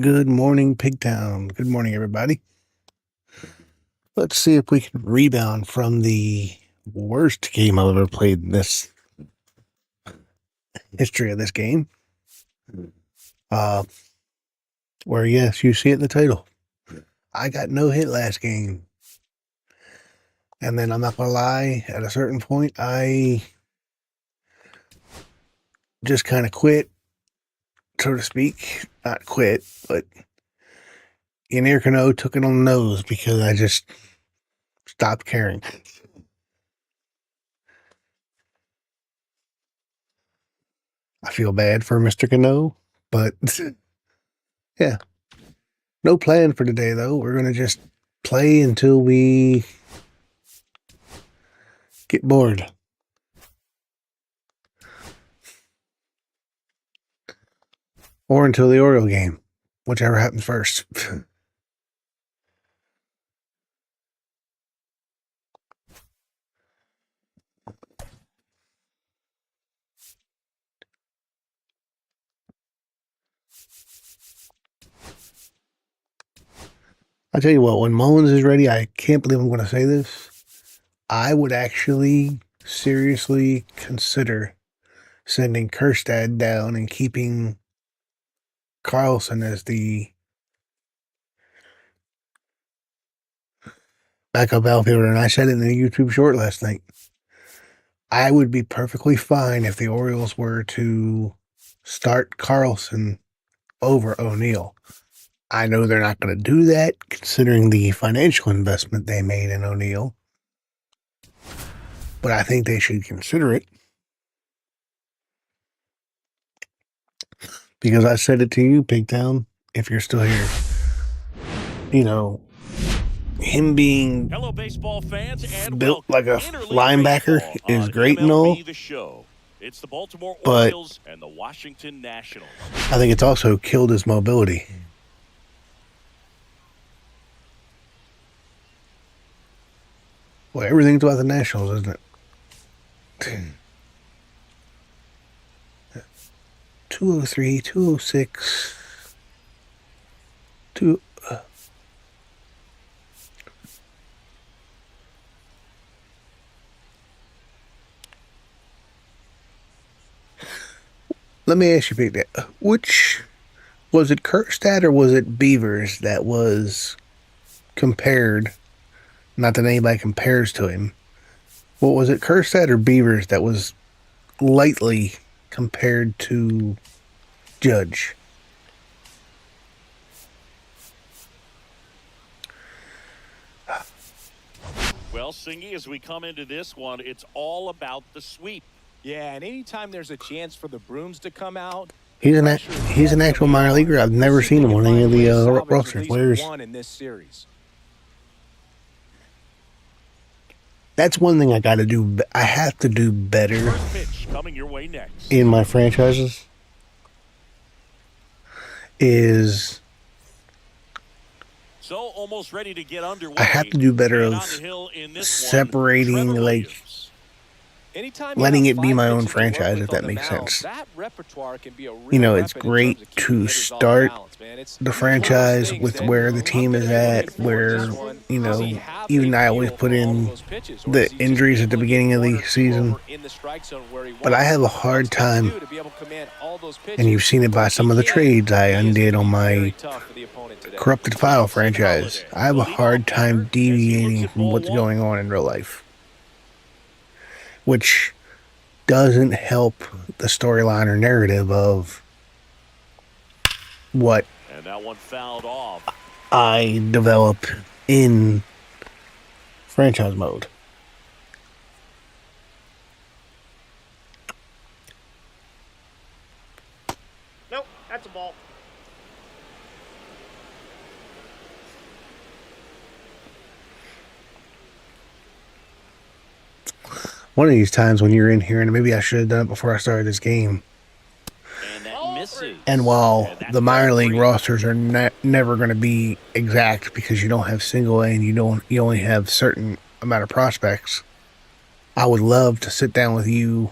Good morning, Pigtown. Good morning, everybody. Let's see if we can rebound from the worst game I've ever played in this history of this game. Where, yes, you see it in the title. I got no hit last game. And then I'm not going to lie, at a certain point, I just kind of quit, so to speak. Not quit, but Cano took it on the nose because I just stopped caring. I feel bad for Mr. Cano, but yeah. No plan for today, though. We're going to just play until we get bored. Or until the Oriole game, whichever happens first. I tell you what, when Mullins is ready, I can't believe I'm going to say this. I would actually seriously consider sending Kjerstad down and keeping Carlson as the backup outfielder. And I said it in the YouTube short last night. I would be perfectly fine if the Orioles were to start Carlson over O'Neill. I know they're not going to do that, considering the financial investment they made in O'Neill. But I think they should consider it. Because I said it to you, Pigtown, if you're still here. You know, him being Hello, baseball fans, and built like a linebacker is great and all. The Show. It's the Baltimore But Orioles and the Washington Nationals. I think it's also killed his mobility. Well, everything's about the Nationals, isn't it? 203, 206, 2. Let me ask you, Big Dad, which was it, Kjerstad or was it Beavers that was compared? Not that anybody compares to him. What was it, Kjerstad or Beavers that was lightly compared to Judge? Well, Singy, as we come into this one, it's all about the sweep. Yeah, and anytime there's a chance for the brooms to come out, he's an actual minor leaguer. I've never seen him on any of the roster players. In this series. That's one thing I got to do. I have to do better coming your way next. In my franchises. Is so almost ready to get underway. I have to do better of separating, like, letting it be my own franchise, if that makes sense. You know, it's great to start the franchise with where the team is at, where, you know, even I always put in the injuries at the beginning of the season. But I have a hard time, and you've seen it by some of the trades I undid on my Corrupted File franchise. I have a hard time deviating from what's going on in real life, which doesn't help the storyline or narrative of what and that one fouled off. I develop in franchise mode. Nope, that's a ball. One of these times when you're in here, and maybe I should have done it before I started this game. And that misses. And while the minor league rosters are never going to be exact because you don't have single A and you only have certain amount of prospects, I would love to sit down with you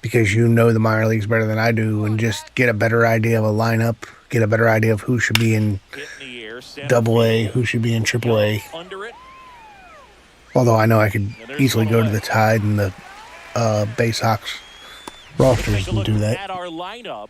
because you know the minor leagues better than I do, and just get a better idea of a lineup, get a better idea of who should be in Double A, who should be in Triple A. Although I know I could easily go to the Tide and the Bay Sox rosters and do that. At our lineup,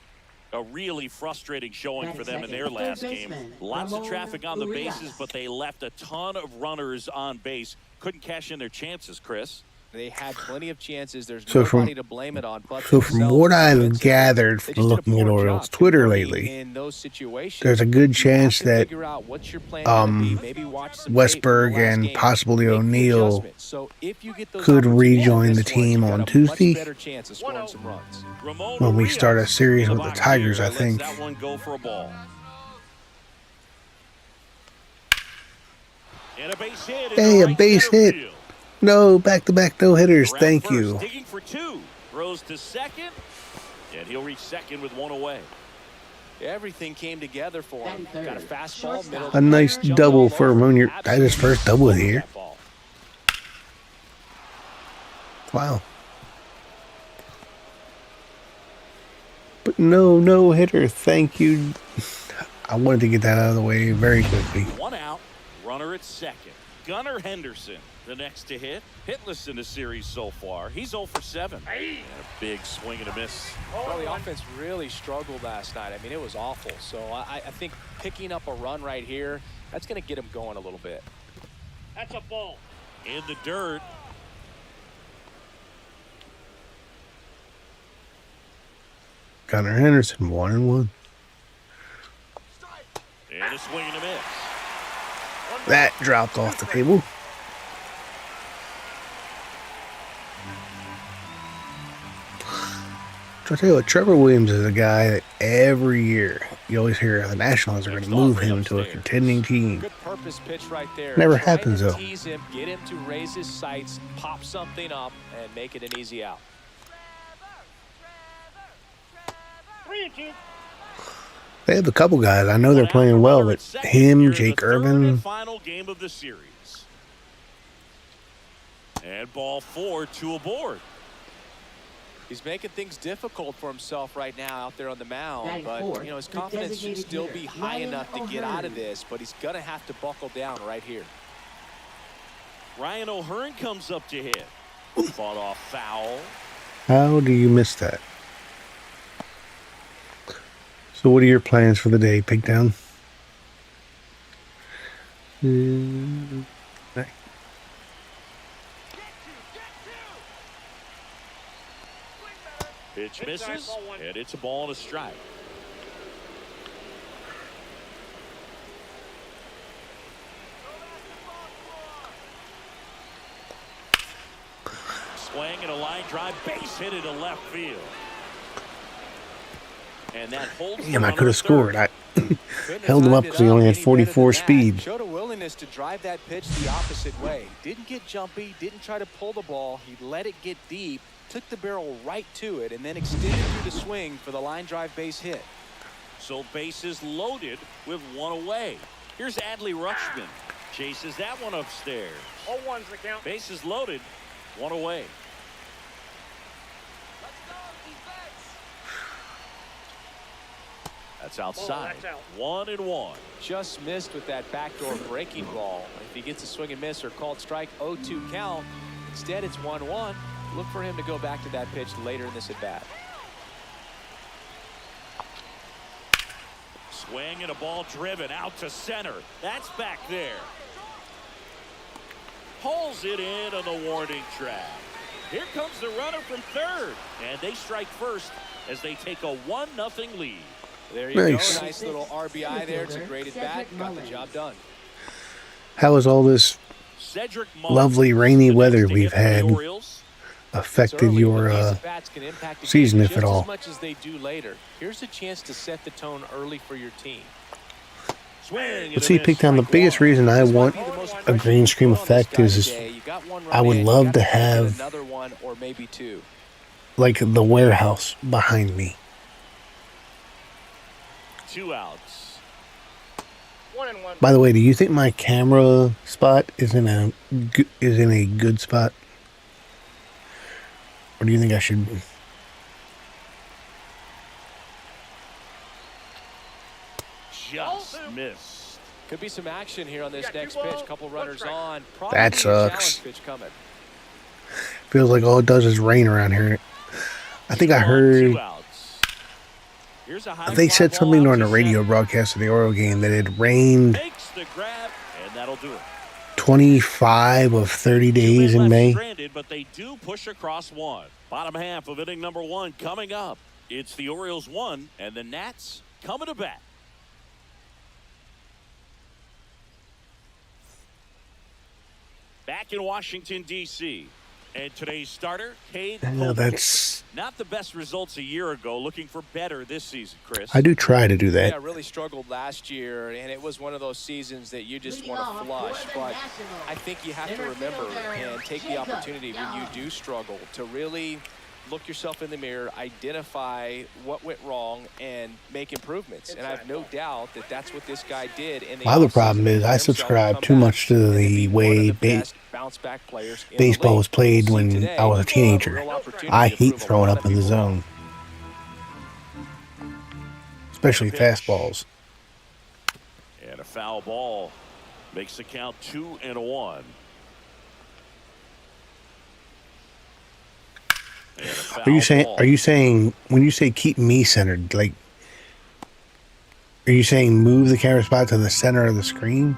a really frustrating showing for them in their last game. Lots of traffic on the bases, but they left a ton of runners on base. Couldn't cash in their chances, Chris. They had plenty of chances. There's So nobody to blame it on. But So from what I've gathered from looking at Orioles Twitter lately, there's a good chance that Westberg and possibly O'Neill could rejoin the team on Tuesday when we start a series with the Tigers, I think. Hey, a base hit. No, back-to-back no-hitters. Thank you. Digging for two. Throws to second, and he'll reach second with one away. Everything came together for him. Got a fastball, middle. A nice double for him. That is his first double of the year. Wow. But no hitter. Thank you. I wanted to get that out of the way very quickly. One out. Runner at second. Gunnar Henderson, the next to hit. Hitless in the series so far. He's 0 for 7. And a big swing and a miss. Well, the offense really struggled last night. I mean, it was awful. So I think picking up a run right here, that's going to get him going a little bit. That's a ball. In the dirt. Gunnar Henderson, 1-1. And a swing and a miss. That dropped off the table. So I tell you what, Trevor Williams is a guy that every year you always hear the Nationals are going to move him to a contending team. Good purpose pitch right there. Never happens though. Tease him, get him to raise his sights, pop something up, and make it an easy out. 3-2. They have a couple guys. I know they're playing well, but him, Jake Irvin. Final game of the series. And ball 4, 2 aboard. He's making things difficult for himself right now out there on the mound, but you know his confidence should still be high enough to get out of this, but he's gonna have to buckle down right here. Ryan O'Hearn comes up to hit. Fought off foul. How do you miss that? So what are your plans for the day, Pigtown? Pitch misses, and it's a ball and a strike. Swing and a line drive, base hit into left field. And that holds. Damn, I could have scored. I held him up because he only had 44 speed. Showed a willingness to drive that pitch the opposite way. Didn't get jumpy, didn't try to pull the ball. He let it get deep, took the barrel right to it, and then extended through the swing for the line drive base hit. So bases loaded with one away. Here's Adley Rutschman. Chases that one upstairs. 0-1's the count. Bases loaded, one away. That's outside. That's out. 1-1. Just missed with that backdoor breaking ball. If he gets a swing and miss or called strike, 0-2 count. Instead, it's 1-1. Look for him to go back to that pitch later in this at bat. Swing and a ball driven out to center. That's back there. Pulls it in on the warning track. Here comes the runner from third. And they strike first as they take a 1-0 lead. There you go. Nice little RBI there. It's a great at bat. Got the job done. How has all this lovely rainy weather we've had affected your season, if at all? As much as they do later. Here's a chance to set the tone early for your team. But see, Pigtown, the biggest reason I want a green screen effect is I would love to have like the warehouse behind me. 2 outs. 1-1. By the way, do you think my camera spot is in a good spot, or do you think I should just missed. Could be some action here on this next pitch. Couple runners on. That sucks. Pitch coming. Feels like all it does is rain around here. I think I heard. They said something on the radio broadcast of the Oriole game that it rained Makes the grab, and that'll do it. 25 of 30 days in May. Stranded, but they do push across one. Bottom half of inning number 1 coming up. It's the Orioles 1 and the Nats coming to bat. Back in Washington, D.C. And today's starter, Cade. No, that's not the best results a year ago. Looking for better this season, Chris. I do try to do that. Yeah, really struggled last year, and it was one of those seasons that you just want to flush. But I think you have to remember and take the opportunity when you do struggle to really look yourself in the mirror, identify what went wrong, and make improvements. And I have no doubt that that's what this guy did. My other problem is I subscribe too much to the way baseball was played when I was a teenager. I hate throwing up in the zone, especially fastballs. And a foul ball makes the count 2-1. Are you saying when you say keep me centered, like, are you saying move the camera spot to the center of the screen?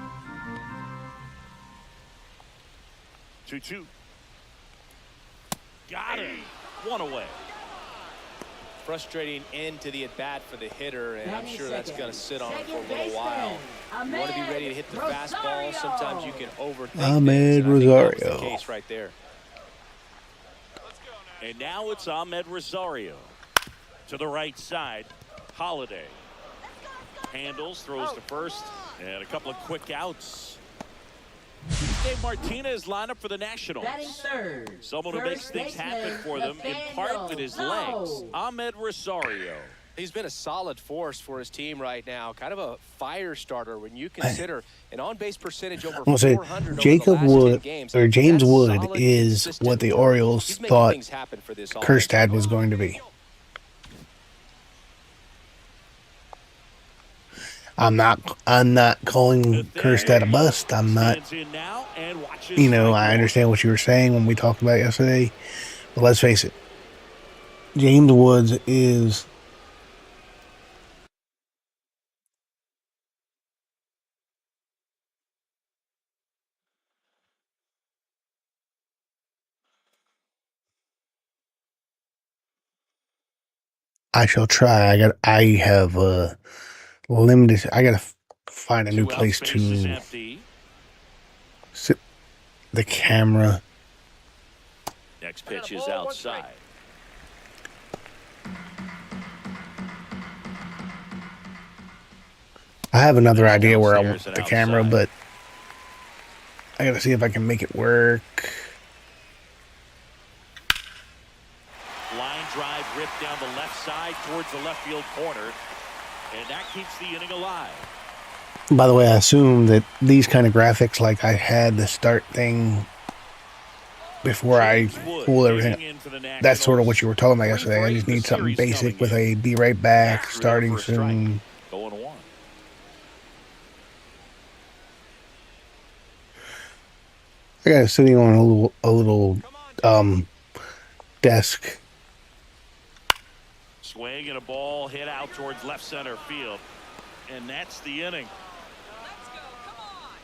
2-2. Got it. One away. Frustrating end to the at-bat for the hitter, and I'm sure that's going to sit on him for a little while. You want to be ready to hit the fastball. Sometimes you can overthink Ahmed Rosario. That's the case right there. And now it's Ahmed Rosario. To the right side, Holiday. Handles, throws to first, and a couple of quick outs. Dave Martinez lineup for the Nationals. Someone who makes things happen for them, in part with his legs. Ahmed Rosario. He's been a solid force for his team right now. Kind of a fire starter when you consider an on-base percentage over 400 Jacob Wood, or James Wood, is what the Orioles thought Kjerstad was going to be. I'm not calling Kjerstad a bust. I'm not, I understand what you were saying when we talked about it yesterday. But let's face it, James Woods is I shall try. I have limited. I gotta find a new place to sit the camera. Next pitch is outside. I have another idea where I want the camera, but I gotta see if I can make it work. Line drive ripped down the left side towards the left field corner, and that keeps the inning alive. By the way, I assume that these kind of graphics, like I had the start thing before I pulled everything, that's sort of what you were talking about yesterday. I just need something basic with a be right back, starting soon. I got it sitting on a little desk. Swing and a ball hit out towards left center field, and that's the inning. Come on.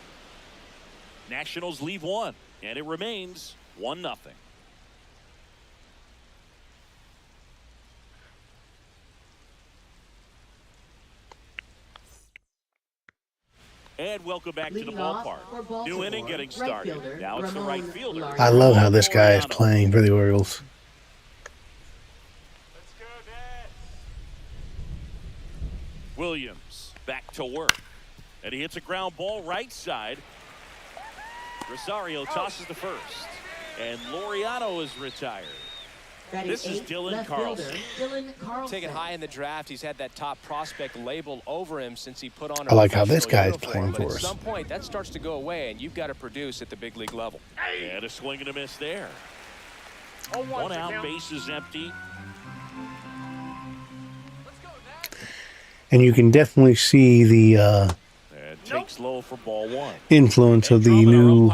Nationals leave one, and it remains 1-0. And welcome back to the ballpark. New inning getting started. Now it's the right fielder. I love how this guy is playing for the Orioles. Let's go, Dad. Williams back to work. And he hits a ground ball right side. Rosario tosses the first. And Loriano is retired. This is Dylan Carlson. Taken high in the draft, he's had that top prospect label over him since he put on. I like how this guy is playing for us. At some point, that starts to go away, and you've got to produce at the big league level. And a swing and a miss there. One out, base is empty. And you can definitely see the takes low for ball one. influence of the new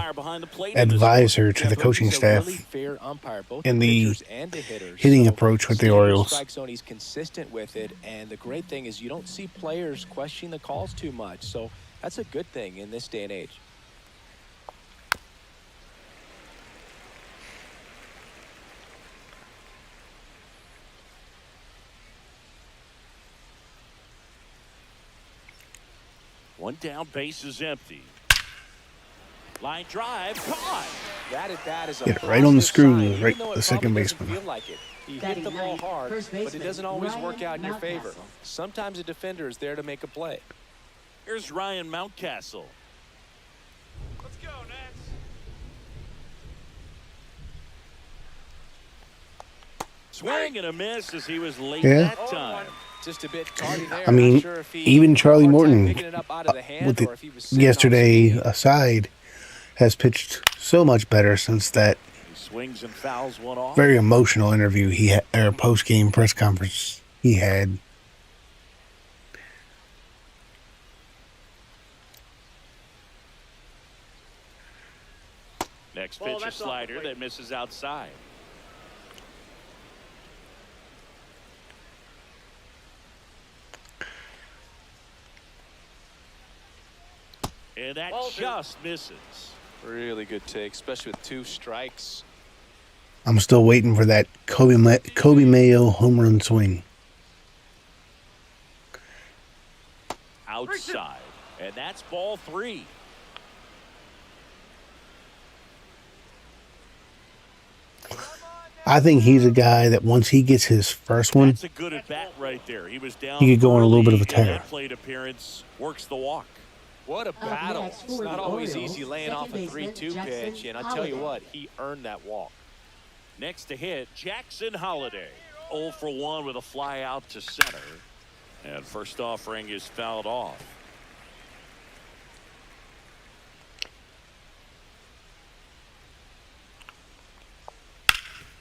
advisor to Yeah, the but coaching he's a staff really fair umpire, both in the the pitchers and the hitters. hitting So approach with the staying in Orioles. strike zone, he's consistent with it, and the great thing is you don't see players questioning the calls too much. So that's a good thing in this day and age. One down, base is empty. Line drive, caught. That is a Hit it right on the positive screw, sign, even right though the it second probably doesn't baseman. feel like it. He hit the ball hard, but it doesn't always work out in your favor. Sometimes a defender is there to make a play. Here's Ryan Mountcastle. Let's go, Nats. Swing and a miss as he was late Yeah. that time. Just a bit tardy there. I mean, Not sure if he even Charlie had a hard time Morton, picking it up out of the hand, with or if he was sitting on yesterday speed. aside, has pitched so much better since that He swings and fouls one off. very emotional interview he had, or post-game press conference he had. Next Ball, pitch, a that's off the slider plate. that misses outside. And that Ball two. just misses. Really good take, especially with 2 strikes. I'm still waiting for that Kobe Mayo home run swing. Outside. And that's ball 3. I think he's a guy that once he gets his first one, That's a good at bat right there. He was down. He could go on a little bit of a early, and tear. that plate appearance works the walk. What a battle. next It's for not the always Orioles, easy laying off a second baseman 3-2 pitch, and I tell you Holiday. what, he earned that walk. Next to hit, Jackson Holiday. 0 for 1 with a fly out to center. And first offering is fouled off.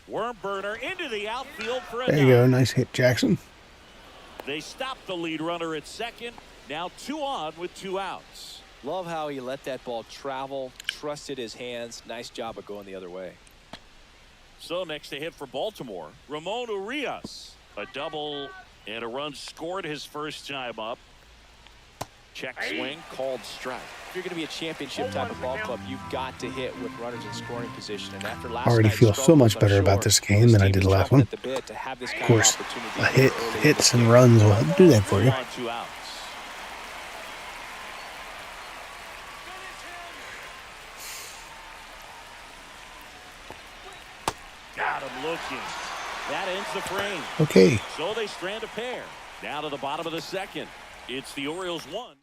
Worm burner into the outfield for a there you go, knock. nice hit, Jackson. They stop the lead runner at second. Now 2 on with 2 outs. Love how he let that ball travel, trusted his hands. Nice job of going the other way. So next to hit for Baltimore, Ramon Urias. A double and a run scored his first time up. Check swing, called strike. If you're going to be a championship type of ball club, you've got to hit with runners in scoring position. And after last Already night's feel so struggles, much I'm better sure about this game than I team did is the last chomping one. at the bit to have this Of kind course, opportunity a hit, early in hits the and game. runs will do that for 2 you. on, 2 outs. Got him looking. That ends the frame. Okay, So they strand a pair. Down to the bottom of the second. It's the Orioles 1.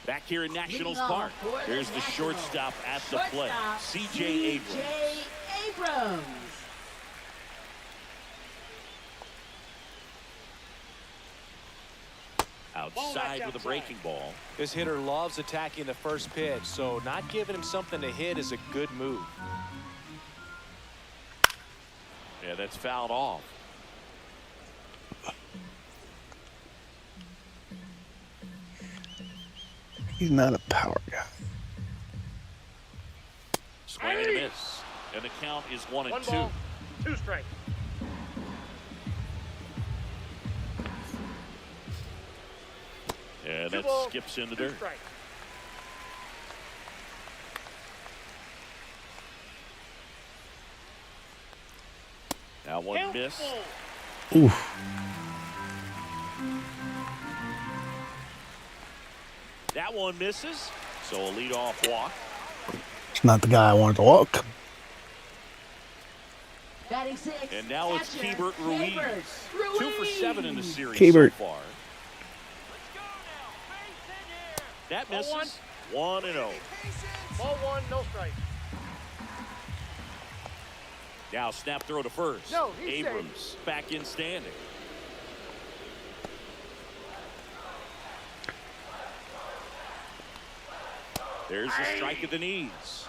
Back here in Nationals Park. Here's the shortstop at the plate, C.J. Abrams. Abrams. Outside with a breaking ball. This hitter loves attacking the first pitch, so not giving him something to hit is a good move. Yeah, that's fouled off. he's not a power guy. Swing and a miss. And the count is 1 and 1 2. ball, 2 strikes. And 2 that balls, skips in the 2 dirt. strikes. Now 1 Count miss. full. Oof, That one misses. So a leadoff walk. it's not the guy I wanted to walk. Batting 6. And now it's catcher, Keibert Ruiz. Keibert 2 for 7 in the series Keibert. so far. That Ball misses. 1 and 0. Ball 1, no strike. Now snap throw to first. No, he's Abrams back in standing. There's the strike at the knees.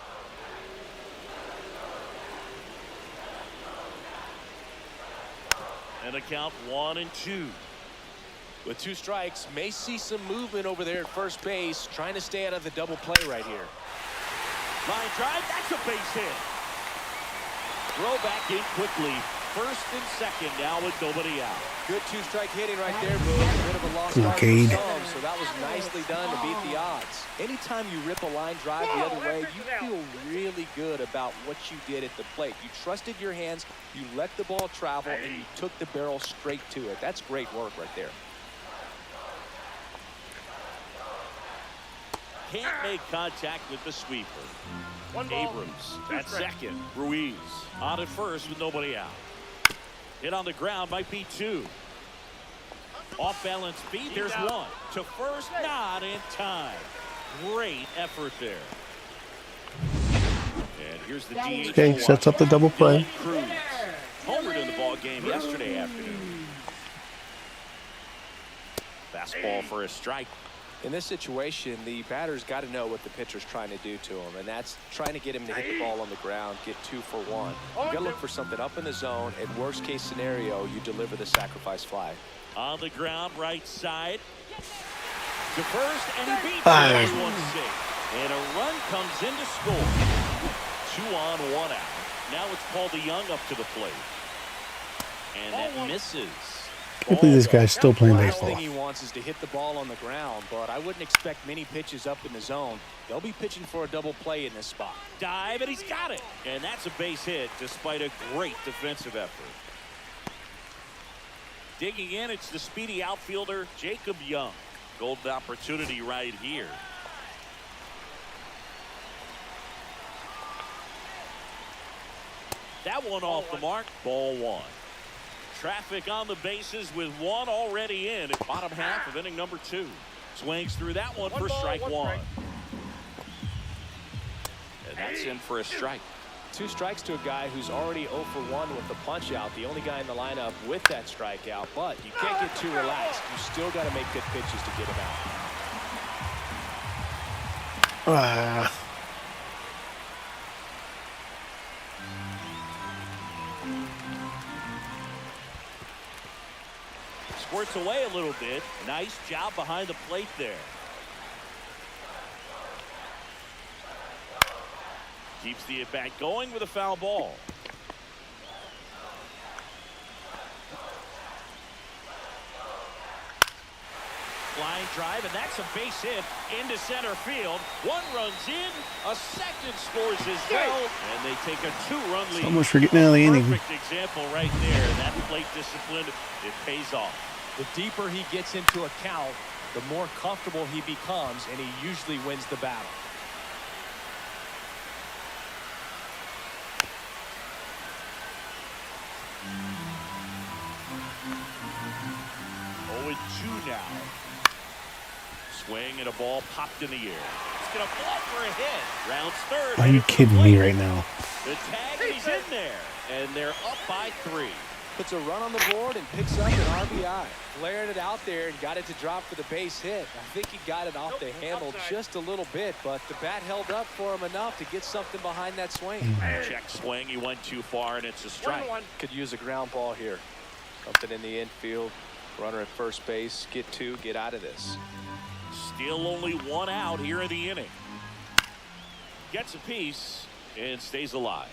And a count 1 and 2. With 2 strikes, may see some movement over there at first base, trying to stay out of the double play right here. Line drive, that's a base hit. Throw back in quickly. First and second now with nobody out. Good 2-strike hitting right there, Boog. A bit of a lost start for some, so that was nicely done to beat the odds. Anytime you rip a line drive the other way, you feel really good about what you did at the plate. You trusted your hands, you let the ball travel, and you took the barrel straight to it. That's great work right there. Can't make contact with the sweeper. 1 ball, Abrams 2 at strikes. second. Ruiz on at first with nobody out. Hit on the ground might be 2. Off balance speed, there's 1. To first, not in time. Great effort there. And here's the DH. Okay, sets up the double play. Cruz homered in the ball game yesterday afternoon. Fastball for a strike. In this situation, the batter's got to know what the pitcher's trying to do to him, and that's trying to get him to hit the ball on the ground, get 2 for 1. You got to look for something up in the zone. At worst case scenario, you deliver the sacrifice fly. On the ground, right side. To first, and he beats Ah. everyone safe. And a run comes in to score. 2 on, 1 out. Now it's Paul DeYoung up to the plate. And that misses. I can't believe this guy's still playing The last baseball. thing he wants is to hit the ball on the ground, but I wouldn't expect many pitches up in the zone. They'll be pitching for a double play in this spot. Dive, and he's got it. And that's a base hit despite a great defensive effort. Digging in, it's the speedy outfielder, Jacob Young. Golden opportunity right here. That one off the mark. Ball 1. Traffic on the bases with 1 already in at bottom half of inning number 2. Swings through that one for strike 1. And that's in for a strike. 2 strikes to a guy who's already 0 for 1 with the punch out. The only guy in the lineup with that strikeout, but you can't get too relaxed. You still got to make good pitches to get him out. Squirts away a little bit. Nice job behind the plate there. Keeps the at-bat going with a foul ball. Line drive, and that's a base hit into center field. 1 runs in, a second scores as well, and they take a 2-run lead. Almost forgetting out of the inning. Perfect example right there. That plate discipline, it pays off. The deeper he gets into a count, the more comfortable he becomes, and he usually wins the battle. Oh, 2 now. Swing and a ball popped in the air. It's going to fall for a hit. Rounds third. Are you kidding me right now? The tag, he's in there. And they're up by 3. Puts a run on the board and picks up an RBI. Flaring it out there and got it to drop for the base hit. I think he got it off the handle just a little bit, but the bat held up for him enough to get something behind that swing. Check swing. He went too far, and it's a strike. 1-1. Could use a ground ball here. Something in the infield. Runner at first base. Get 2. Get out of this. Still only 1 out here in the inning. Gets a piece and stays alive.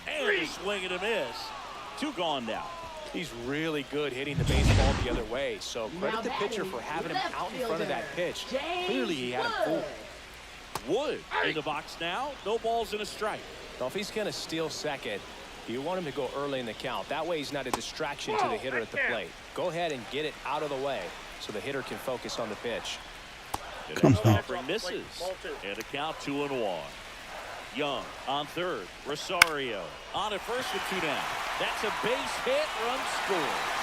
And a swing and a miss. 2 gone now. He's really good hitting the baseball the other way, so credit the pitcher for having him out in front of that pitch. Clearly he had him fooled. Wood in the box now. No balls and a strike. Now if he's going to steal second, you want him to go early in the count. That way he's not a distraction to the hitter at the plate. Go ahead and get it out of the way so the hitter can focus on the pitch. Comes on. Offering misses. And a count 2-1. Young on third. Rosario on at first with 2 down. That's a base hit. Run scored.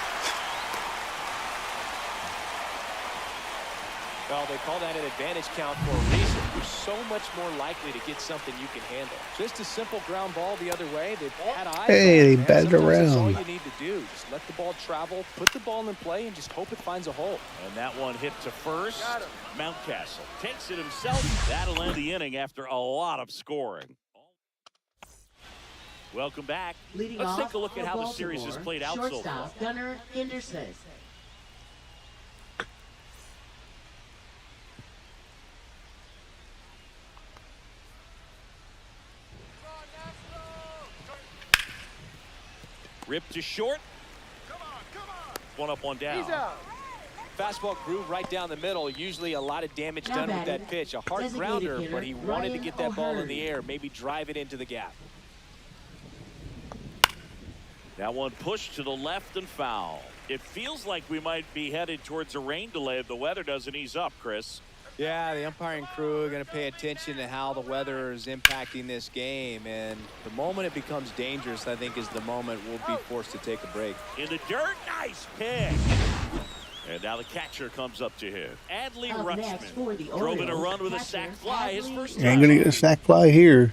Well, they call that an advantage count for a reason. You're so much more likely to get something you can handle. Just a simple ground ball the other way. They've had eyes Hey, on they it, man. batted Sometimes that's all around. you need to do. Just let the ball travel, put the ball in play, and just hope it finds a hole. And that one hit to first. Mountcastle takes it himself. That'll end the inning after a lot of scoring. Welcome back. Leading Let's off take a look at for how the series has Baltimore, played out so far. shortstop Gunnar Henderson. Ripped to short. One up, one down. He's out. Fastball groove right down the middle. Usually a lot of damage done with that pitch. A hard Designated grounder, hitter, but he wanted to Ryan get that ball in O'Hearn. the air, maybe drive it into the gap. That one pushed to the left and foul. It feels like we might be headed towards a rain delay if the weather doesn't ease up, Chris. Yeah, the umpiring crew are going to pay attention to how the weather is impacting this game. And the moment it becomes dangerous, I think, is the moment we'll be forced to take a break. In the dirt, nice pick. And now the catcher comes up to hit. Adley Up next for the Rutschman drove in a Orioles, run with a catcher sac fly his Adley first Ain't time. gonna get a sac fly here.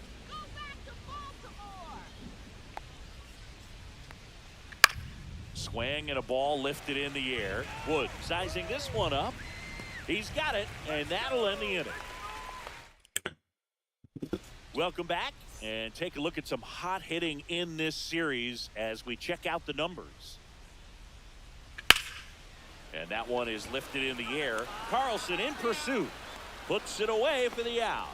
Swing and a ball lifted in the air. Wood sizing this one up. He's got it, and that'll end the inning. Welcome back, and take a look at some hot hitting in this series as we check out the numbers. And that one is lifted in the air. Carlson in pursuit. Puts it away for the out.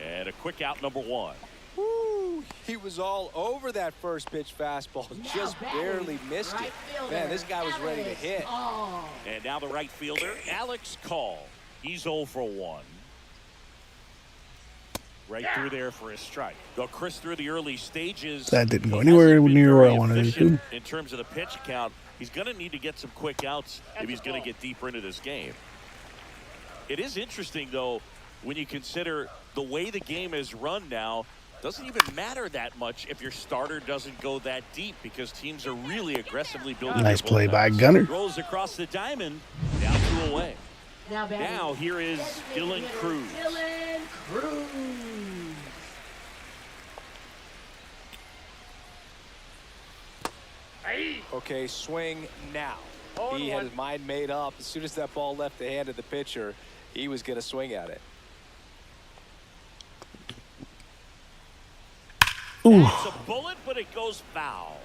And a quick out, number one. Woo, he was all over that first pitch fastball. Just barely missed it. Man, this guy was ready to hit. And now the right fielder, Alex Call. He's 0 for 1. Right through there for a strike. Though Chris, through the early stages, That didn't go he anywhere hasn't been near where I very wanted it efficient to. in terms of the pitch count. He's going to need to get some quick outs if he's going to get deeper into this game. It is interesting, though, when you consider the way the game is run now. Doesn't even matter that much if your starter doesn't go that deep because teams are really aggressively building. Nice their play by bullpens. Gunnar. Rolls across the diamond, down 2 away. Now here is Dylan Cruz. Dylan Cruz. Okay, swing now. Oh, He had one. his mind made up. As soon as that ball left the hand of the pitcher, he was going to swing at it. Ooh, It's a bullet, but it goes foul.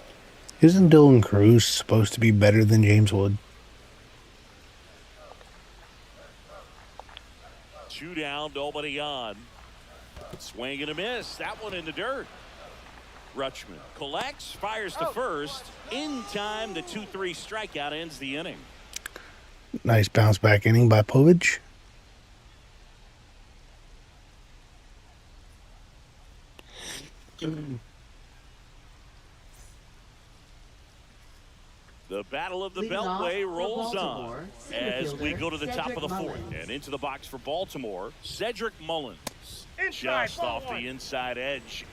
isn't Dylan Cruz supposed to be better than James Wood? 2 down, nobody on. Swing and a miss. That one in the dirt. Rutschman collects, fires to first. In time, the 2-3 strikeout ends the inning. Nice bounce back inning by Povich. The battle of the Leading off Beltway for rolls on Baltimore, as we center go to the top of the Cedric fourth. Mullins. And into the box for Baltimore, Cedric Mullins. Inside, Just ball off one. the inside edge.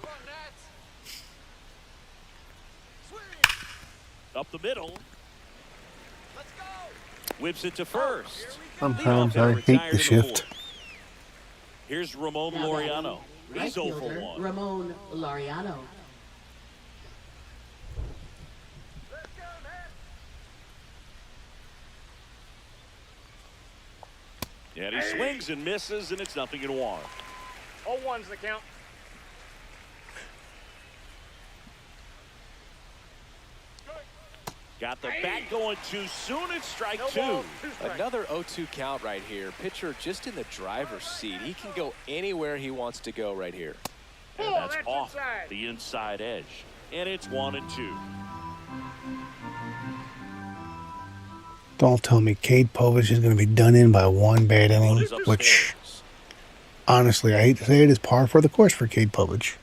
Come on, Nats. Up the middle. Let's go. Whips it to first. Sometimes Leadoff I hitter hate retired the in the shift. fourth. Here's Ramon Now batting, Laureano. right He's 0 for fielder, 1. Ramon Laureano. Let's go, Nats. And he swings and misses, and it's 0-1. 0-1's the count. Got the bat going too soon. It's strike No 2. balls, 2 strikes. Another 0-2 count right here. Pitcher just in the driver's seat. He can go anywhere he wants to go right here. And Oh, that's that's off inside. the inside edge. And it's 1-2. Don't tell me Cade Povich is going to be done in by one bad One inning, is which, upstairs. honestly, I hate to say it, is par for the course for Cade Povich.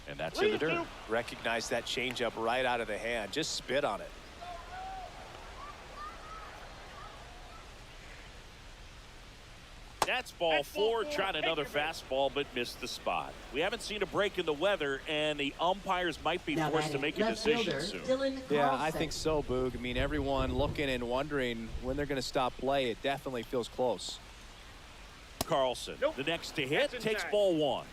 And that's in the dirt. Recognize that changeup right out of the hand. Just spit on it. That's ball 4. Tried another fastball, but missed the spot. We haven't seen a break in the weather, and the umpires might be forced to make a decision soon. Yeah, I think so, Boog. I mean, everyone looking and wondering when they're going to stop play. It definitely feels close. Carlson, the next to hit, takes ball 1.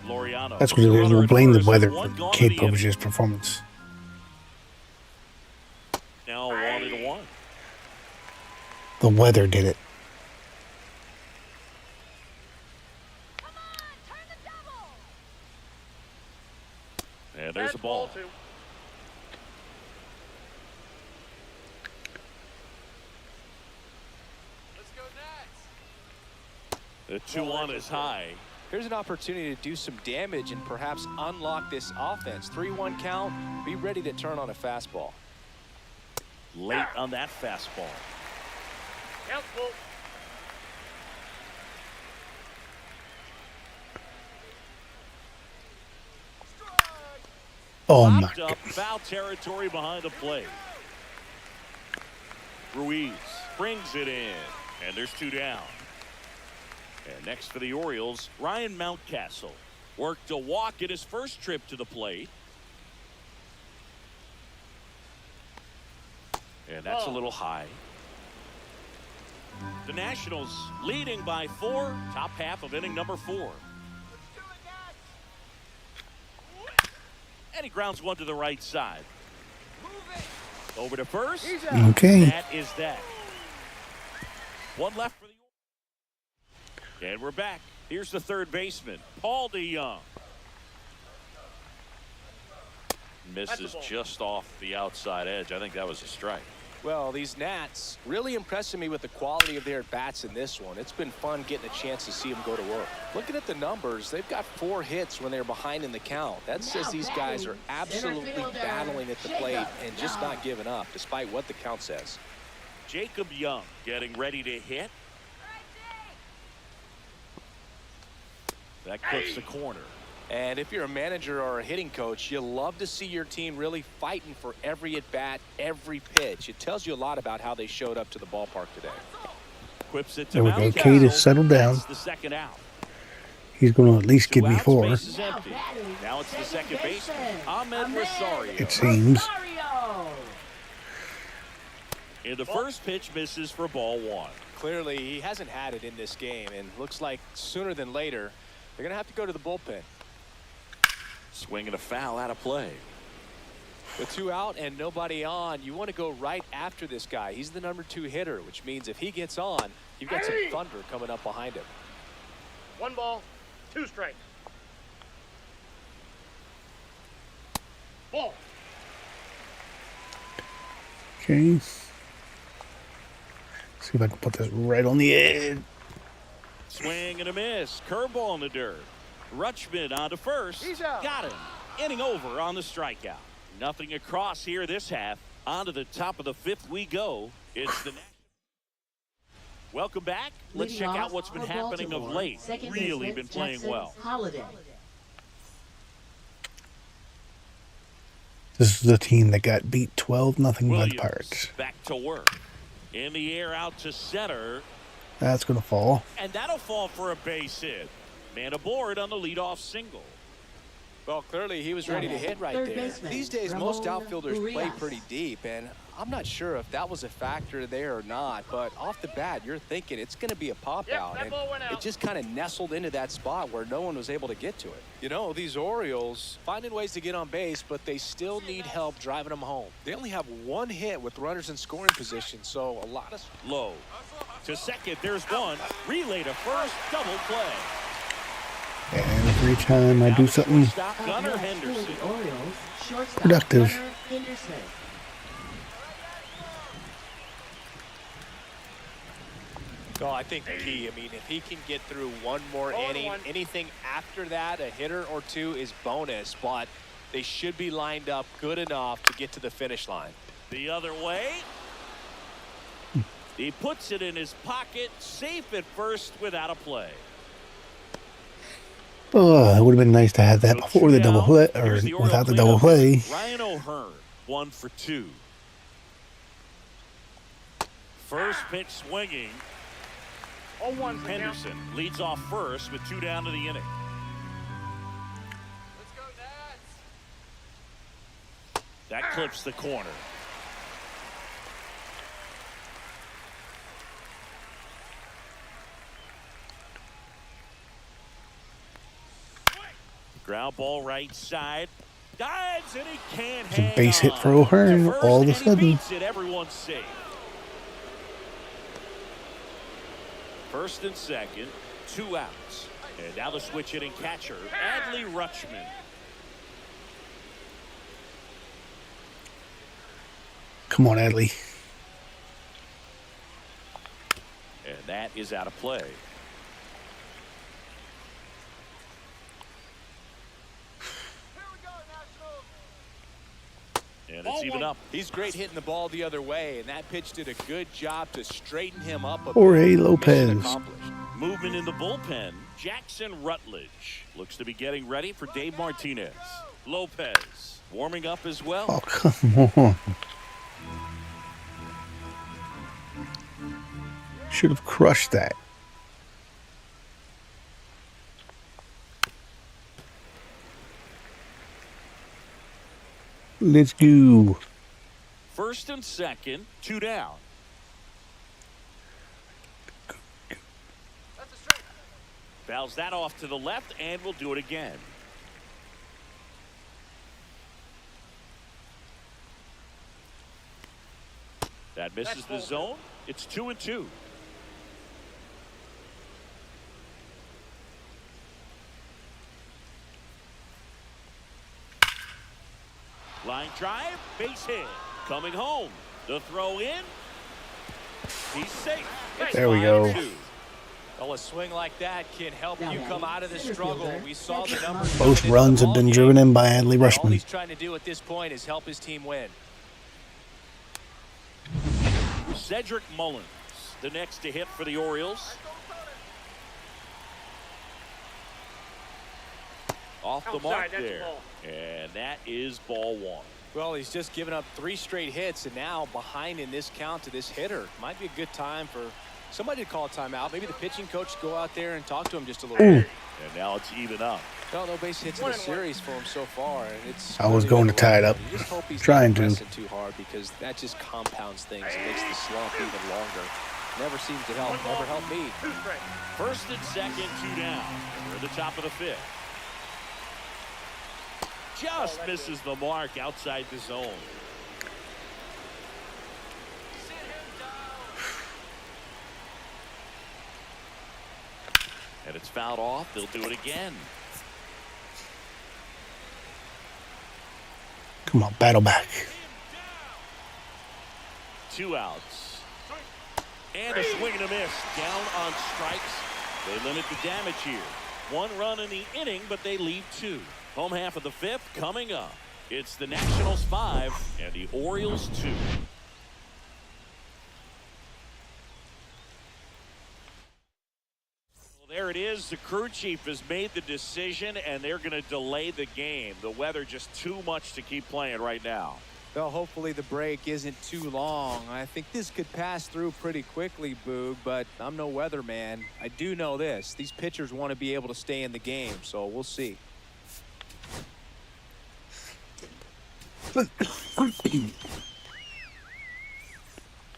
Loriano. That's what it is. We'll blame the weather for Kate Popich's performance. Now 1-1. The weather did it. And there's a ball. Let's go Nats. The 2-1 is high. Here's an opportunity to do some damage and perhaps unlock this offense. 3-1 count. Be ready to turn on a fastball. Late on that fastball. Count full. Oh my Popped up, goodness. foul territory behind the plate. Ruiz brings it in, and there's 2 down. And next for the Orioles, Ryan Mountcastle worked a walk in his first trip to the plate. And that's a little high. The Nationals leading by 4, top half of inning number 4. And he grounds one to the right side. Over to first. Okay. That is that. One left for the Orioles. And we're back. Here's the third baseman, Paul DeYoung. Misses just off the outside edge. I think that was a strike. Well, these Nats really impressing me with the quality of their bats in this one. It's been fun getting a chance to see them go to work. Looking at the numbers, they've got 4 hits when they're behind in the count. That says these guys are absolutely battling at the plate and just not giving up, despite what the count says. Jacob Young getting ready to hit. That clips the corner. And if you're a manager or a hitting coach, you love to see your team really fighting for every at-bat, every pitch. It tells you a lot about how they showed up to the ballpark today. Quips it to There we go. Mountcastle. Kate has settled down. That's the second out. He's going to at least give 2 me outs, 4. base is empty. Now it's the second baseman, Ahmed Rosario. It seems. In the first pitch, misses for ball 1. Clearly, he hasn't had it in this game, and looks like sooner than later, they're going to have to go to the bullpen. Swinging a foul out of play. With 2 out and nobody on, you want to go right after this guy. He's the number 2 hitter, which means if he gets on, you've got some thunder coming up behind him. 1 ball, 2 strikes. Ball. Okay. See if I can put this right on the edge. Swing and a miss. Curveball in the dirt. Rutschman on to first. He's out. Got him. Inning over on the strikeout. Nothing across here this half. On to the top of the 5th we go. It's the Welcome back. Let's check out what's been happening of late. Really been playing well. This is the team that got beat 12-0 by the Pirates. Back to work. In the air out to center. That's going to fall. And that'll fall for a base hit. Man aboard on the leadoff single. Well, clearly he was ready to hit right there. These days, most outfielders play pretty deep, and I'm not sure if that was a factor there or not, but off the bat, you're thinking it's going to be a pop out, and it just kind of nestled into that spot where no one was able to get to it. You know, these Orioles finding ways to get on base, but they still need help driving them home. They only have 1 hit with runners in scoring position, so a lot of... Low to second, there's one. Relay to first, double play. And every time I do something Gunnar Henderson. productive, Oh, I think the key, I mean, if he can get through 1 more inning, anything after that, a hitter or 2 is bonus, but they should be lined up good enough to get to the finish line. The other way. He puts it in his pocket, safe at first without a play. oh, it would have been nice to have that before the double play, or Here's the Oriole without the double cleanup. play. Ryan O'Hearn, 1 for 2. First pitch swinging. 0-1's the count. Henderson leads off first with 2 down to the inning. Let's go, Nats. That clips the corner. Ground ball right side. Dives and he can't hang It's a base hit on. for O'Hearn To first, all of a and he sudden. beats it. Everyone's safe. First and second, 2 outs. And now the switch hitting catcher, Adley Rutschman. Come on, Adley. And that is out of play. And it's even up. He's great hitting the ball the other way, and that pitch did a good job to straighten him up a Jorge bit. Lopez. Mission accomplished. Movement in the bullpen. Jackson Rutledge looks to be getting ready for Dave Martinez. Lopez warming up as well. Oh, come on. Should have crushed that. Let's go. First and second, 2 down. Fouls that off to the left, and we'll do it again. That misses the zone. It's 2-2. Line drive, base hit. Coming home. The throw in. He's safe. It's There we go. 5-2. Well, a swing like that can help you come out of the struggle. We saw the numbers. Both runs have been driven in by Adley All Rutschman. he's trying to do at this point is help his team win. Cedric Mullins, the next to hit for the Orioles. Off the mark Outside, that's a there. ball. And that is ball 1. Well, he's just given up 3 straight hits, and now behind in this count to this hitter. Might be a good time for somebody to call a timeout. Maybe the pitching coach go out there and talk to him just a little bit. And now it's even up. No base hits in the series for him so far, and it's. I was going to tie it up. You just hope he's Trying not to. pressing too hard, because that just compounds things. It makes the slump even longer. Never seems to help. Never helped me. 2 strikes. First and second, 2 down. We're at the top of the 5th. Just misses the mark outside the zone. And it's fouled off. They'll do it again. Come on, battle back. 2 outs. And a swing and a miss. Down on strikes. They limit the damage here. 1 run in the inning, but they leave 2. Home half of the 5th coming up. It's the Nationals 5 and the Orioles 2. Well, there it is. The crew chief has made the decision, and they're going to delay the game. The weather just too much to keep playing right now. Well, hopefully the break isn't too long. I think this could pass through pretty quickly, Boog, but I'm no weatherman. I do know this. These pitchers want to be able to stay in the game, so we'll see.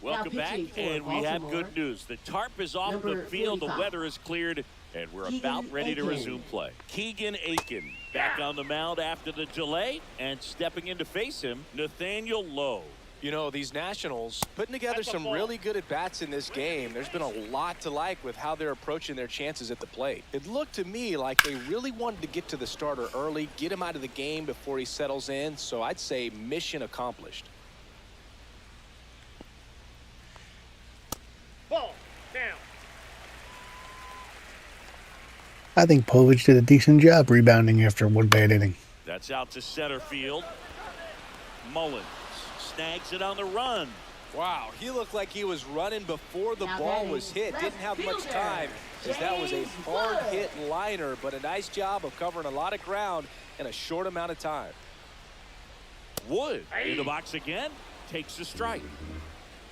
Welcome Now back, pitching for and we have Baltimore, good news. The tarp is off the number field, the 45. weather is cleared, and we're Keegan about ready to Aiken. resume play. Keegan Aiken back on the mound after the delay, and stepping in to face him, Nathaniel Lowe. You know, these Nationals putting together That's a some ball. really good at-bats in this game. There's been a lot to like with how they're approaching their chances at the plate. It looked to me like they really wanted to get to the starter early, get him out of the game before he settles in, so I'd say mission accomplished. Ball. Down. I think Povich did a decent job rebounding after one bad inning. That's out to center field. Mullins snags it on the run. Wow, he looked like he was running before the Now ball batting, was hit. Didn't have much left time, as that was a James hard Wood. hit liner, but a nice job of covering a lot of ground in a short amount of time. Wood in the box again, takes the strike.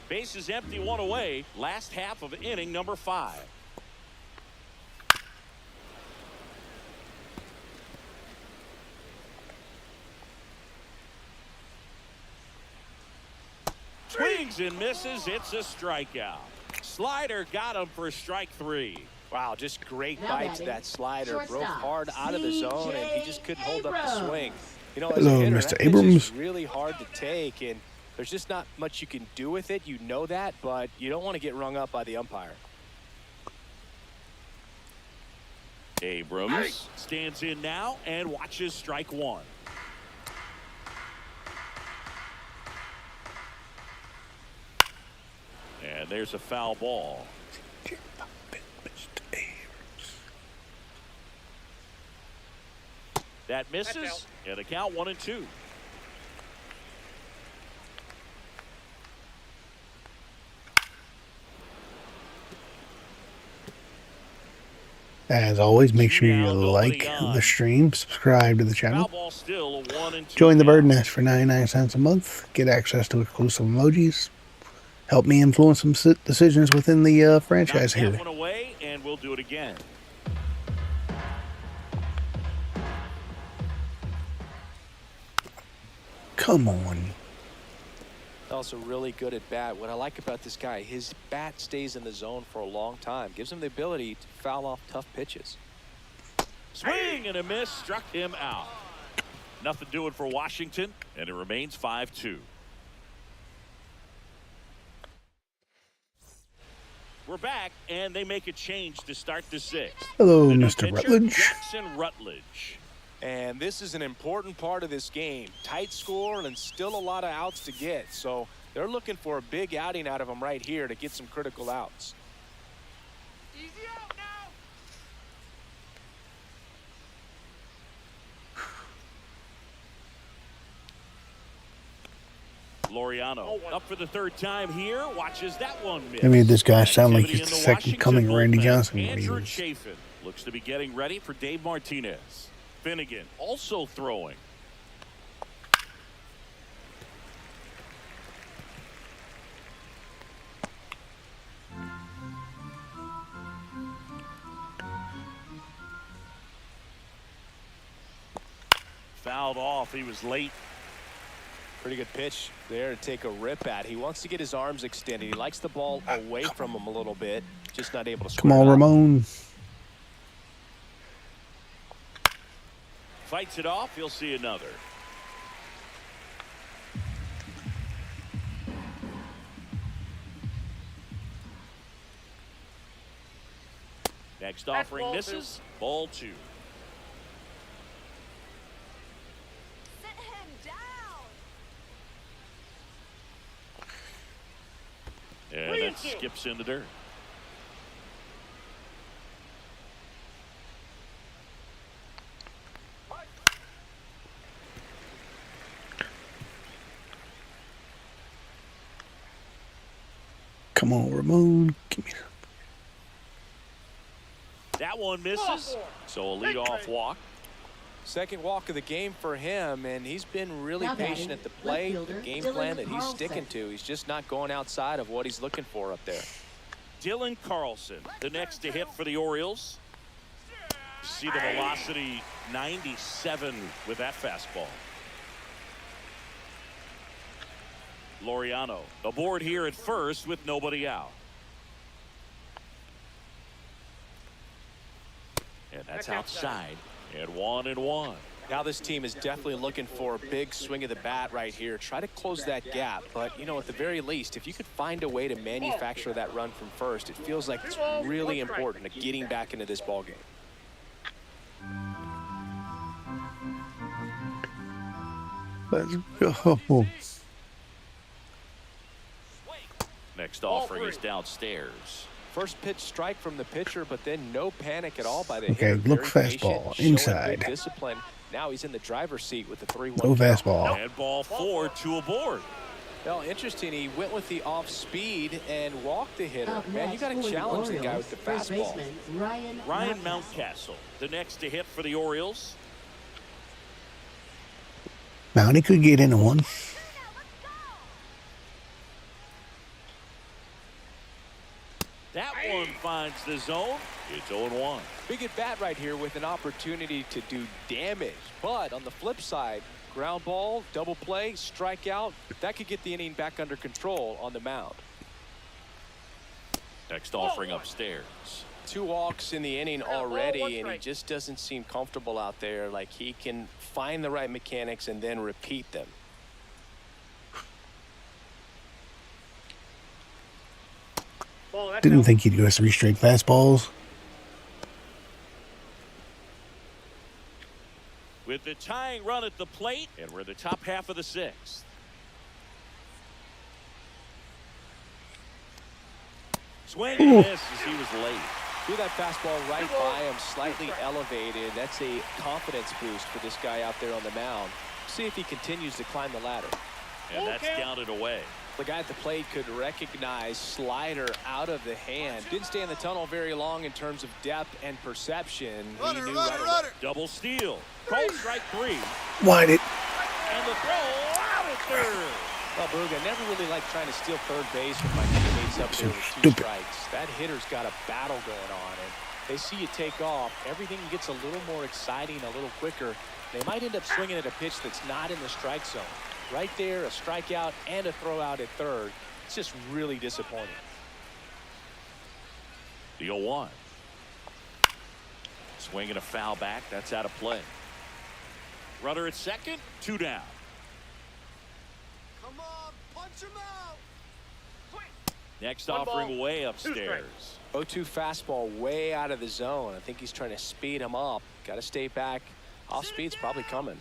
Base is empty, 1 away. Last half of inning number 5. Swings and misses. It's a strikeout. Slider got him for strike 3. Wow, just great Now bite to batting, that slider. Broke shortstop, hard out of the zone, and he just couldn't hold up the swing. You know, as Hello, a hitter, Mr. that pitch Abrams. is really hard to take, and there's just not much you can do with it. You know that, but you don't want to get rung up by the umpire. Abrams stands in now and watches strike 1. And there's a foul ball. That misses, and the count 1-2. As always, make sure you like the stream, subscribe to the channel, Foul ball still, a 1-2 join the count. Bird Nest for 99 cents a month, get access to exclusive emojis, help me influence some decisions within the franchise Knock that here. one away, and we'll do it again. Come on. Also really good at bat. What I like about this guy, his bat stays in the zone for a long time. Gives him the ability to foul off tough pitches. Swing and a miss, struck him out. Nothing doing for Washington, and it remains 5-2. We're back, and they make a change to start the 6th. Hello, The new Mr. pitcher, Rutledge. Jackson Rutledge. And this is an important part of this game. Tight score and still a lot of outs to get. So they're looking for a big outing out of him right here to get some critical outs. Easy out now. Laureano up for the 3rd time here. Watches that one miss. They made this guy sound like Activity he's in the the second Washington coming of Randy bullpen. Johnson when he Andrew was. Chafin looks to be getting ready for Dave Martinez. Finnegan also throwing. Fouled off. He was late. Pretty good pitch there to take a rip at. He wants to get his arms extended. He likes the ball away from him a little bit. Just not able to Come square on, it up. Ramon. Fights it off. He'll see another. Next That's offering ball misses. Ball 2. Sit him down. And it skips in the dirt. Come on, Ramon. Give me That one misses. So a leadoff walk. Second walk of the game for him, and he's been really Now patient batting, at the plate. left The fielder, game Dylan plan that he's Carlson. sticking to. He's just not going outside of what he's looking for up there. Dylan Carlson, the next to hit for the Orioles. See the velocity, 97 with that fastball. Laureano aboard here at first with nobody out. And that's outside at 1-1. Now this team is definitely looking for a big swing of the bat right here. Try to close that gap. But, you know, at the very least, if you could find a way to manufacture that run from first, it feels like it's really important to getting back into this ballgame. Let's go. Next offering is downstairs. First pitch strike from the pitcher, but then no panic at all by the Okay, hitter. look Very fastball, patient, showing inside. good discipline. Now he's in the driver's seat with the 3-1 No count. fastball. And ball 4, 2 aboard. Well, interesting. He went with the off speed and walked the hitter. Up Man, you next got to for challenge the guy Orioles, with the first fastball. baseman, Ryan Mountcastle, the next to hit for the Orioles. Mounty could get into one. That one finds the zone. It's 0-1. Big at bat right here with an opportunity to do damage. But on the flip side, Ground ball, double play, strikeout. That could get the inning back under control on the mound. Next offering upstairs. 2 walks in the inning already, and he just doesn't seem comfortable out there. Like he can find the right mechanics and then repeat them. Didn't think he'd go 3 straight fastballs. With the tying run at the plate, and we're the top half of the 6th. Swing and miss as he was late. Threw that fastball right by him, slightly elevated. That's a confidence boost for this guy out there on the mound. See if he continues to climb the ladder. And that's down and away. The guy at the plate could recognize slider out of the hand. Didn't stay in the tunnel very long in terms of depth and perception. He knew right away. Double steal. Called strike 3. Why did? And the throw out at third. Well, Bruga never really liked trying to steal third base with my teammates up there with 2 Stupid. strikes. That hitter's got a battle going on, and they see you take off. Everything gets a little more exciting, a little quicker. They might end up swinging at a pitch that's not in the strike zone. Right there, a strikeout and a throw out at third. It's just really disappointing. The 0-1. Swing and a foul back. That's out of play. Runner at second. 2 down. Come on, punch him out. Next offering way upstairs. 0-2 fastball way out of the zone. I think he's trying to speed him up. Got to stay back. Off speed's probably coming.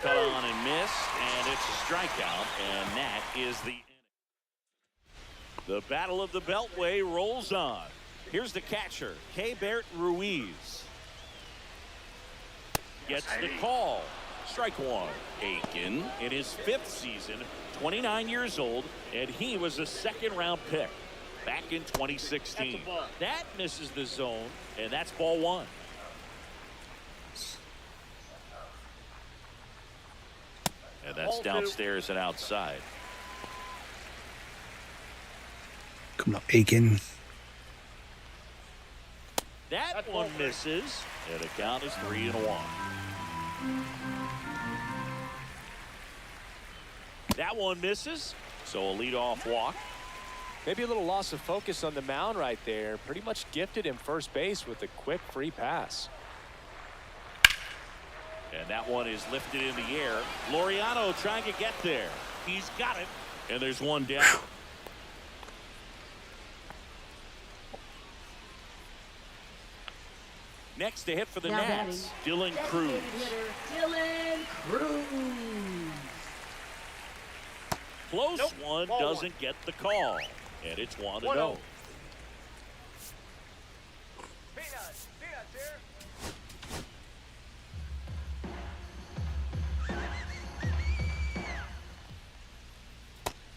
Cut on and missed, and it's a strikeout, and that is the inning. The Battle of the Beltway rolls on. Here's the catcher, Keibert Ruiz. Gets the call. Strike 1. Aiken in his 5th season, 29 years old, and he was a 2nd-round pick back in 2016. That misses the zone, and that's ball 1. And that's downstairs and outside. Come on, Aiken. That one misses, and the count is 3-1. That one misses, so a leadoff walk. Maybe a little loss of focus on the mound right there. Pretty much gifted him first base with a quick free pass. And that one is lifted in the air. Laureano trying to get there. He's got it, and there's one down. Next to hit for the Now Nats, Dylan Cruz. Dylan Cruz. Close one, doesn't get the call. And it's 1-0. Peanuts here.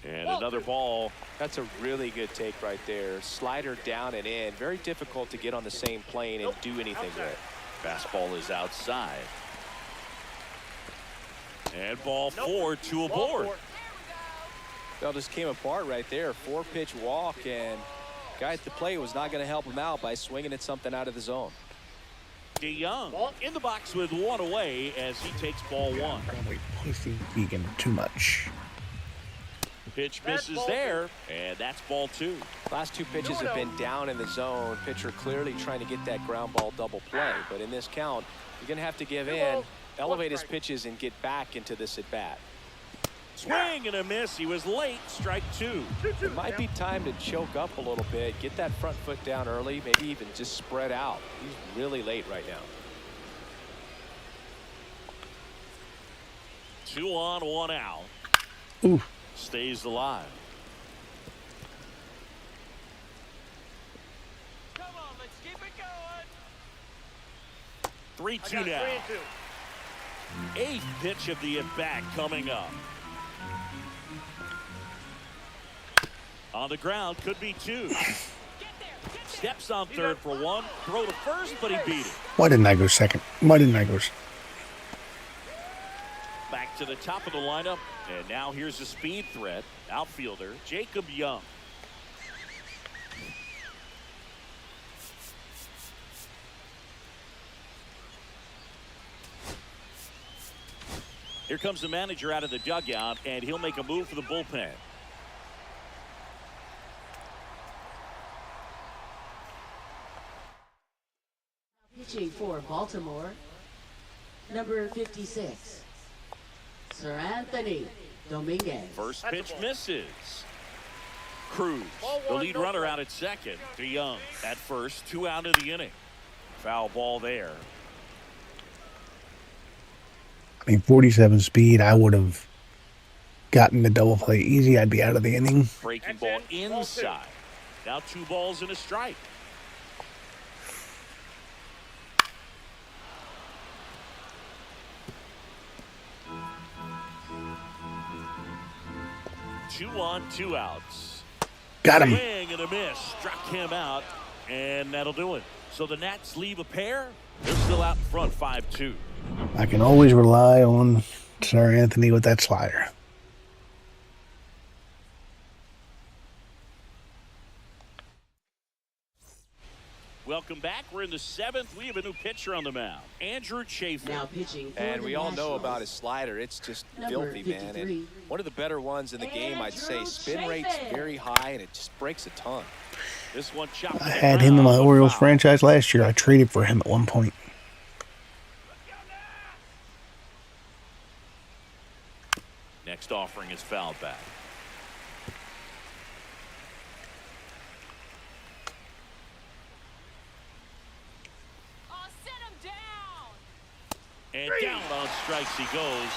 And another ball. That's a really good take right there. Slider down and in. Very difficult to get on the same plane and do anything with. Fastball is outside. And ball 4, 2 aboard. Well, just came apart right there. 4-pitch walk, and guy at the plate was not going to help him out by swinging at something out of the zone. DeYoung in the box with 1 away as he takes ball 1. Probably pushing Egan too much. Pitch misses there, and that's ball 2. Last 2 pitches have been down in the zone. Pitcher clearly trying to get that ground ball double play. But in this count, you're going to have to give in, elevate his pitches, and get back into this at bat. Swing and a miss. He was late. Strike 2. It might be time to choke up a little bit, get that front foot down early, maybe even just spread out. He's really late right now. 2 on, 1 out. Ooh. Stays alive. Come on, let's keep it going. 3-2 now. 8th pitch of the at-bat coming up. On the ground, could be 2. Steps on third for 1. Throw to first, but he beat it. Why didn't I go second? Why didn't I go? Back to the top of the lineup, and now here's a speed threat. Outfielder Jacob Young. Here comes the manager out of the dugout, and he'll make a move for the bullpen. Pitching for Baltimore, number 56, Sir Anthony Dominguez. First pitch misses. Cruz, the lead runner out at second. DeYoung at first, 2 out of the inning. Foul ball there. I mean, 47 speed, I would have gotten the double play easy. I'd be out of the inning. Breaking ball inside. Now 2 balls and a strike. Two on, 2 outs. Got him. Swing and a miss. Struck him out, and that'll do it. So the Nats leave a pair. They're still out in front, 5-2. I can always rely on Sir Anthony with that slider. Welcome back. We're in the 7th. We have a new pitcher on the mound, Andrew Chafer. Now pitching for And the we all know Nationals, about his slider. It's just number filthy, man. 53. And one of the better ones in the game, I'd say. Andrew Spin rate's Chafin. very high, and it just breaks a ton. This one chopped. I had him in my Orioles franchise last year. I traded for him at one point. Next offering is fouled back. Oh, sit him down. And down on strikes he goes.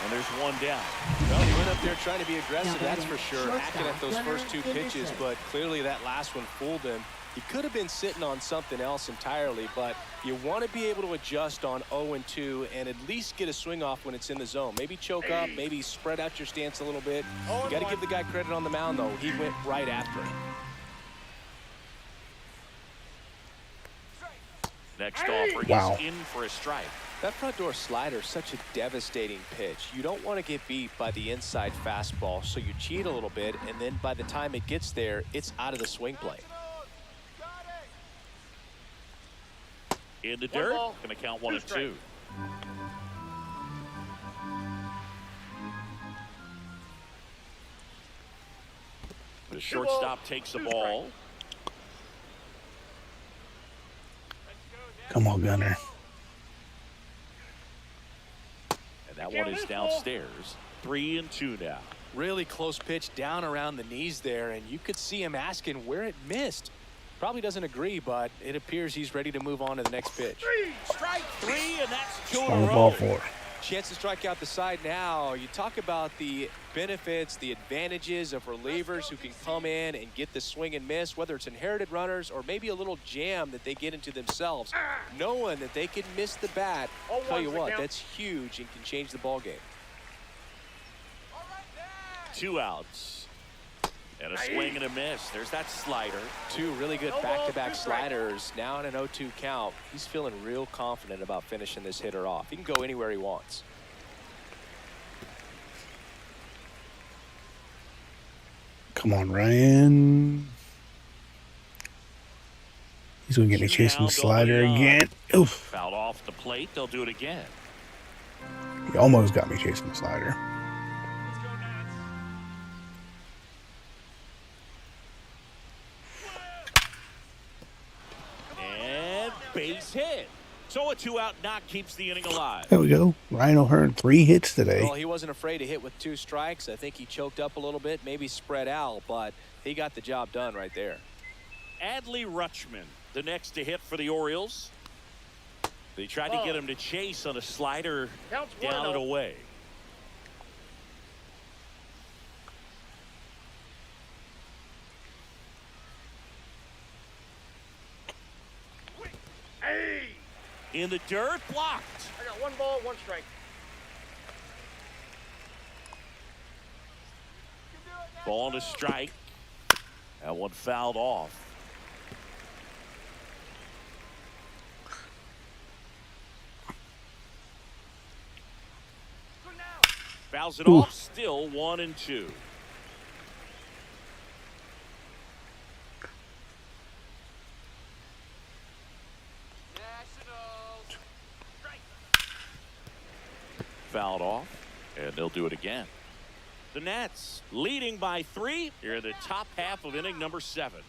And there's one down. Well, he went up there trying to be aggressive, Now that's for sure. shortstop, Hacking at those Gunnar first 2 pitches, Henderson. but clearly that last one fooled him. He could have been sitting on something else entirely, but you want to be able to adjust on 0-2 and at least get a swing off when it's in the zone. Maybe choke up, maybe spread out your stance a little bit. You got to give the guy credit on the mound, though. He went right after it. Next offering Wow. is in for a strike. That front door slider is such a devastating pitch. You don't want to get beat by the inside fastball, so you cheat a little bit, and then by the time it gets there, it's out of the swing plane. In the dirt, going to count 1 and 2. The shortstop takes the ball. Come on, Gunner. And that one is downstairs. 3 and 2 now. Really close pitch down around the knees there, and you could see him asking where it missed. Probably doesn't agree, but it appears he's ready to move on to the next pitch. Strike 3, and that's 2 in On a the ball row. 4. Chance to strike out the side now. You talk about the benefits, the advantages of relievers who can come in and get the swing and miss, whether it's inherited runners or maybe a little jam that they get into themselves. Knowing that they can miss the bat, tell you what, that's huge and can change the ball game. 2 outs. And a swing and a miss. There's that slider. 2 really good back-to-back sliders. Now in an 0-2 count. He's feeling real confident about finishing this hitter off. He can go anywhere he wants. Come on, Ryan. He's going to get me chasing the slider again. Oof. Fouled off the plate. They'll do it again. He almost got me chasing the slider. And base hit. So a 2-out knock keeps the inning alive. There we go. Ryan O'Hearn, 3 hits today. Well, he wasn't afraid to hit with 2 strikes. I think he choked up a little bit, maybe spread out, but he got the job done right there. Adley Rutschman, the next to hit for the Orioles. They tried to get him to chase on a slider down and away. In the dirt, blocked. I got 1 ball, 1 strike. Ball to strike. That one fouled off. Fouls it off, still 1 and 2. Fouled off. And they'll do it again. The Nats leading by 3 here in the top half of inning number 7.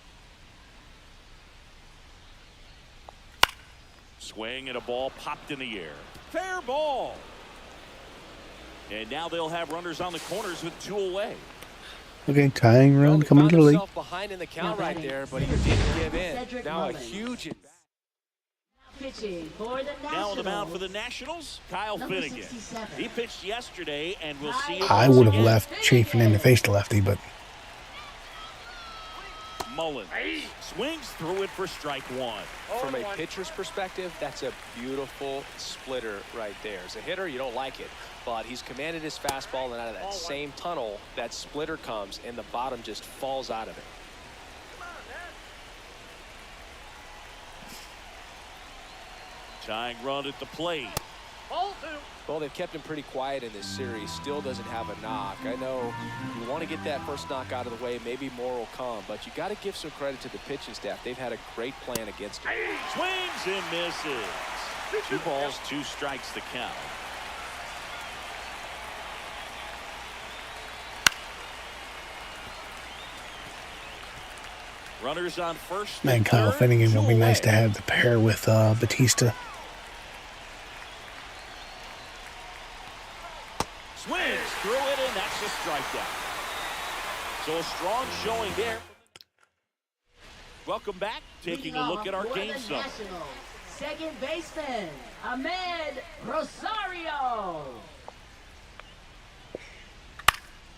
Swing and a ball popped in the air. Fair ball. And now they'll have runners on the corners with 2 away. Okay, tying run coming to the league. Behind in the count right there, but he didn't give in. Now a huge. Pitching for the Nationals. Now on the mound for the Nationals, Kyle Finnegan. 67. He pitched yesterday, and we'll see him I would have left chafing in the face to lefty, but Mullins swings through it for strike 1. From a pitcher's perspective, that's a beautiful splitter right there. As a hitter, you don't like it, but he's commanded his fastball, and out of that same tunnel, that splitter comes, and the bottom just falls out of it. Tying run at the plate. Well, they've kept him pretty quiet in this series. Still doesn't have a knock. I know you want to get that first knock out of the way. Maybe more will come, but you got to give some credit to the pitching staff. They've had a great plan against him. Swings and misses. 2 balls, 2 strikes the count. Runners on first. man, Kyle Finnegan will be nice to have to pair with Batista. Swings through it, and that's a strikeout. So a strong showing there. Welcome back. Taking a look at our game summary. Second baseman, Ahmed Rosario.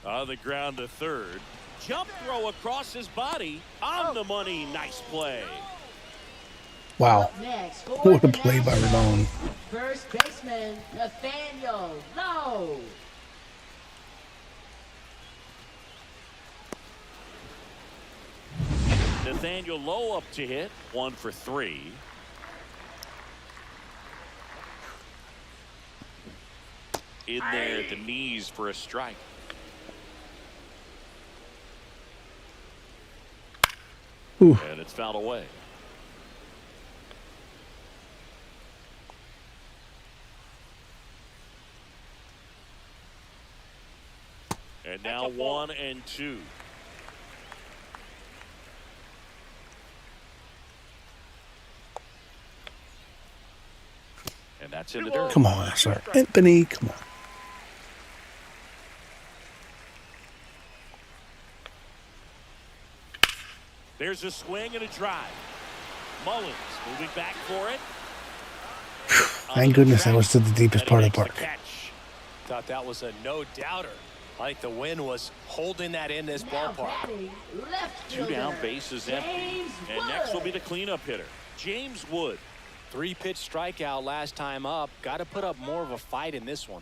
On the ground to third. Jump throw across his body. On the money. Nice play. Wow. Next, What a play by Ramon. First baseman, Nathaniel Lowe. Nathaniel Lowe up to hit. 1 for 3. In there at the knees for a strike. Ooh. And it's fouled away. And now 1 and 2. And that's in the dirt. Come on, sir. Anthony, come on. There's a swing and a drive. Mullins moving back for it. Thank goodness that was to the deepest part of the park. Thought that was a no-doubter. I think the wind was holding that in this ballpark. 2 down, bases empty. And next will be the cleanup hitter, James Wood. 3-pitch strikeout last time up. Got to put up more of a fight in this one.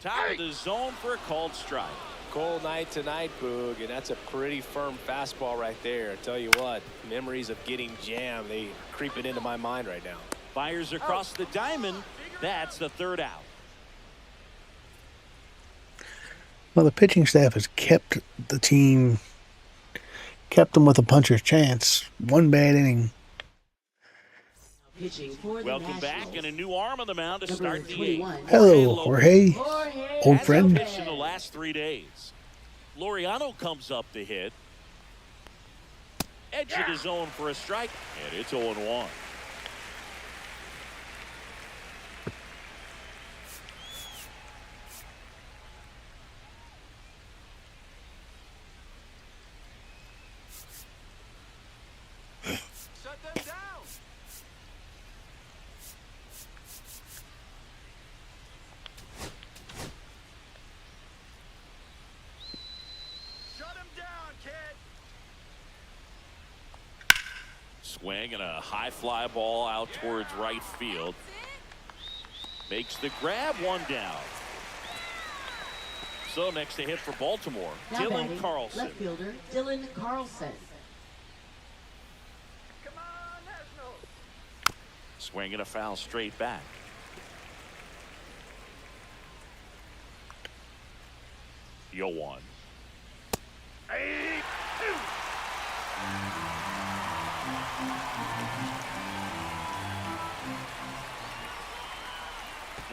Top of the zone for a called strike. Cold night tonight, Boog, and that's a pretty firm fastball right there. I tell you what, memories of getting jammed, they creeping into my mind right now. Fires across the diamond. That's the 3rd out. Well, the pitching staff has kept the team, kept them with a puncher's chance. 1 bad inning. Welcome back, and a new arm on the mound to start the 8th. Hello, Jorge. Old friend. In the last 3 days. Laureano comes up to hit. Edge of the zone for a strike, and it's 0-1. Shut them down. Shut him down, kid. Swing and a high fly ball out towards right field. Makes the grab, 1 down. So next to hit for Baltimore, Dylan Carlson. Left fielder, Dylan Carlson. Come on, National. Swing and a foul straight back. Yo 1.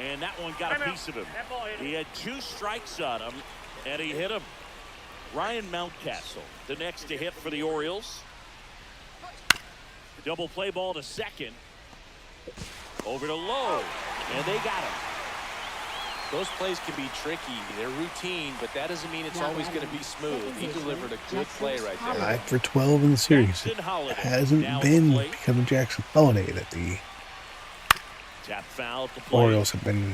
And And that one got a piece of him. He had 2 strikes on him, and he hit him. Ryan Mountcastle, the next to hit for the Orioles. Double play ball to second. Over to Lowe, and they got him. Those plays can be tricky. They're routine, but that doesn't mean it's always going to be smooth. He delivered a good play right there. 5 for 12 in the series. It hasn't been because of Jackson Holiday that the Tap foul to play. Orioles have been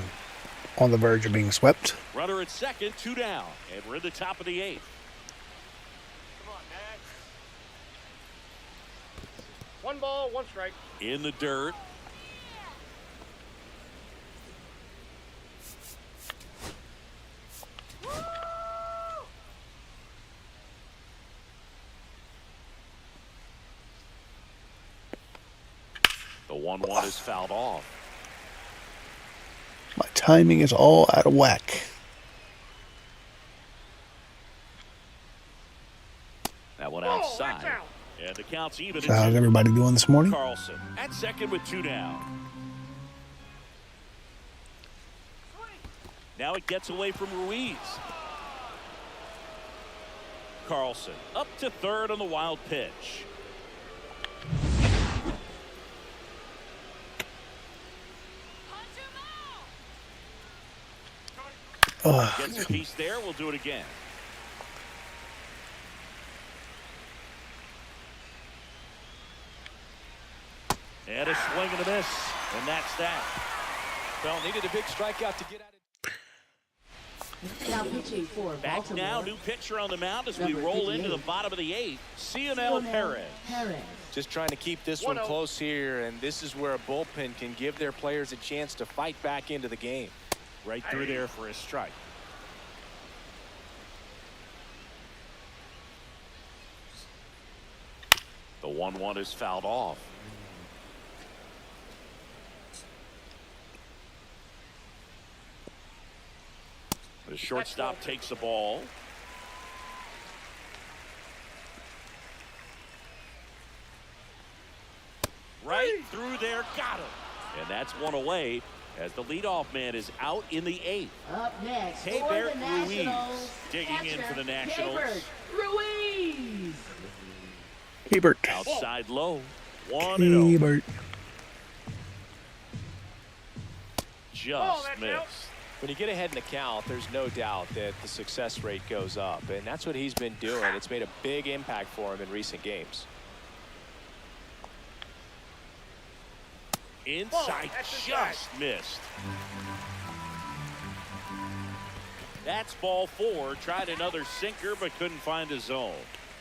on the verge of being swept. Runner at second, 2 down, and we're in the top of the 8th. Come on, Max. 1 ball, 1 strike. In the dirt. The 1-1 is fouled off. My timing is all out of whack. That one outside. And the count's even. So how's everybody doing this morning? Carlson at second with 2 down. Now it gets away from Ruiz. Carlson up to third on the wild pitch. Gets a piece there. We'll do it again. And a swing and a miss. And that's that. Well, needed a big strikeout to get out of. Now pitching for Back Baltimore. now, new pitcher on the mound as we Number roll 58. into the bottom of the 8th. Cionel Perez. Just trying to keep this one close here, and this is where a bullpen can give their players a chance to fight back into the game. Right through there for a strike. The 1-1 is fouled off. The shortstop takes the ball. Right through there, got him. And that's one away as the leadoff man is out in the 8th. Up next for Hebert the Ruiz Nationals. digging in for the Nationals. Hebert Ruiz. Hebert. Outside low. 1-0. Hebert. Just missed. When you get ahead in the count, there's no doubt that the success rate goes up, and that's what he's been doing. It's made a big impact for him in recent games. Inside, just missed. That's ball 4. Tried another sinker, but couldn't find a zone.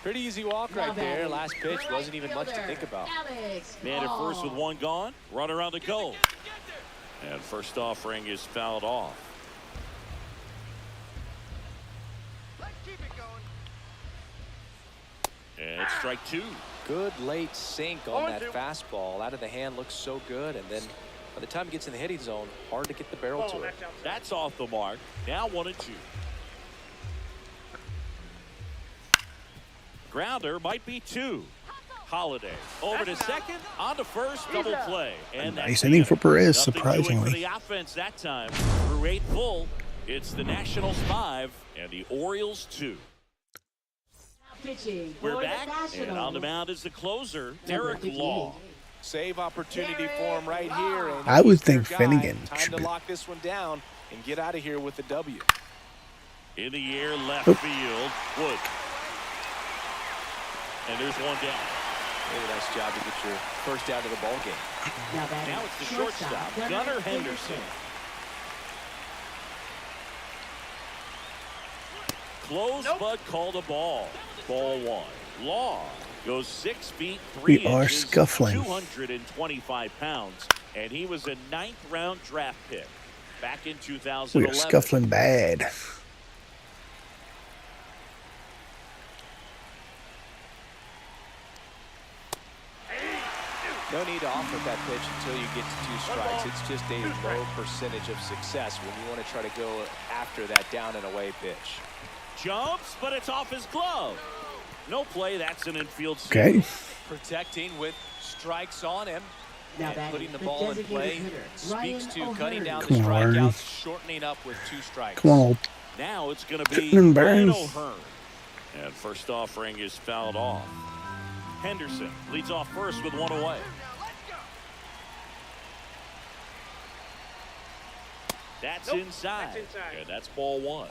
Pretty easy walk right there. Last pitch wasn't even much to think about. Man at first with 1 gone. Runner on the go. And first offering is fouled off. Let's keep it going. And it's strike 2. Good late sink on that fastball. Out of the hand looks so good, and then by the time it gets in the hitting zone, hard to get the barrel to it. That's off the mark. Now 1-2. Grounder might be 2. Holiday over to second, on to first, double play. And Nice inning for Perez, surprisingly. For the offense that time. Through 8 full, it's the Nationals 5 and the Orioles 2. We're back, and on the mound is the closer, Derek Law. Save opportunity for him right here. And I would he's their think guy. Finnegan Time should to be. lock this one down and get out of here with the W. In the air, left field, Wood. And there's 1 down. Really nice job to get your first out of the ball game. Now it's the shortstop, Gunnar Henderson. Close, but called a ball. Ball 1. Law goes 6 feet 3 We are inches, scuffling. 225 pounds, and he was a 9th round draft pick back in We 2011. are scuffling bad. No need to offer that pitch until you get to 2 strikes. It's just a low percentage of success when you want to try to go after that down and away pitch. Jumps, but it's off his glove. No play. That's an infield single. Okay. Protecting with strikes on him. Now And batting, putting the the ball in designated play hitter, speaks to Ryan cutting down the Come on. strikeouts, shortening up with 2 strikes. Come on, Now it's going to be Ryan Ryan Burns. O'Hearn. And first offering is fouled off. Henderson leads off first with 1 away. That's Nope, inside. that's inside. And that's ball 1.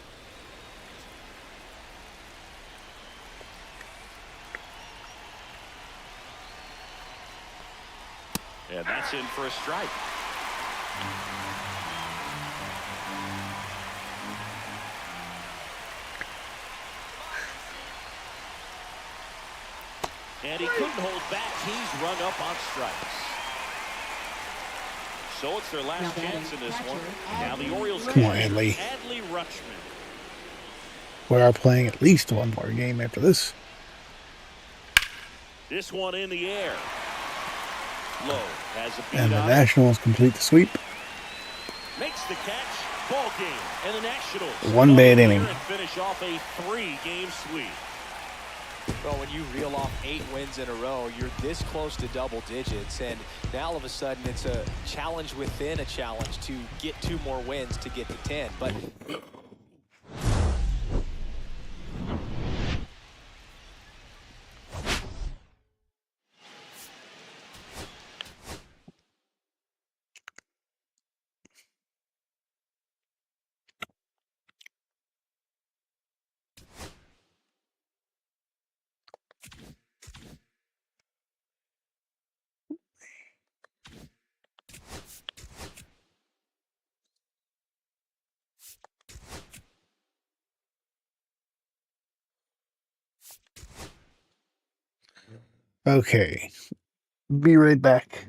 And that's in for a strike. And he couldn't hold back. He's rung up on strikes. So it's their last chance in this one. Now the Orioles. Come on, Adley. Adley Rutschman. We are playing at least one more game after this. This one in the air. Low has a beat And the on it. Nationals complete the sweep. Makes the catch. Ball game. And the Nationals. One bad go inning. here and finish off a 3-game sweep. Well, when you reel off 8 wins in a row, you're this close to double digits. And now all of a sudden it's a challenge within a challenge to get 2 more wins to get to 10. But Okay. Be right back.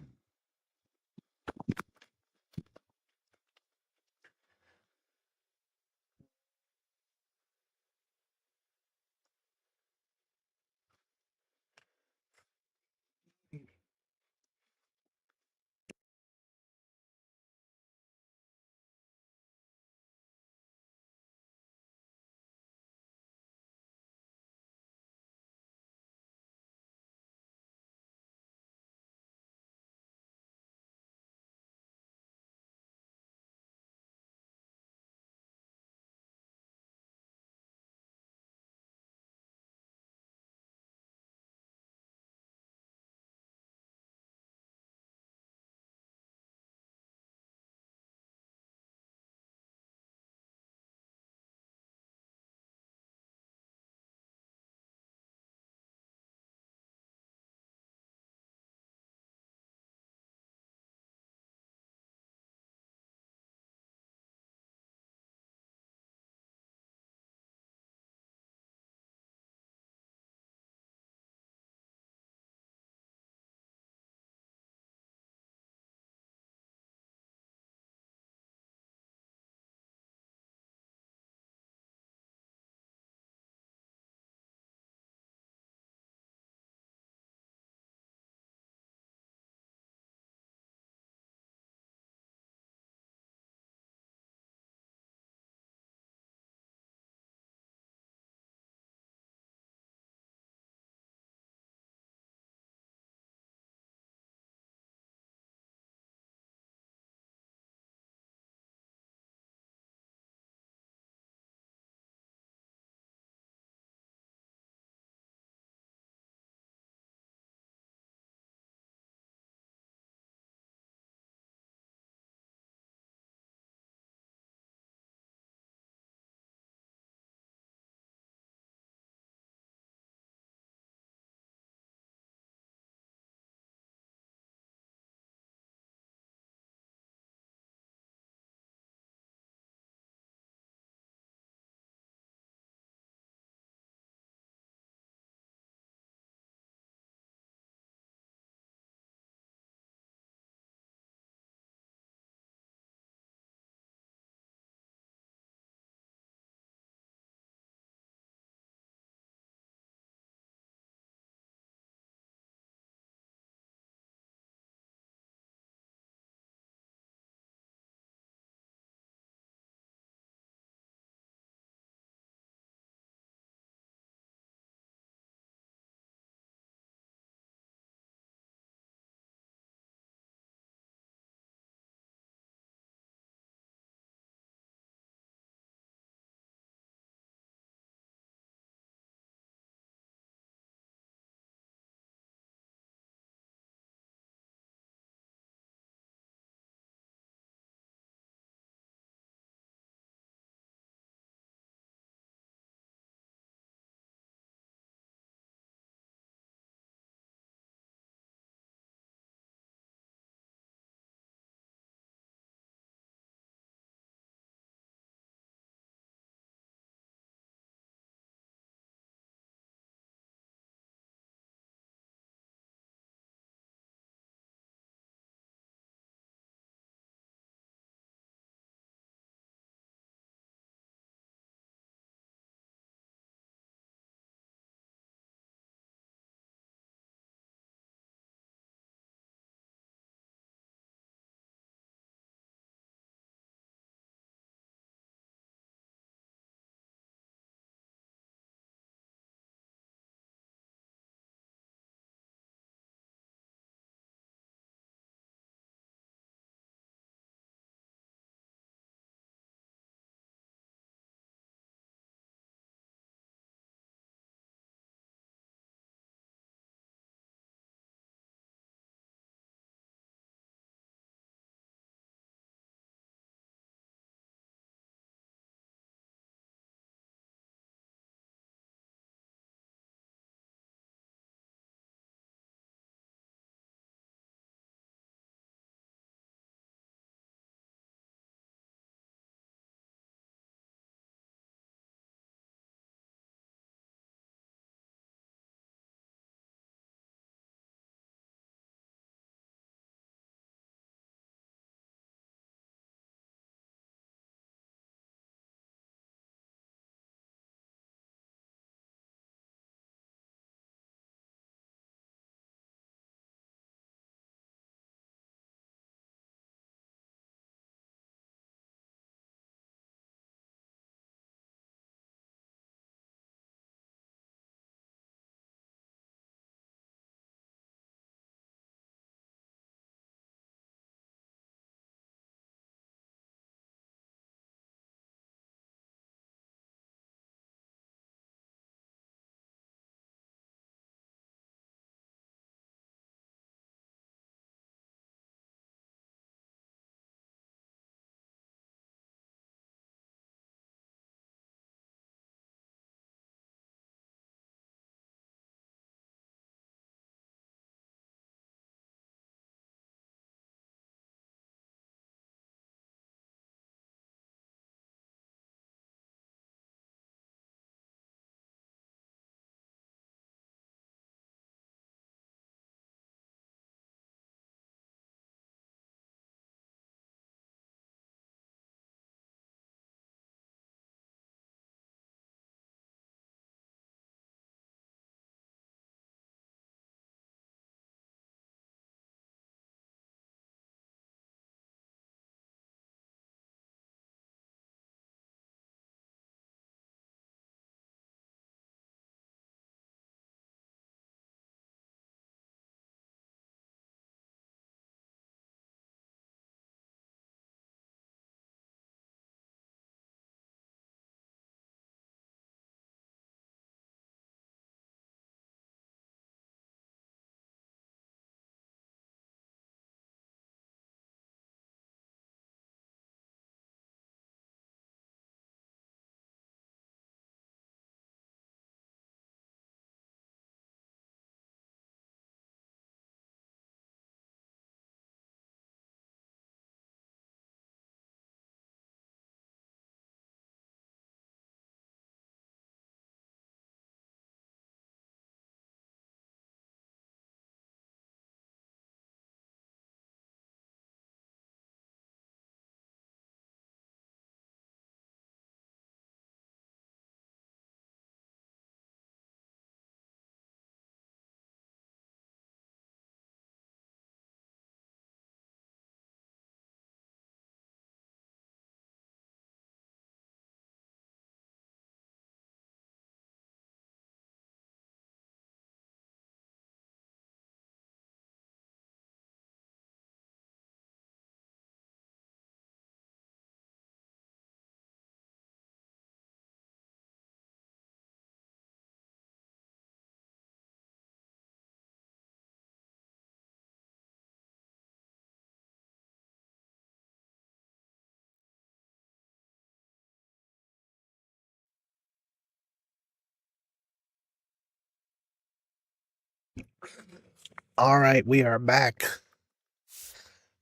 All right, we are back.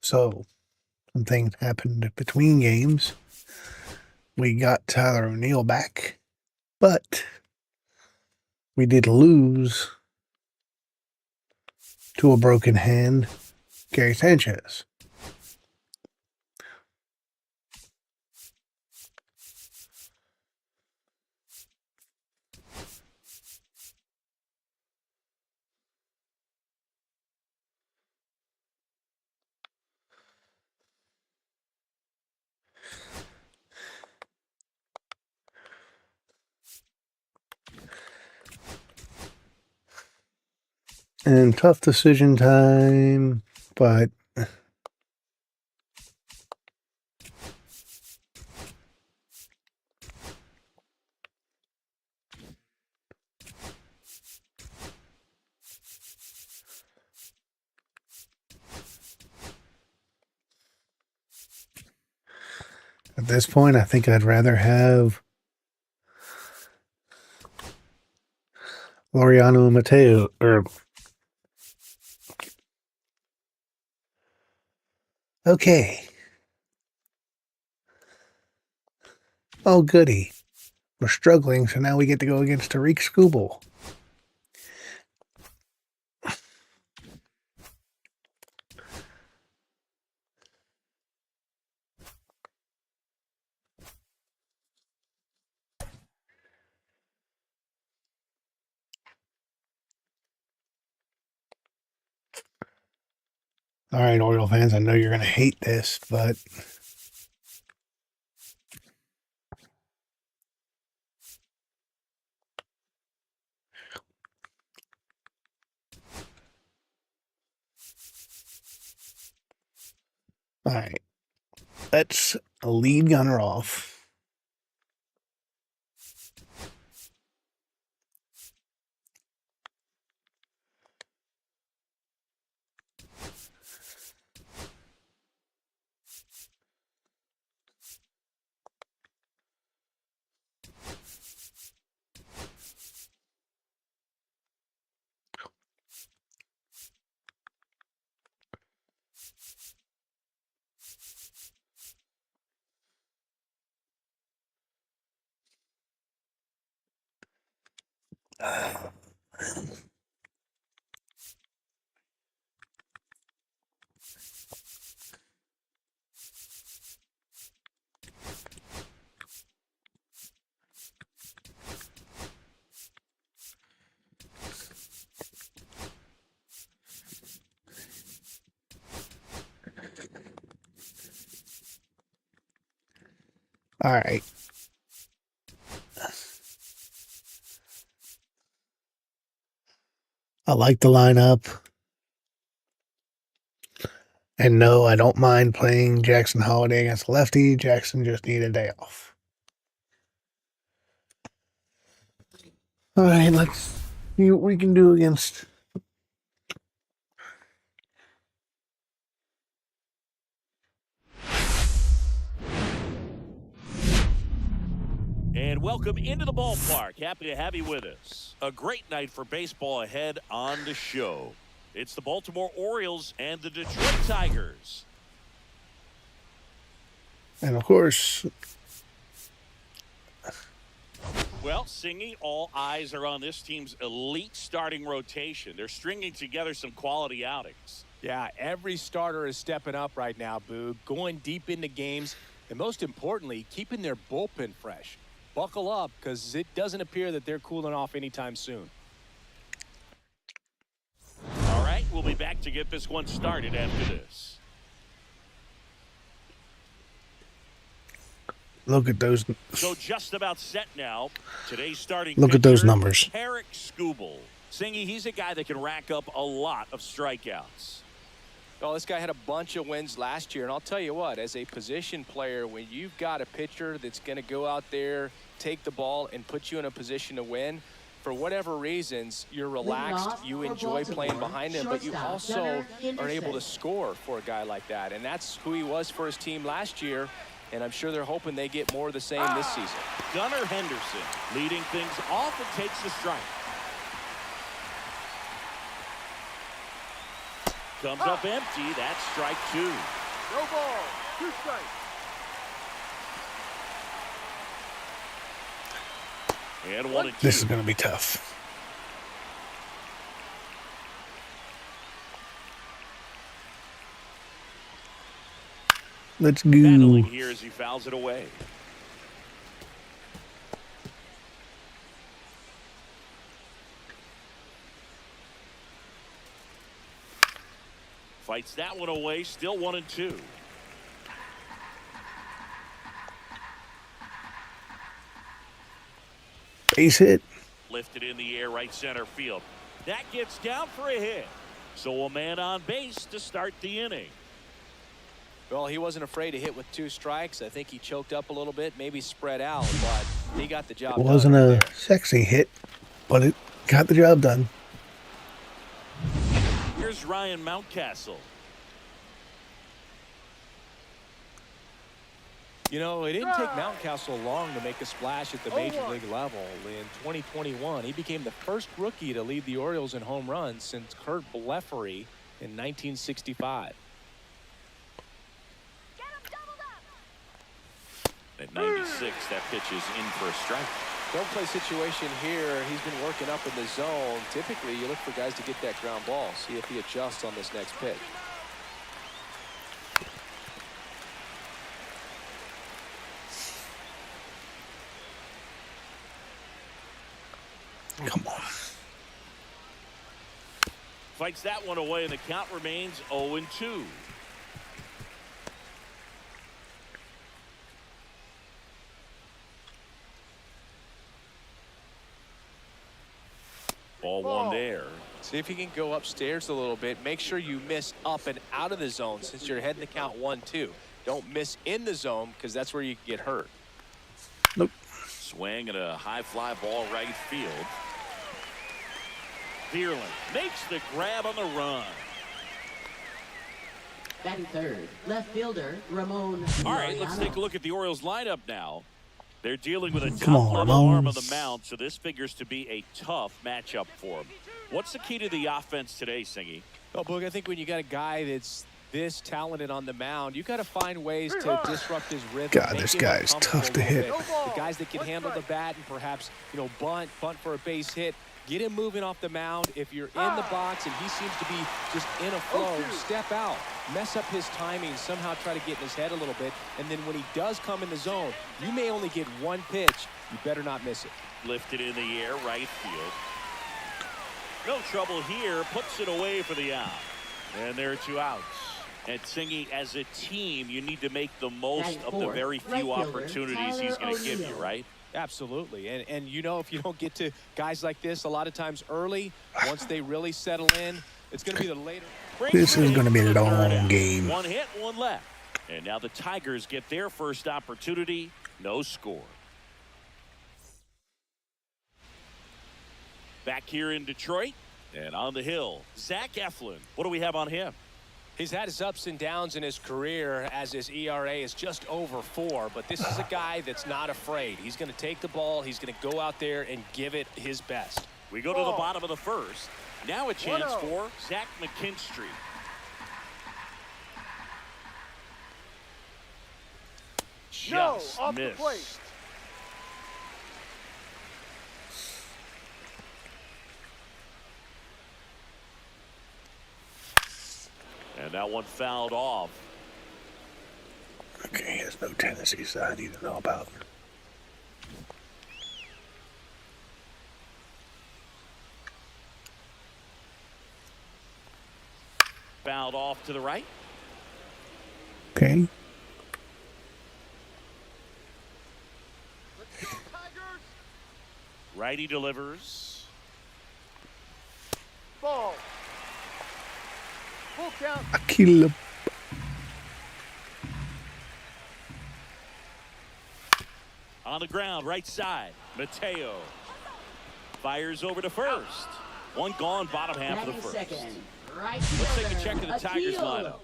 So, some things happened between games. We got Tyler O'Neill back, but we did lose to a broken hand, Gary Sanchez. And tough decision time, but at this point, I think I'd rather have Laureano Mateo, or okay. Oh, goody. We're struggling, so now we get to go against Tariq Skubal. All right, Oriole fans, I know you're going to hate this, but all right, let's lead gunner off. All right. I like the lineup. And no, I don't mind playing Jackson Holiday against lefty. Jackson just needed a day off. All right, let's see what we can do against. And welcome into the ballpark. Happy to have you with us. A great night for baseball ahead on the show. It's the Baltimore Orioles and the Detroit Tigers. And of course, well, Singy, all eyes are on this team's elite starting rotation. They're stringing together some quality outings. Yeah, every starter is stepping up right now, Boog, going deep into games, and most importantly, keeping their bullpen fresh. Buckle up, because it doesn't appear that they're cooling off anytime soon. All right, we'll be back to get this one started after this. look at those. So just about set now. Today's starting Look at those pitcher, numbers. Tariq Skubal. Singy, he's a guy that can rack up a lot of strikeouts. Oh, this guy had a bunch of wins last year, and I'll tell you what, as a position player, when you've got a pitcher that's going to go out there, take the ball, and put you in a position to win, for whatever reasons, you're relaxed, you enjoy playing behind him, but you also are able to score for a guy like that, and that's who he was for his team last year, and I'm sure they're hoping they get more of the same this season. Gunnar Henderson leading things off and takes the strike. comes up empty. That's strike 2. No ball. 2 strikes. And 1 and 2. This is going to be tough. Let's go. Battling here as he fouls it away. Fights that one away. Still 1 and 2. Base hit. Lifted in the air, right center field. That gets down for a hit. So a man on base to start the inning. Well, he wasn't afraid to hit with 2 strikes. I think he choked up a little bit, maybe spread out, but he got the job It done. wasn't a sexy hit, but it got the job done. Here's Ryan Mountcastle. You know, it didn't take Mountcastle long to make a splash at the major league level. In 2021, he became the first rookie to lead the Orioles in home runs since Kurt Blefary in 1965. At 96, that pitch is in for a strike. Don't play situation here. He's been working up in the zone. Typically, you look for guys to get that ground ball. See if he adjusts on this next pitch. Come on. Fights that one away, and the count remains 0 and 2. Ball 1 there. See if he can go upstairs a little bit. Make sure you miss up and out of the zone since you're heading to count 1-2. Don't miss in the zone because that's where you get hurt. Nope. Swing and a high fly ball right field. Birdland makes the grab on the run. Batting third, left fielder Ramon. All right, let's take a look at the Orioles lineup now. They're dealing with a Come on, top-level arm on Ramones. the mound, so this figures to be a tough matchup for him. What's the key to the offense today, Singy? Oh, Boog, I think when you got a guy that's this talented on the mound, you got to find ways to disrupt his rhythm. God, make this him guy's uncomfortable tough to a little hit. bit. The guys that can handle the bat and perhaps, you know, bunt for a base hit. Get him moving off the mound. If you're in the box and he seems to be just in a flow, step out. Mess up his timing. Somehow try to get in his head a little bit. And then when he does come in the zone, you may only get 1 pitch. You better not miss it. Lifted in the air, right field. No trouble here. Puts it away for the out. And there are 2 outs. And Singy, as a team, you need to make the most of the very few opportunities he's going to give you, right? Absolutely. And you know, if you don't get to guys like this a lot of times early, once they really settle in, it's going to be the later. This is going to be a long game. 1 hit, 1 left. And now the Tigers get their first opportunity. No score. Back here in Detroit and on the hill, Zach Eflin. What do we have on him? He's had his ups and downs in his career as his ERA is just over 4, but this is a guy that's not afraid. He's going to take the ball. He's going to go out there and give it his best. We go to the bottom of the first. Now a chance for Zach McKinstry. Just off missed. the plate. And that one fouled off. Okay, he has no tendencies that I need to know about. Fouled off to the right. Okay. Righty delivers. Ball. Full count. I kill him. On the ground, right side. Mateo fires over to first. One gone, bottom half of the first. Let's take a check of the Tigers lineup.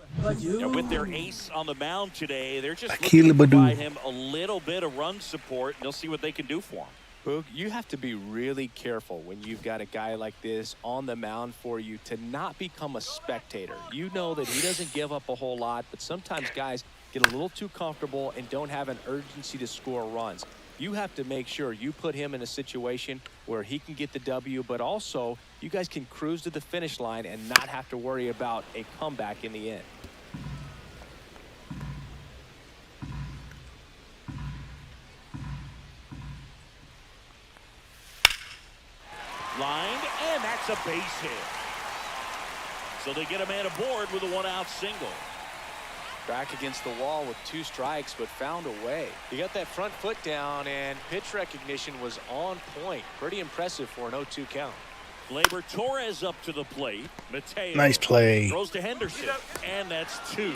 And with their ace on the mound today, they're just looking to provide him a little bit of run support, and they'll see what they can do for him. Boog, you have to be really careful when you've got a guy like this on the mound for you to not become a spectator. You know that he doesn't give up a whole lot, but sometimes guys get a little too comfortable and don't have an urgency to score runs. You have to make sure you put him in a situation where he can get the W, but also you guys can cruise to the finish line and not have to worry about a comeback in the end. Lined, and that's a base hit. So they get a man aboard with a one-out single. Back against the wall with 2 strikes, but found a way. He got that front foot down, and pitch recognition was on point. Pretty impressive for an 0-2 count. Labor Torres up to the plate. Mateo Nice play. throws to Henderson, and that's 2.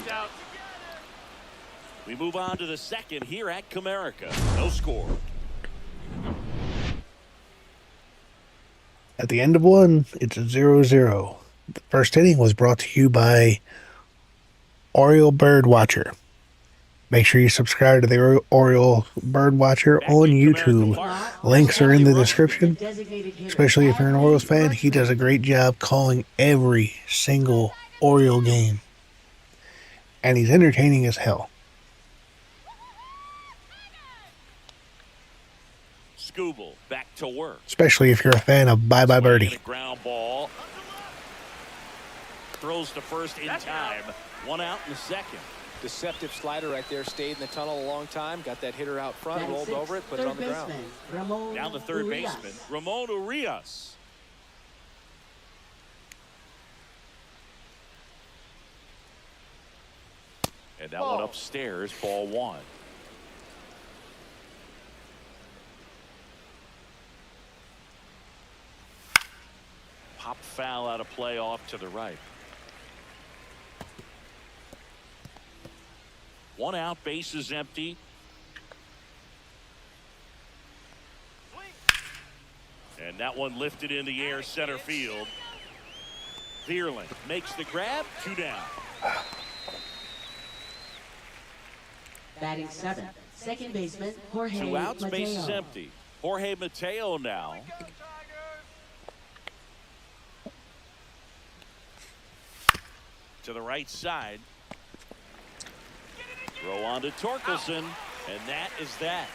We move on to the second here at Comerica. No score. At the end of one, it's a 0-0. The first inning was brought to you by Oriole Birdwatcher. Make sure you subscribe to the Oriole Birdwatcher on YouTube. Links are in the description. Especially if you're an Orioles fan, he does a great job calling every single Oriole game. And he's entertaining as hell. Scooble back to work. Especially if you're a fan of Bye Bye Birdie. Ground ball. Throws to first in time. 1 out in the second. Deceptive slider right there. Stayed in the tunnel a long time. Got that hitter out front. Rolled over it. Put it on the ground. Down the third baseman. Ramon Urias. And that one upstairs. Ball 1. Pop foul out of play off to the right. 1 out, base is empty. And that one lifted in the air, center field. Vierland makes the grab, 2 down. Batting 7th, second baseman Jorge 2 outs, base is Mateo. empty. Jorge Mateo now. To the right side. Throw on to Torkelson, and that is that.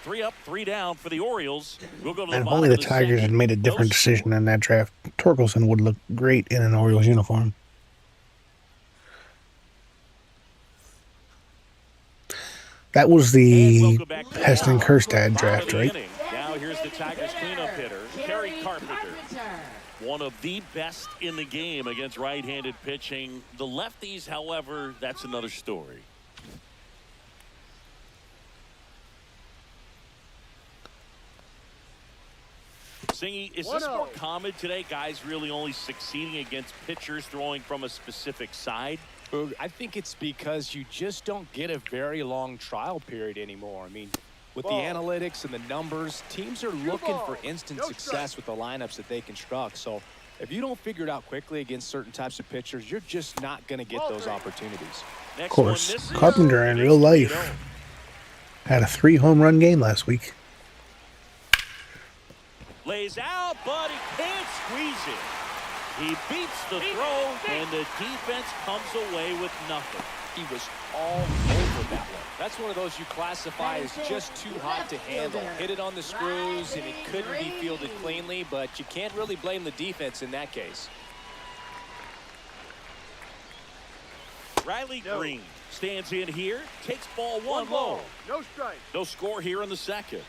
3 up, 3 down for the Orioles. We'll go to the And if bottom only the of Tigers had second. made a different decision in that draft, Torkelson would look great in an Orioles uniform. That was the Heston Kjerstad draft, right? Now here's the Tigers cleanup hitter, Kerry Carpenter. One of the best in the game against right-handed pitching. The lefties, however, that's another story. Singy, is this more common today? Guys really only succeeding against pitchers throwing from a specific side? I think it's because you just don't get a very long trial period anymore. I mean, with the analytics and the numbers, teams are looking for instant success with the lineups that they construct. So if you don't figure it out quickly against certain types of pitchers, you're just not going to get those opportunities. Of course, Carpenter in real life had a 3 home run game last week. Lays out, but he can't squeeze it. He beats the throw, and the defense comes away with nothing. He was all over that one. That's one of those you classify as just too hot to handle. Hit it on the screws, and it couldn't be fielded cleanly, but you can't really blame the defense in that case. Riley Green stands in here, takes ball 1 low. No strike. No score here in the second.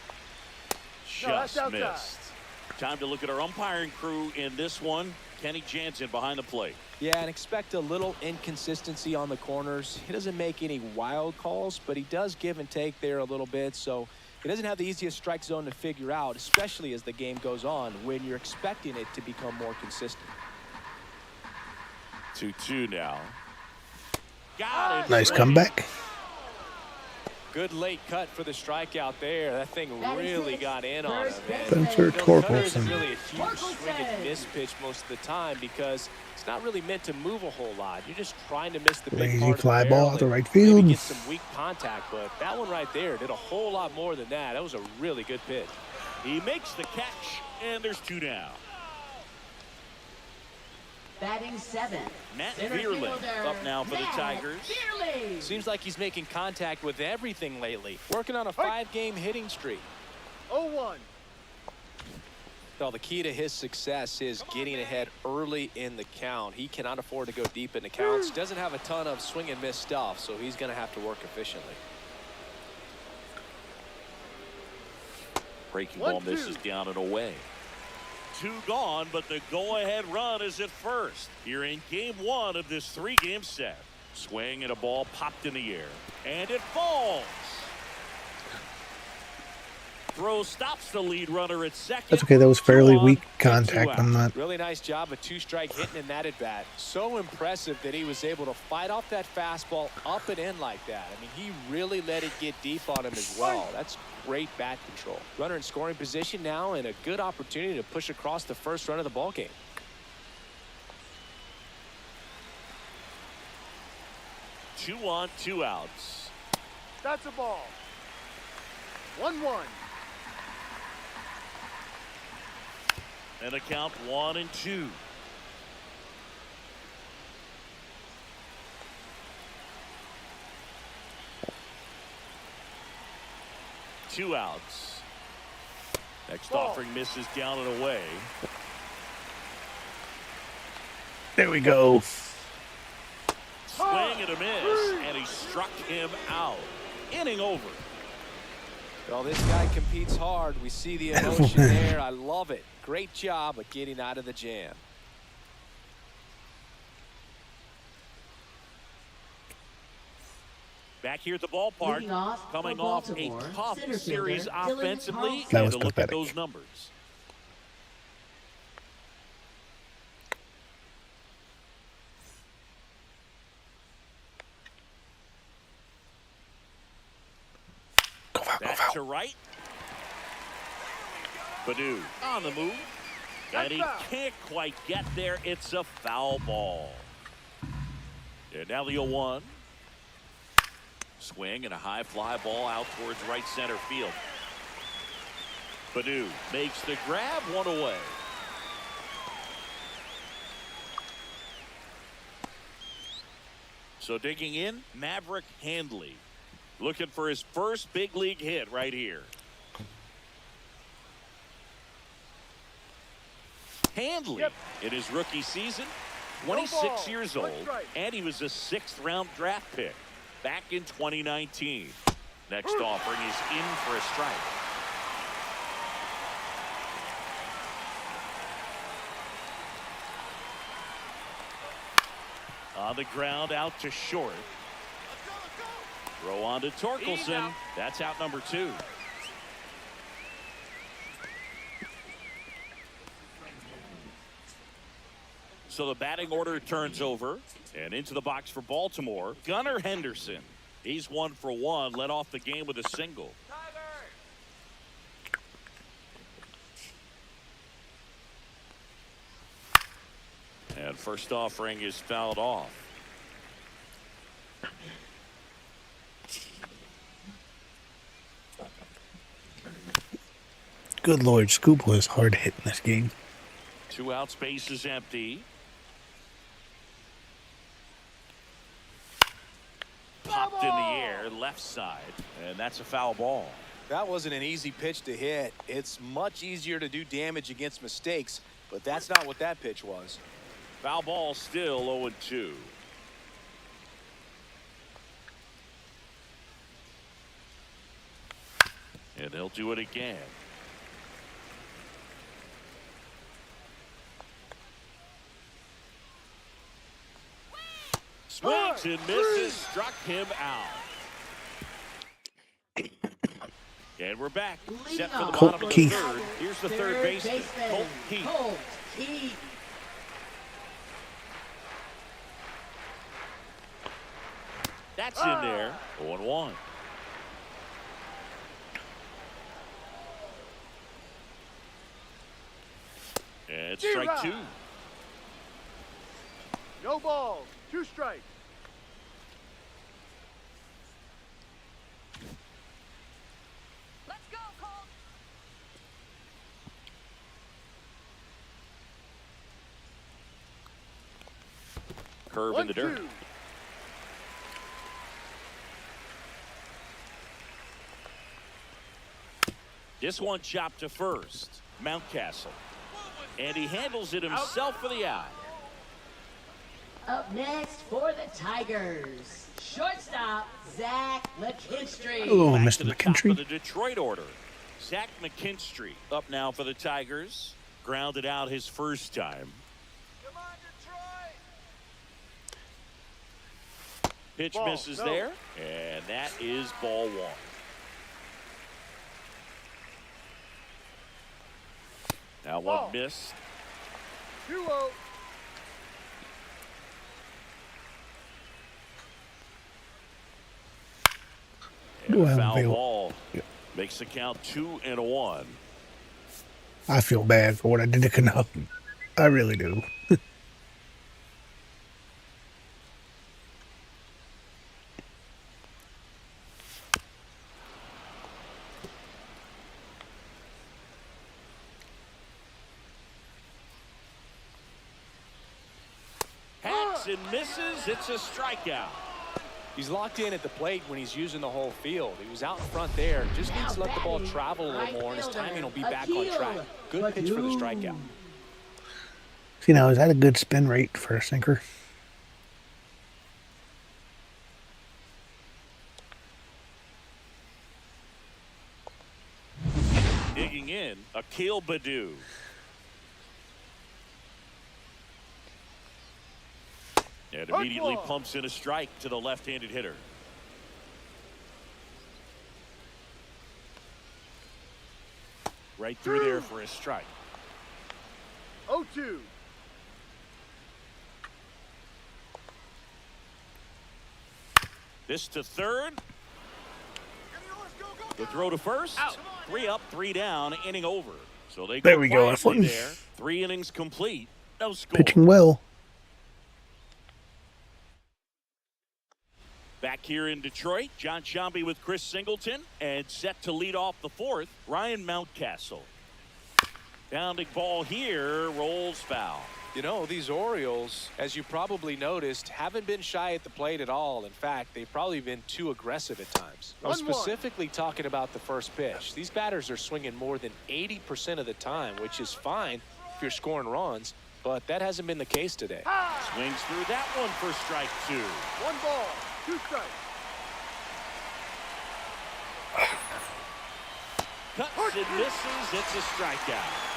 Just missed. Time to look at our umpiring crew in this one. Kenny Jansen behind the plate. Yeah, and expect a little inconsistency on the corners. He doesn't make any wild calls, but he does give and take there a little bit. So he doesn't have the easiest strike zone to figure out, especially as the game goes on when you're expecting it to become more consistent. 2-2 now. Got it. Nice comeback. Good late cut for the strikeout there. That thing really got in on him. Spencer Cutter isn't Torkelson. really a huge swing and miss pitch most of the time because it's not really meant to move a whole lot. You're just trying to miss the big Lazy part of fly the ball barrel out the and right maybe field. get some weak contact, but that one right there did a whole lot more than that. That was a really good pitch. He makes the catch, and there's 2 down. Batting 7. Matt Center Birdland fielder, up now for the Matt Tigers. Birdland. Seems like he's making contact with everything lately. Working on a 5-game hitting streak. 0-1. Well, the key to his success is getting ahead early in the count. He cannot afford to go deep in the counts. Doesn't have a ton of swing and miss stuff, so he's going to have to work efficiently. Breaking ball misses down and away. 2 gone, but the go-ahead run is at first. Here in game 1 of this 3-game set. Swing and a ball popped in the air. And it falls. Throw stops the lead runner at second. That's okay. That was 2 fairly on, weak 2 contact. out. I'm not. Really nice job of 2-strike hitting in that at bat. So impressive that he was able to fight off that fastball up and in like that. I mean, he really let it get deep on him as well. That's great bat control. Runner in scoring position now and a good opportunity to push across the first run of the ball game. Two on, 2 outs. That's a ball. 1-1. And a count 1-2. Two outs. Next offering misses down and away. There we go. Swing and a miss, and he struck him out. Inning over. Well, this guy competes hard. We see the emotion there. I love it. Great job of getting out of the jam. Back here at the ballpark, Leading off coming for off a Baltimore, tough center series fielder, Dylan offensively. Carlson. That And was to look at pathetic. those numbers. Go foul, go Back foul. to right. Badu on the move. And he can't quite get there. It's a foul ball. And now the 0-1. Swing and a high fly ball out towards right center field. Badu makes the grab, 1 away. So digging in, Maverick Handley. Looking for his first big league hit right here. Handley in his rookie season, 26 years old, and he was a 6th round draft pick back in 2019. Next offering is in for a strike. On the ground out to short. Throw on to Torkelson. That's out number 2. So the batting order turns over, and into the box for Baltimore, Gunnar Henderson. He's 1 for 1, led off the game with a single. And first offering is fouled off. Good Lord, Scoop was hard hit in this game. 2 out, space is empty. Popped in the air, left side, and that's a foul ball. That wasn't an easy pitch to hit. It's much easier to do damage against mistakes, but that's not what that pitch was. Foul ball still 0-2. And they'll do it again. Swings and misses, struck him out. And we're back. Set for the Colt bottom of the Keith. 3rd. Here's the third baseman, Colt Keith. Colt Keith. That's in there. 0-1. That's strike 2. No balls. 2 strikes. Let's go, Colt. Curve in the dirt. 1-2. This one chopped to first. Mountcastle. And he handles it himself for the out. Up next for the Tigers, shortstop Zach McKinstry. Oh, Back Mr. to the top McKinstry. of the Detroit order. Zach McKinstry up now for the Tigers. Grounded out his first time. Come on, Detroit. Pitch Ball, misses no. there. And that is ball 1. Now one Ball. missed. 2-0. And Do I a have a foul veil? ball. Yep. Makes the count 2-1. I feel bad for what I did to Canuck. I really do. Hacks and misses. It's a strikeout. He's locked in at the plate when he's using the whole field. He was out in front there. Just needs to let the ball travel a little more, and his timing will be back on track. Good pitch for the strikeout. See, now, is that a good spin rate for a sinker? Digging in, Akil Baddoo. And immediately pumps in a strike to the left-handed hitter. Right through there for a strike. 0-2. This to third. The throw to first. 3 up, 3 down, inning over. So they There we go. I quietly thought- there. 3 innings complete. No score. Pitching well. Back here in Detroit, John Sciambi with Chris Singleton, and set to lead off the 4th, Ryan Mountcastle. Bounding ball here, rolls foul. You know, these Orioles, as you probably noticed, haven't been shy at the plate at all. In fact, they've probably been too aggressive at times. I'm 1-1. specifically talking about the first pitch. These batters are swinging more than 80% of the time, which is fine if you're scoring runs, but that hasn't been the case today. Swings through that one for strike 2. 1 ball. 2 strikes. Cuts and misses. It's a strikeout.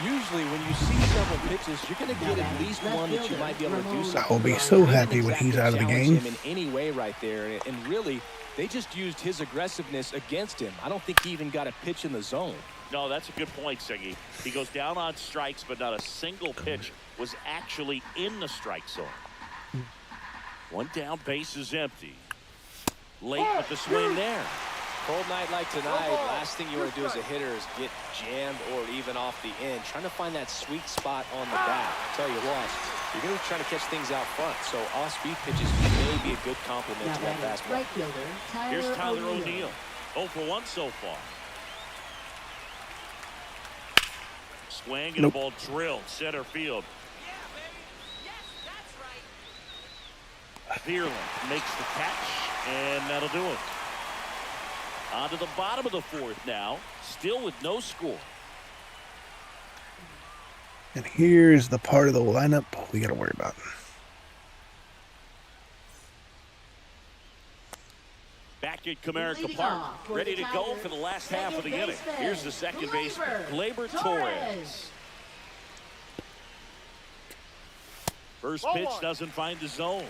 Usually when you see several pitches, you're going to get at least one that you might be able to do something. I'll be so happy when he's out of the game. Him in any way right there, and really, they just used his aggressiveness against him. I don't think he even got a pitch in the zone. No, that's a good point, Siggy. He goes down on strikes, but not a single pitch was actually in the strike zone. 1 down, base is empty. Late with the swing there. Cold night like tonight, last thing you want to do as a hitter is get jammed or even off the end. Trying to find that sweet spot on the bat. I tell you what, you're going to be trying to catch things out front. So off-speed pitches may be a good complement Now to that batting fastball. right fielder, Here's Tyler O'Neill. O'Neill. 0 for 1 so far. Swing and a ball drilled center field. Bierland makes the catch, and that'll do it. On to the bottom of the 4th now, still with no score. And here's the part of the lineup we got to worry about. Back at Comerica Leading Park, off for ready the to go Tigers, for the last half of the second inning. baseman, Here's the second baseman, Gleyber Torres. First Ball pitch 1. doesn't find the zone.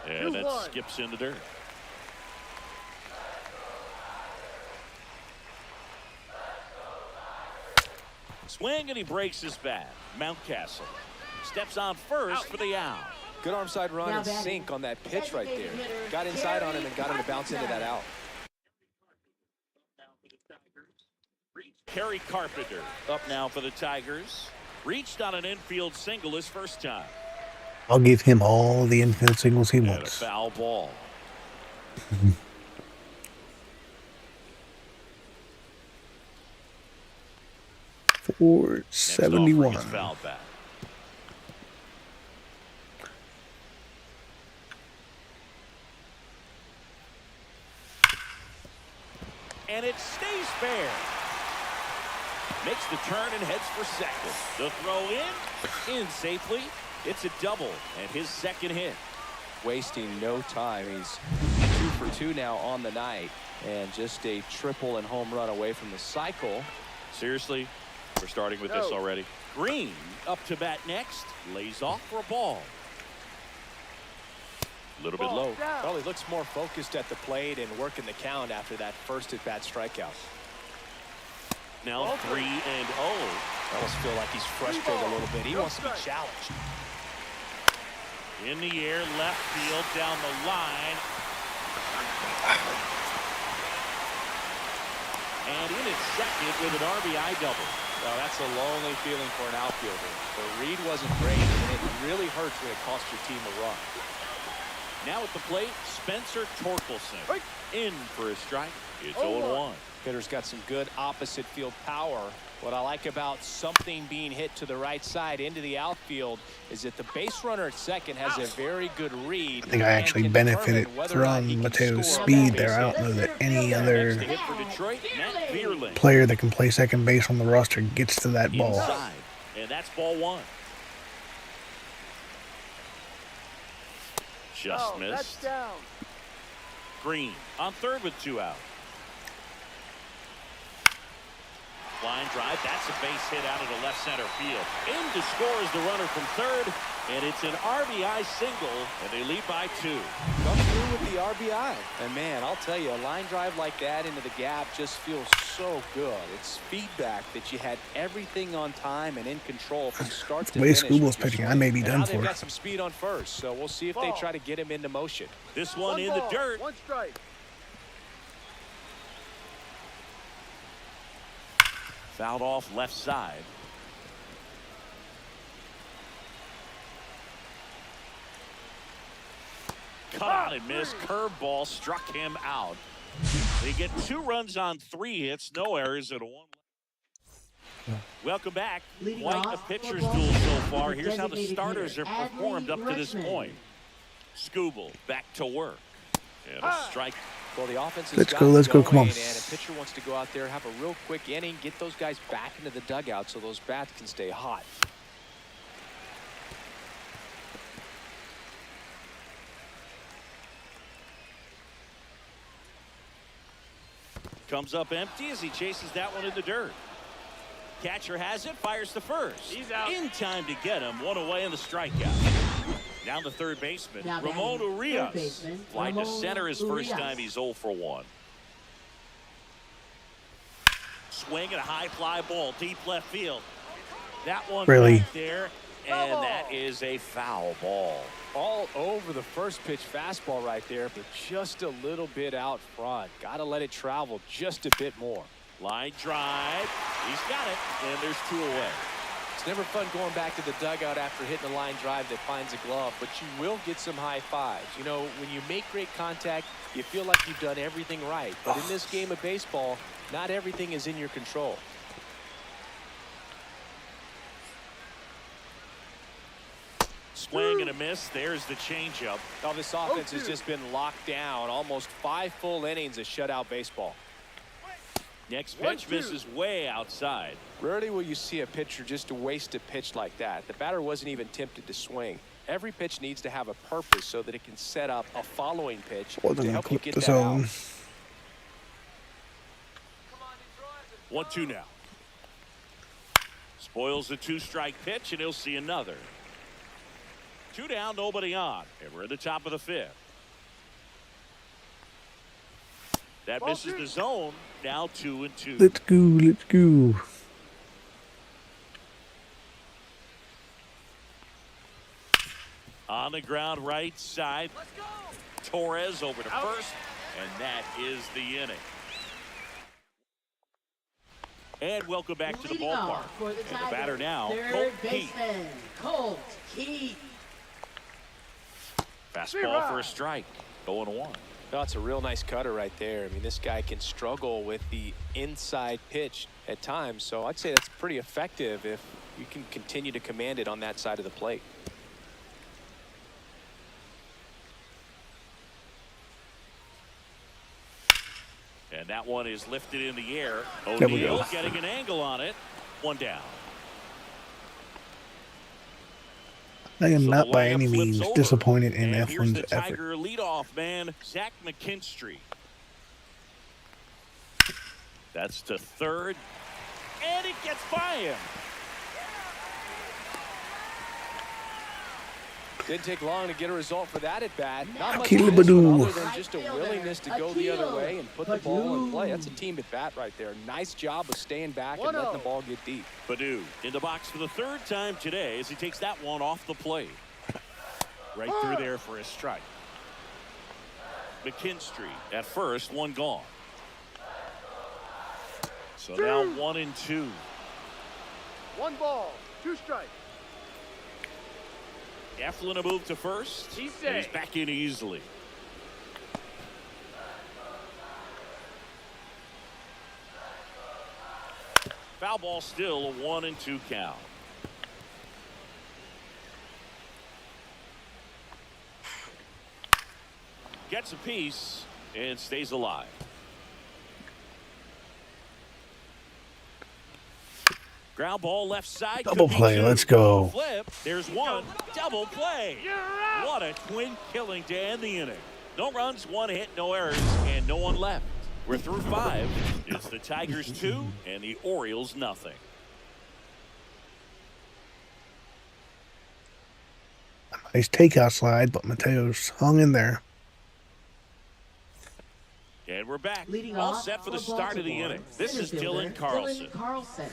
And that 2-1. skips in the dirt. Swing, and he breaks his bat. Mountcastle steps on first for the out. Good arm side run and sink on that pitch right there. Got inside on him and got him to bounce into that out. Kerry Carpenter up now for the Tigers. Reached on an infield single his first time. I'll give him all the infield singles he And a wants. foul ball. 471. Foul back. And it stays fair. Makes the turn and heads for second. The throw in safely. It's a double and his second hit. Wasting no time. He's 2 for 2 now on the night, and just a triple and home run away from the cycle. Seriously, we're starting with this already. Green up to bat next. Lays off for a ball. A little bit low. Well, he looks more focused at the plate and working the count after that first at-bat strikeout. Now 3-0. I almost feel like he's frustrated a little bit. He wants to be challenged. In the air, left field, down the line. And in at second with an RBI double. Well, that's a lonely feeling for an outfielder. The read wasn't great, and it really hurts when it costs your team a run. Now at the plate, Spencer Torkelson. In for a strike. It's 0-1. Hitter's got some good opposite field power. What I like about something being hit to the right side into the outfield is that the base runner at second has a very good read. I think I actually benefited from Mateo's speed there. I don't know that any other player that can play second base on the roster gets to that ball. Inside, and that's ball one. Just missed. That's down. Green on third with 2 out. Line drive, that's a base hit out of the left center field. In to score is the runner from third, and it's an RBI single, and they lead by 2. Come through with the RBI. And man, I'll tell you, a line drive like that into the gap just feels so good. It's feedback that you had everything on time and in control from start to The way finish. School's pitching, I may be done now they've for. got some speed on first, so we'll see if they try to get him into motion. This one in the dirt. 1 strike. Fouled off left side. Caught and missed. Curveball struck him out. They get 2 runs on 3 hits, no errors, and 1. Welcome back. Quite a pitcher's duel so far. Here's how the starters have performed up to this point. Scooble back to work. And a strike. Well, the offense Let's go, come on. And a pitcher wants to go out there, have a real quick inning, get those guys back into the dugout so those bats can stay hot. Comes up empty as he chases that one in the dirt. Catcher has it, fires to first. He's out. In time to get him. 1 away in the strikeout. Down the third baseman, Ramon Urias. Fly to center his first time. He's 0 for 1. Swing and a high fly ball, deep left field. That one Really? back there, and that is a foul ball. All over the first pitch fastball right there, but just a little bit out front. Got to let it travel just a bit more. Line drive. He's got it, and there's 2 away. It's never fun going back to the dugout after hitting a line drive that finds a glove, but you will get some high fives. You know, when you make great contact, you feel like you've done everything right. But in this game of baseball, not everything is in your control. Swing and a miss. There's the changeup. Now this offense has just been locked down. Almost 5 full innings of shutout baseball. Next pitch misses way outside. Rarely will you see a pitcher just to waste a pitch like that. The batter wasn't even tempted to swing. Every pitch needs to have a purpose so that it can set up a following pitch to help you get that out. 1-2 now. Spoils the 2-strike pitch, and he'll see another. 2 down, nobody on, and we're at the top of the 5th. That misses the zone. Now 2-2. Let's go. On the ground right side. Torres over to first, and that is the inning. And welcome back to the ballpark. And the batter now, third baseman, Colt Keith. Fastball for a strike. 0-1. Oh, it's a real nice cutter right there. I mean, this guy can struggle with the inside pitch at times, so I'd say that's pretty effective if you can continue to command it on that side of the plate. And that one is lifted in the air. There we go. O'Neal getting an angle on it. One down. I am So not the by lineup any flips means over. disappointed in And here's Eflin's the effort. Tiger leadoff man, Zach McKinstry. That's to third. And it gets by him. Didn't take long to get a result for that at bat. Not much Akil of this one Badu. other than just a willingness to go the other way and put the ball in play. That's a team at bat right there. Nice job of staying back and letting the ball get deep. Badu in the box for the third time today as he takes that one off the plate. Right through there for a strike. McKinstry at first, one gone. So now 1-2. 1 ball, 2 strikes. Eflin a move to first. He's And he's safe. back in easily. Foul ball still, a 1-2 count. Gets a piece and stays alive. Ground ball left side. Double could be play, two. let's go. Flip. There's one. Double play. What a twin killing to end the inning. No runs, 1 hit, no errors, and no one left. We're through 5. It's the Tigers 2 and the Orioles nothing. Nice takeout slide, but Mateo's hung in there. And we're back. Leading All off set for the for start of the Baltimore, inning. This is center Dylan fielder, Carlson. Dylan Carlson.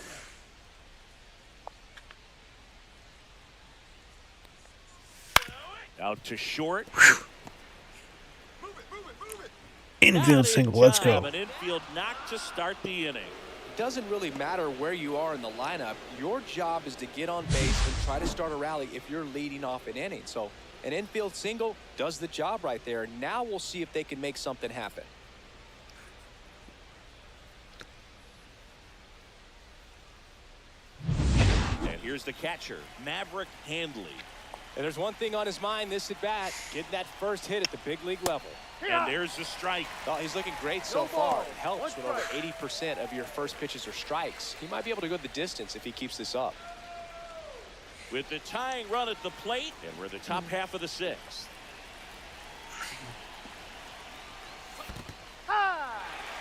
Out to short. Infield Not single, in let's time. go. An infield knock to start the inning. It doesn't really matter where you are in the lineup. Your job is to get on base and try to start a rally if you're leading off an inning. So an infield single does the job right there. Now we'll see if they can make something happen. And here's the catcher, Maverick Handley. And there's one thing on his mind this at bat, getting that first hit at the big league level. And there's the strike. Well, he's looking great so far. It helps when over 80% of your first pitches are strikes. He might be able to go the distance if he keeps this up. With the tying run at the plate, and we're the top half of the 6th.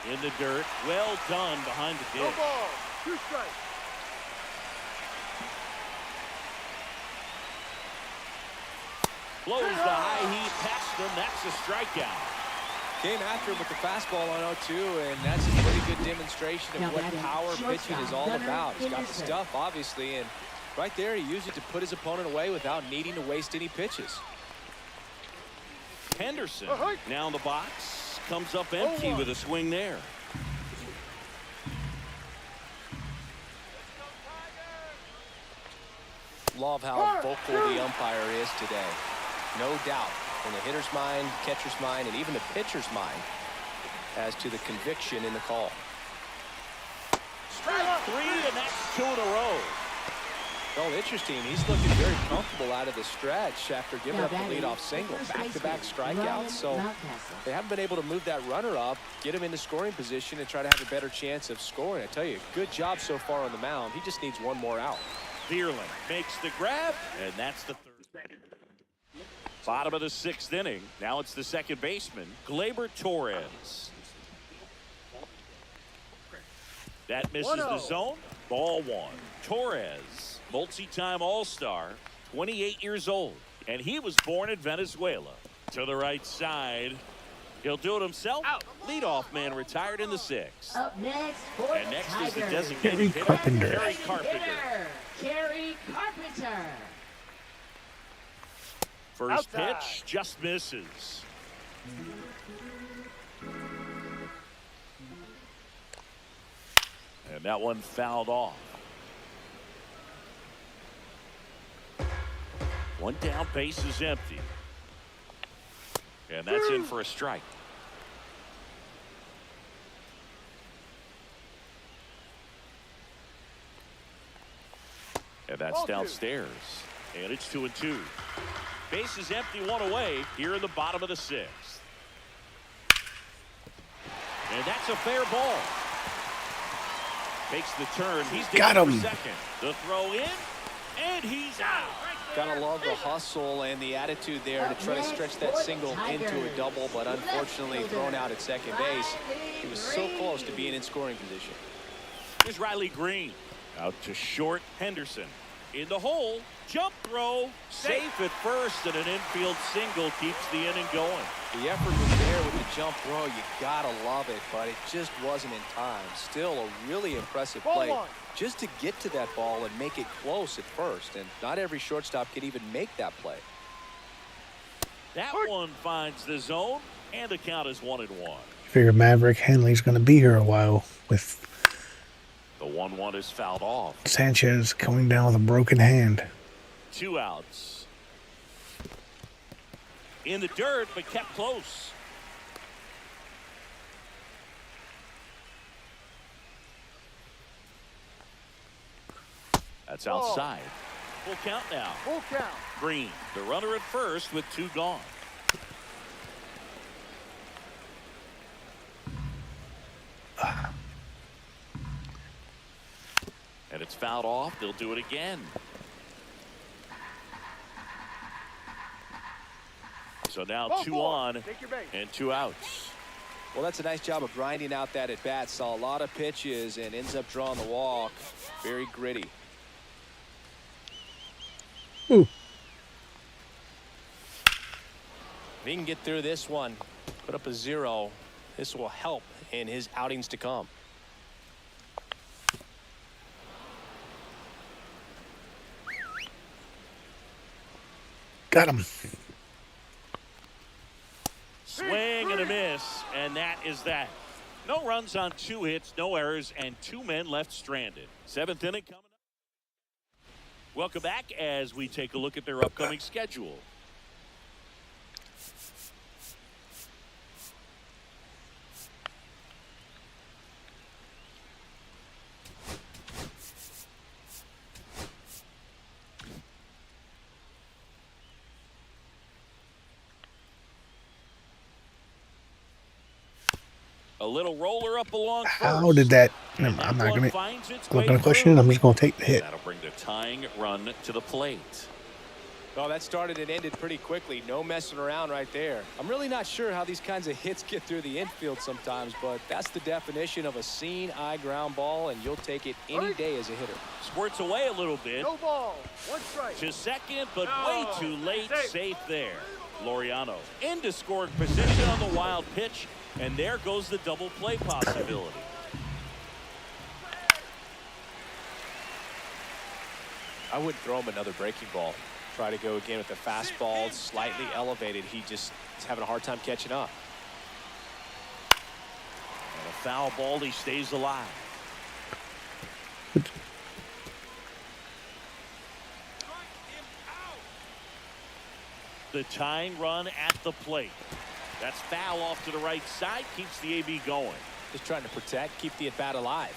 In the dirt, well done behind the 1 dish. ball, 2 strikes. Blows the high heat past him. That's a strikeout. Came after him with the fastball on 0-2, and that's a pretty good demonstration of what power pitching is all about. He's got the stuff, obviously, and right there he used it to put his opponent away without needing to waste any pitches. Henderson now in the box. Comes up empty with a swing there. Love how vocal the umpire is today. No doubt in the hitter's mind, catcher's mind, and even the pitcher's mind as to the conviction in the call. Strike 3, and that's 2 in a row. Well, interesting. He's looking very comfortable out of the stretch after giving up the leadoff single. Back-to-back strikeouts, so they haven't been able to move that runner up, get him into scoring position, and try to have a better chance of scoring. I tell you, good job so far on the mound. He just needs one more out. Bierlin makes the grab, and that's the 3rd. Bottom of the 6th inning. Now it's the second baseman, Gleyber Torres. That misses the zone. Ball 1. Torres, multi-time All-Star, 28 years old, and he was born in Venezuela. To the right side. He'll do it himself. Leadoff man retired in the 6th. Up next for And the next Tigers. is the designated Kerry hitter, Carpenter. Kerry Carpenter. Kerry Carpenter. First Outside. pitch just misses. And that one fouled off. One down, base is empty. And that's in for a strike. And that's downstairs. And it's 2-2. Base is empty, one away here in the bottom of the sixth. And that's a fair ball. Takes the turn. He's Got down him. for second. The throw in, and he's out. Gotta love the hustle and the attitude there to try to stretch that single into a double, but unfortunately thrown out at second base. He was so close to being in scoring position. Here's Riley Green. Out to short. Henderson in the hole. Jump throw. Safe at first, and an infield single keeps the inning going. The effort was there with the jump throw. You gotta love it, but it just wasn't in time. Still a really impressive Ball play one. just to get to that ball and make it close at first. And not every shortstop can even make that play. That one finds the zone, and the count is 1-1. Figure Maverick Henley's going to be here a while with The 1-1 is fouled off. Sanchez coming down with a broken hand. 2 outs. In the dirt, but kept close. That's outside. Full count now. Full count. Green, the runner at first with 2 gone. And it's fouled off. They'll do it again. So now Ball 2 four. on Take your base. and 2 outs. Well, that's a nice job of grinding out that at bat. Saw a lot of pitches and ends up drawing the walk. Very gritty. Ooh. If he can get through this one, put up a 0, this will help in his outings to come. Got him. Swing and a miss, and that is that. No runs on 2 hits, no errors, and 2 men left stranded. 7th inning coming up. Welcome back as we take a look at their upcoming schedule. A little roller up along first. How did that? And I'm that not one going finds its to look way at the question. through. I'm just going to take the hit. That'll bring the tying run to the plate. Oh, that started and ended pretty quickly. No messing around right there. I'm really not sure how these kinds of hits get through the infield sometimes, but that's the definition of a seen eye ground ball, and you'll take it any day as a hitter. Squirts away a little bit. No ball. 1 strike. To second, but way too late. Safe there. Laureano into scoring position on the wild pitch, and there goes the double play possibility. I wouldn't throw him another breaking ball. Try to go again with the fastball slightly elevated. He just is having a hard time catching up. And a foul ball, he stays alive. The tying run at the plate. That's foul off to the right side, keeps the AB going. Just trying to protect, keep the at-bat alive.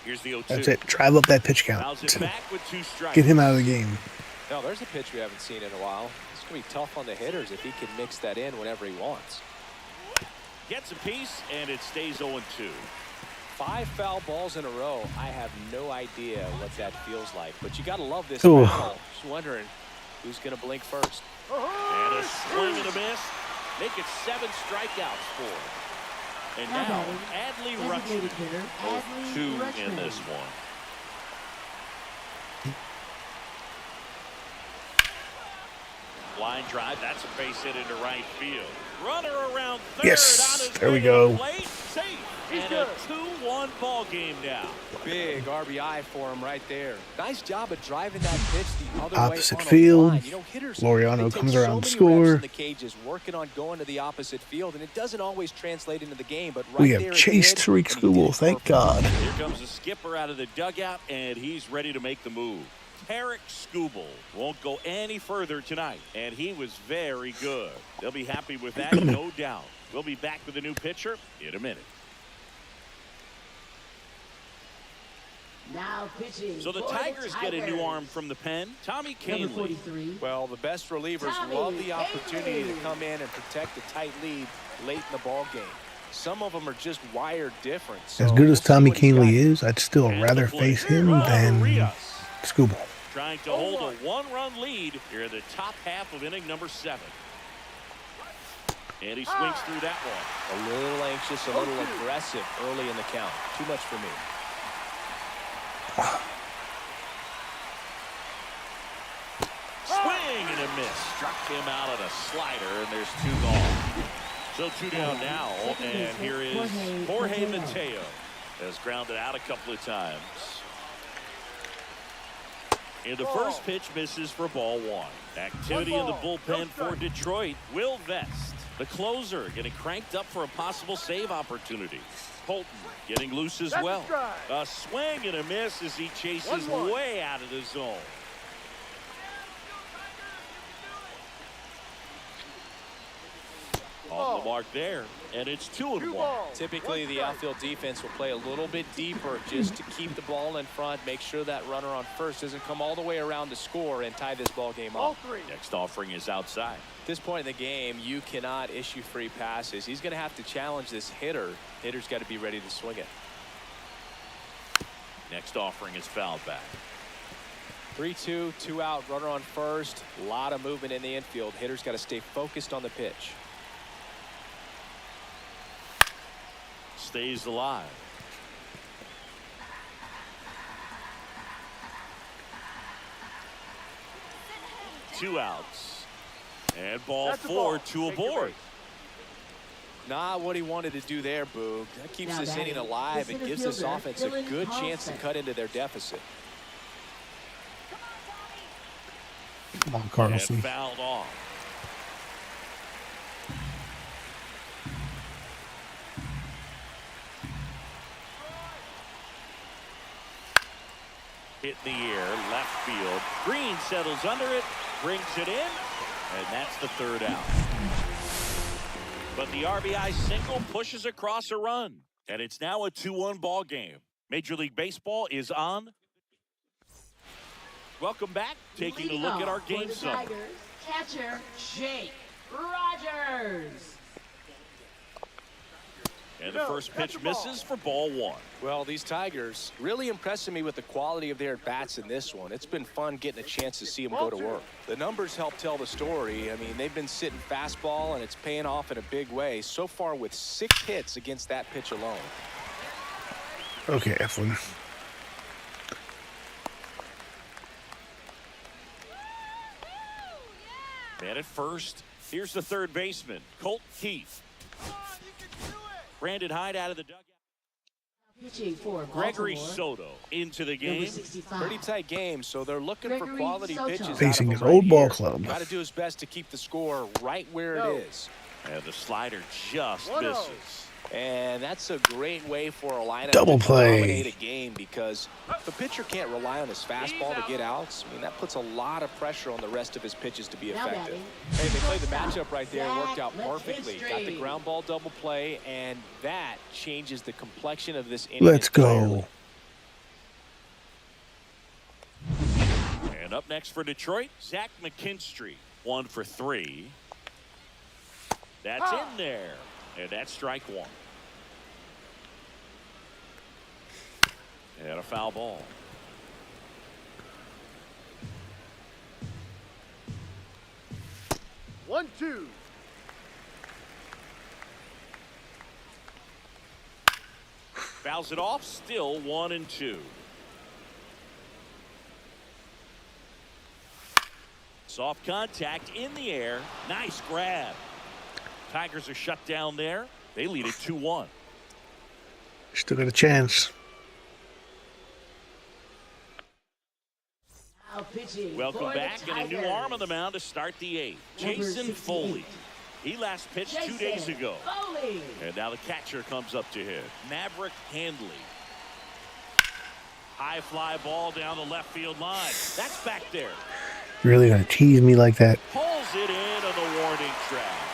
Here's the 0-2. That's it. Drive up that pitch count. Fouls it back with 2 strikes. Get him out of the game. No, there's a pitch we haven't seen in a while. It's going to be tough on the hitters if he can mix that in whenever he wants. Gets a piece, and it stays 0-2. 5 foul balls in a row. I have no idea what that feels like, but you got to love this Ooh. battle. Just wondering who's going to blink first. And a swing and a miss. Make it 7 strikeouts for him. And now, Adley Rutschman, 0-2 in this one. Line drive, that's a base hit into right field. Runner around third. Yes, on his there we way to go. the plate. Safe. And a 2-1 ball game now. Big RBI for him right there. Nice job of driving that pitch the other Opposite way on field. a line. You know, hitters, Loriano they take comes so around many to score. reps in the cages, working on going to the opposite field, and it doesn't always translate into the game. But right We there have it chased did, Tariq and he did Skubal, it thank perfectly. God. Here comes the skipper out of the dugout, and he's ready to make the move. Tariq Skubal won't go any further tonight, and he was very good. They'll be happy with that, no doubt. We'll be back with a new pitcher in a minute. Now pitching. So the for Tigers get a new arm from the pen. Tommy Number Canley. 43. Well, the best relievers Tommy love the opportunity to Canley. come in and protect a tight lead late in the ball game. Some of them are just wired different. As So good we'll as see Tommy what he's got. Canley is, I'd still And rather the play. face him than Arias Skubal. trying to hold a one-run lead here in the top half of inning number 7. And he swings through that one. A little anxious, a little aggressive early in the count. Too much for me. Swing and a miss. Struck him out on a slider, and there's 2 gone. So 2 down now, and here is Jorge Mateo. Has grounded out a couple of times. And the first pitch misses for ball 1. Activity in the bullpen for Detroit. Will Vest, the closer, getting cranked up for a possible save opportunity. Holton getting loose as well. A swing and a miss as he chases way out of the zone. Off the mark there, and it's 2-1. Typically, the outfield defense will play a little bit deeper just to keep the ball in front, make sure that runner on first doesn't come all the way around to score and tie this ball game up. Next offering is outside. At this point in the game, you cannot issue free passes. He's going to have to challenge this hitter. Hitter's got to be ready to swing it. Next offering is fouled back. 3-2, 2 out, runner on first. A lot of movement in the infield. Hitter's got to stay focused on the pitch. Stays alive. Two outs. And ball 4, 2 aboard. Not what he wanted to do there, Boog. That keeps this inning alive and gives this offense a good chance to cut into their deficit. Come on, Carlson. And fouled off. Hit in the air, left field. Green settles under it, brings it in, and that's the 3rd out. But the RBI single pushes across a run, and it's now a 2-1 ball game. Major League Baseball is on. Welcome back. Taking a look at our game summary. Catcher Jake Rogers. And the first pitch misses for ball 1. Well, these Tigers really impressing me with the quality of their at-bats in this one. It's been fun getting a chance to see them go to work. The numbers help tell the story. I mean, they've been sitting fastball, and it's paying off in a big way. So far with 6 hits against that pitch alone. Okay, Eflin. Man at first. Here's the 3rd baseman, Colt Keith. Brandon Hyde out of the dugout. Pitching for Gregory Baltimore. Soto into the Number game. 65. Pretty tight game, so they're looking for Gregory quality Soto. pitches. Facing out his of him old right ball here. club. Got to do his best to keep the score right where it is. And the slider just 1-0. misses. And that's a great way for a lineup Double to play. dominate a game, because if the pitcher can't rely on his fastball to get outs, I mean, that puts a lot of pressure on the rest of his pitches to be Now effective. batting. Hey, they played the matchup right there, worked out Zach perfectly. Got the history. ground ball double play, and that changes the complexion of this inning. Let's entirely. go. And up next for Detroit, Zach McKinstry. 1 for 3. That's in there. And that's strike 1. And a foul ball. One, two. Fouls it off, still 1-2. Soft contact in the air. Nice grab. Tigers are shut down there. They lead it 2-1. Still got a chance. Now pitching Welcome for the back, and a new Tigers. arm on the mound to start the 8th. Number Jason 68. Foley. He last pitched 2 days Jason ago. Foley. And now the catcher comes up to hit. Maverick Handley. High fly ball down the left field line. That's back there. Really gonna tease me like that? Pulls it in on the warning track.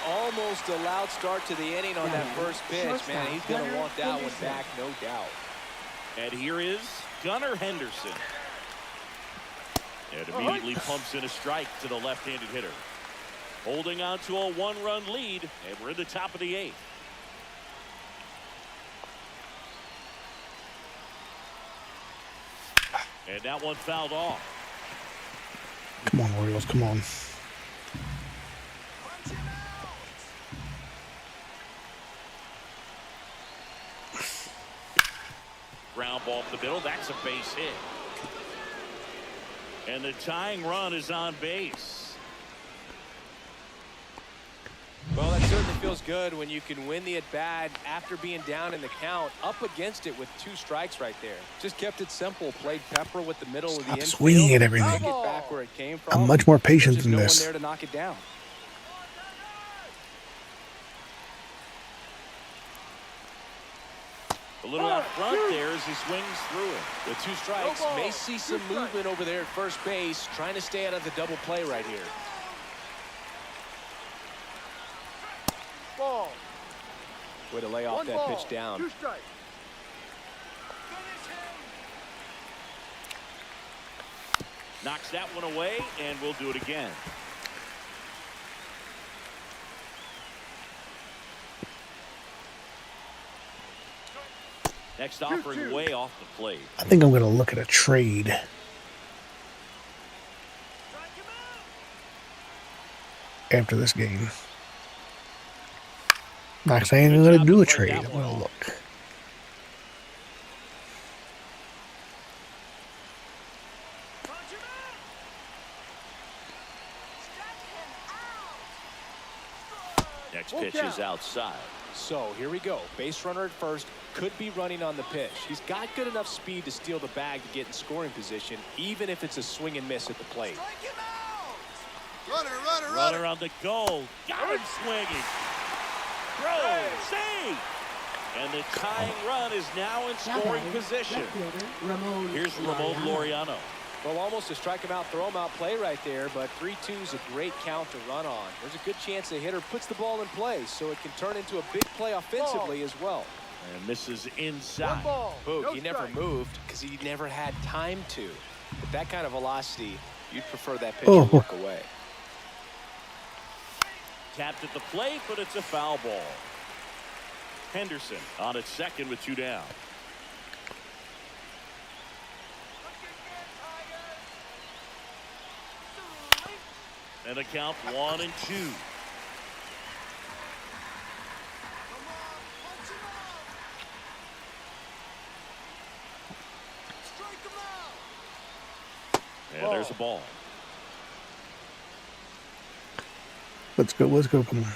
Almost a loud start to the inning on that first pitch, man. He's going to want that one back, no doubt. And here is Gunnar Henderson. And immediately pumps in a strike to the left-handed hitter. Holding on to a 1-run lead, and we're in the top of the 8th. And that one fouled off. Come on, Orioles, come on. Ground ball up the middle. That's a base hit. And the tying run is on base. Well, that certainly feels good when you can win the at-bat after being down in the count, up against it with 2 strikes right there. Just kept it simple, played pepper with the middle of the Stop infield. swinging at everything. Took it back where it came from. I'm much more patient There's than no this. one there to knock it down. A little out front there as he swings through it. With 2 strikes, may see some movement over there at first base, trying to stay out of the double play right here. Ball. Way to lay off 1 that ball, pitch down. 2 strikes. Knocks that one away, and we'll do it again. Next offering way off the plate. I think I'm gonna look at a trade. After this game. Not saying I'm gonna do a trade. I'm gonna look. Next pitch is outside. So here we go. Base runner at first, could be running on the pitch. He's got good enough speed to steal the bag to get in scoring position, even if it's a swing and miss at the plate. Runner on the goal. Got him swinging. Throw. Save. And the tying run is now in scoring position. Here's Ramon Laureano. Well, almost a strike him out, throw him out play right there, but 3-2 is a great count to run on. There's a good chance the hitter puts the ball in play, so it can turn into a big play offensively as well. And misses 1 inside. ball. Boog, No he never strike. moved because he never had time to. With that kind of velocity, you'd prefer that pitcher Oh. walk away. Tapped at the plate, but it's a foul ball. Henderson on at second with 2 down. And the count 1-2. And there's a ball. Let's go, come on.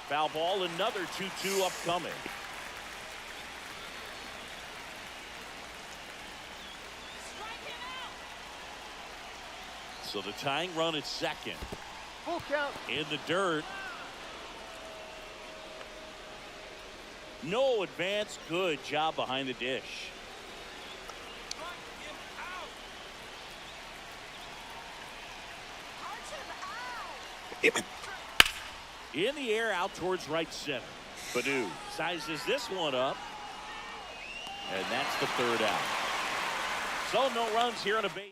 Foul ball, another 2-2 upcoming. So the tying run at second. Full count. In the dirt. No advance. Good job behind the dish. In the air out towards right center. Badu sizes this one up. And that's the 3rd out. So no runs here on a base.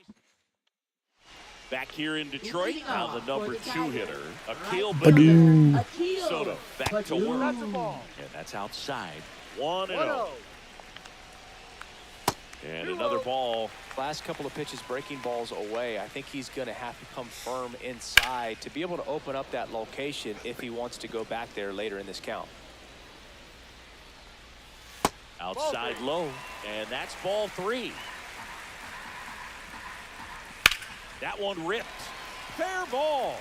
Back here in Detroit, now the number 2 hitter, Akil Badu. Soto back to work. That's a ball. And that's outside. 1-0. 1-0. And another ball. Last couple of pitches breaking balls away. I think he's going to have to come firm inside to be able to open up that location if he wants to go back there later in this count. Outside low. And that's ball 3. That one ripped. Fair ball.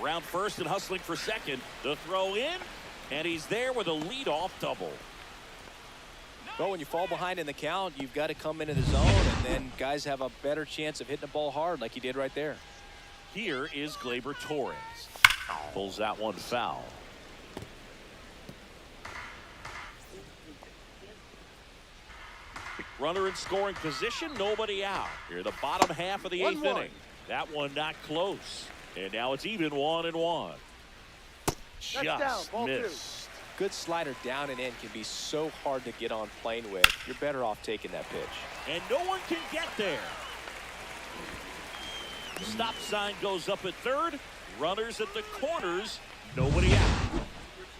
Around first and hustling for second. The throw in, and he's there with a leadoff double. Well, when you fall behind in the count, you've got to come into the zone, and then guys have a better chance of hitting the ball hard like he did right there. Here is Gleyber Torres. Pulls that one foul. Runner in scoring position, nobody out. Here, the bottom half of the 8th inning. That one not close. And now it's even 1-1. Just missed. Good slider down and in can be so hard to get on plane with. You're better off taking that pitch. And no one can get there. Stop sign goes up at third. Runners at the corners. Nobody out.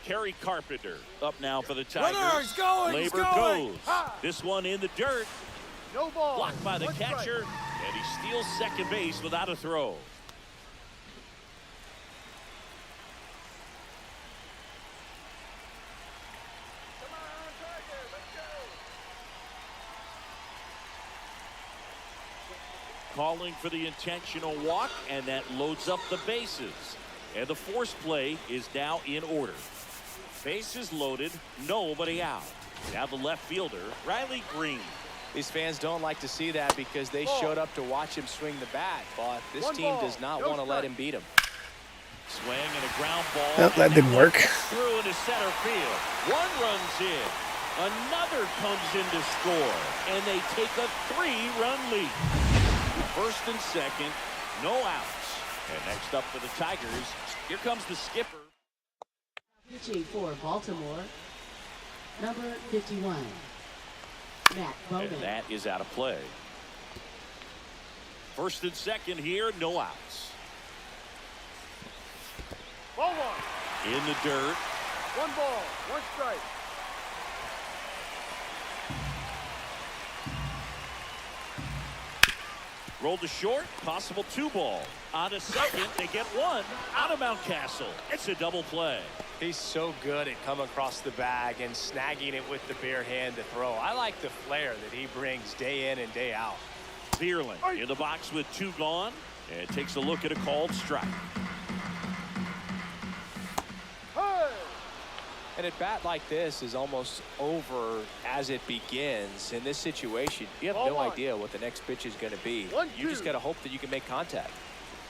Kerry Carpenter up now for the Tigers. Gleyber goes. This one in the dirt. No ball. Blocked by the catcher. And he steals second base without a throw. Calling for the intentional walk, and that loads up the bases. And the force play is now in order. Bases loaded, nobody out. Now the left fielder, Riley Green. These fans don't like to see that because they showed up to watch him swing the bat, but this team does not want to let him beat him. Swing and a ground ball. Oh, that didn't work. Through into center field. One runs in. Another comes in to score. And they take a 3-run lead. First and second, no outs. And next up for the Tigers, here comes the skipper. Pitching for Baltimore, number 51, Matt Bowman. And that is out of play. First and second here, no outs. Ball one. In the dirt. 1 ball, 1 strike. Rolled to short, possible 2-ball. On to second, they get 1 out of Mountcastle. It's a double play. He's so good at coming across the bag and snagging it with the bare hand to throw. I like the flair that he brings day in and day out. Bierlin in the box with 2 gone, and takes a look at a called strike. Hey! And a bat like this is almost over as it begins. In this situation, you have no idea what the next pitch is going to be. You just got to hope that you can make contact.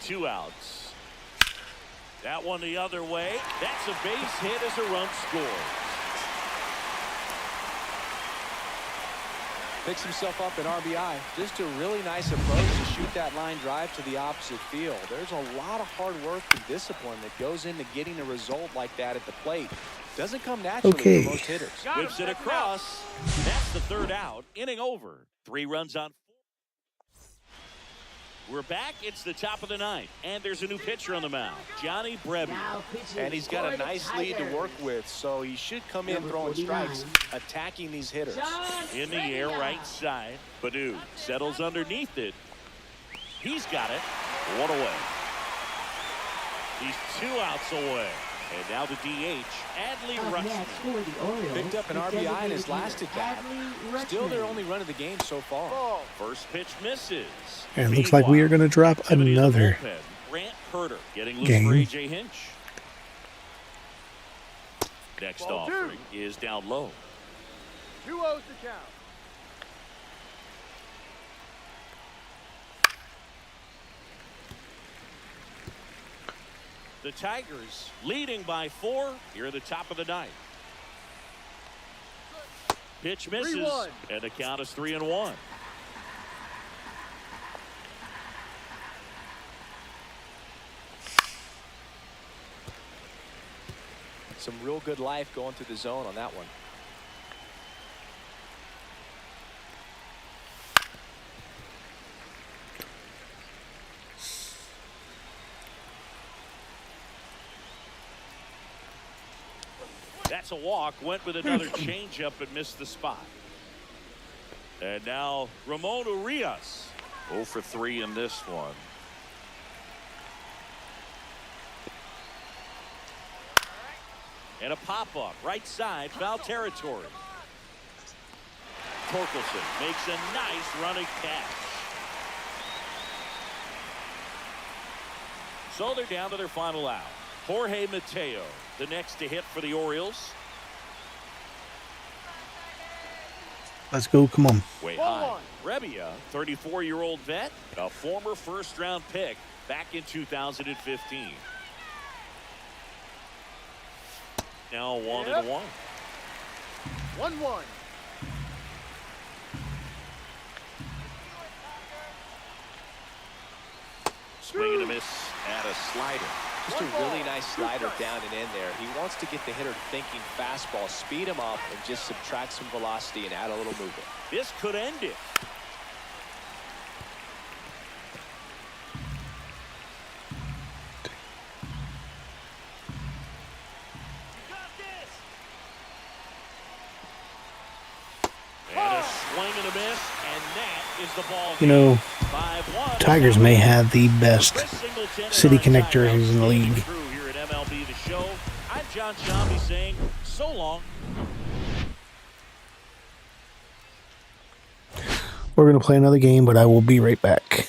2 outs. That one the other way. That's a base hit as a run scores. Picks himself up an RBI. Just a really nice approach to shoot that line drive to the opposite field. There's a lot of hard work and discipline that goes into getting a result like that at the plate. Doesn't come naturally for most hitters. Whips it across. That's the 3rd out. Inning over. 3 runs on 4. We're back. It's the top of the 9th. And there's a new pitcher on the mound, Johnny Brebbia. And he's got a nice lead to work with, so he should come in throwing strikes, attacking these hitters. In the air, right side. Badu settles underneath it. He's got it. 1 away. He's 2 outs away. And now the DH, Adley Rutschman. Picked up an RBI in his last at bat. Still their only run of the game so far. First pitch misses. And it looks like we are going to drop another Grant Herter getting loose game. for AJ Hinch. Next offering is down low. 2-0 to count. The Tigers leading by 4 here at the top of the 9th. Pitch misses, 3-1. and the count is 3-1. Some real good life going through the zone on that one. That's a walk. Went with another changeup and missed the spot. And now Ramon Urias 0 for 3 in this one. And a pop-up right side, foul territory. Torkelson makes a nice running catch. So they're down to their final out. Jorge Mateo, the next to hit for the Orioles. Let's go. Come on. Way high. Rebbia, 34-year-old vet, a former first-round pick back in 2015. Now 1-1. 1-1. Swing and a miss at a slider. Just a really nice slider down and in there. He wants to get the hitter thinking fastball, speed him up, and just subtract some velocity and add a little movement. This could end it. And a swing and a miss, and that is the ball. You know, 5-1. Tigers may have the best city connectors in the league. Here at MLB The Show, I'm John Shambi saying so long. We're going to play another game, but I will be right back.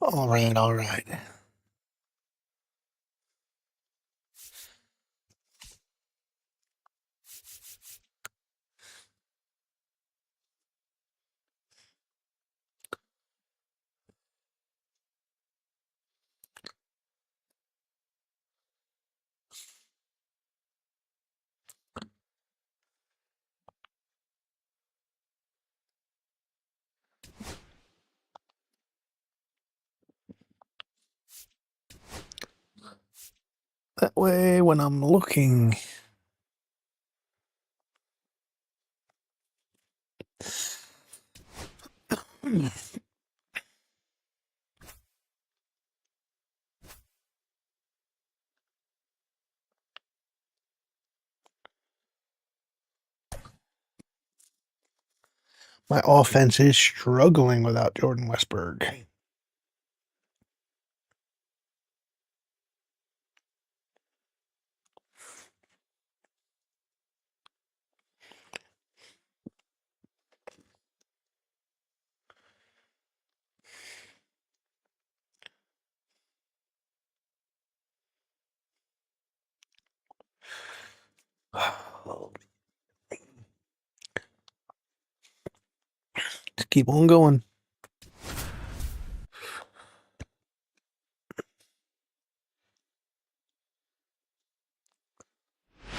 All right, all right. That way, when I'm looking, my offense is struggling without Jordan Westberg. Just keep on going.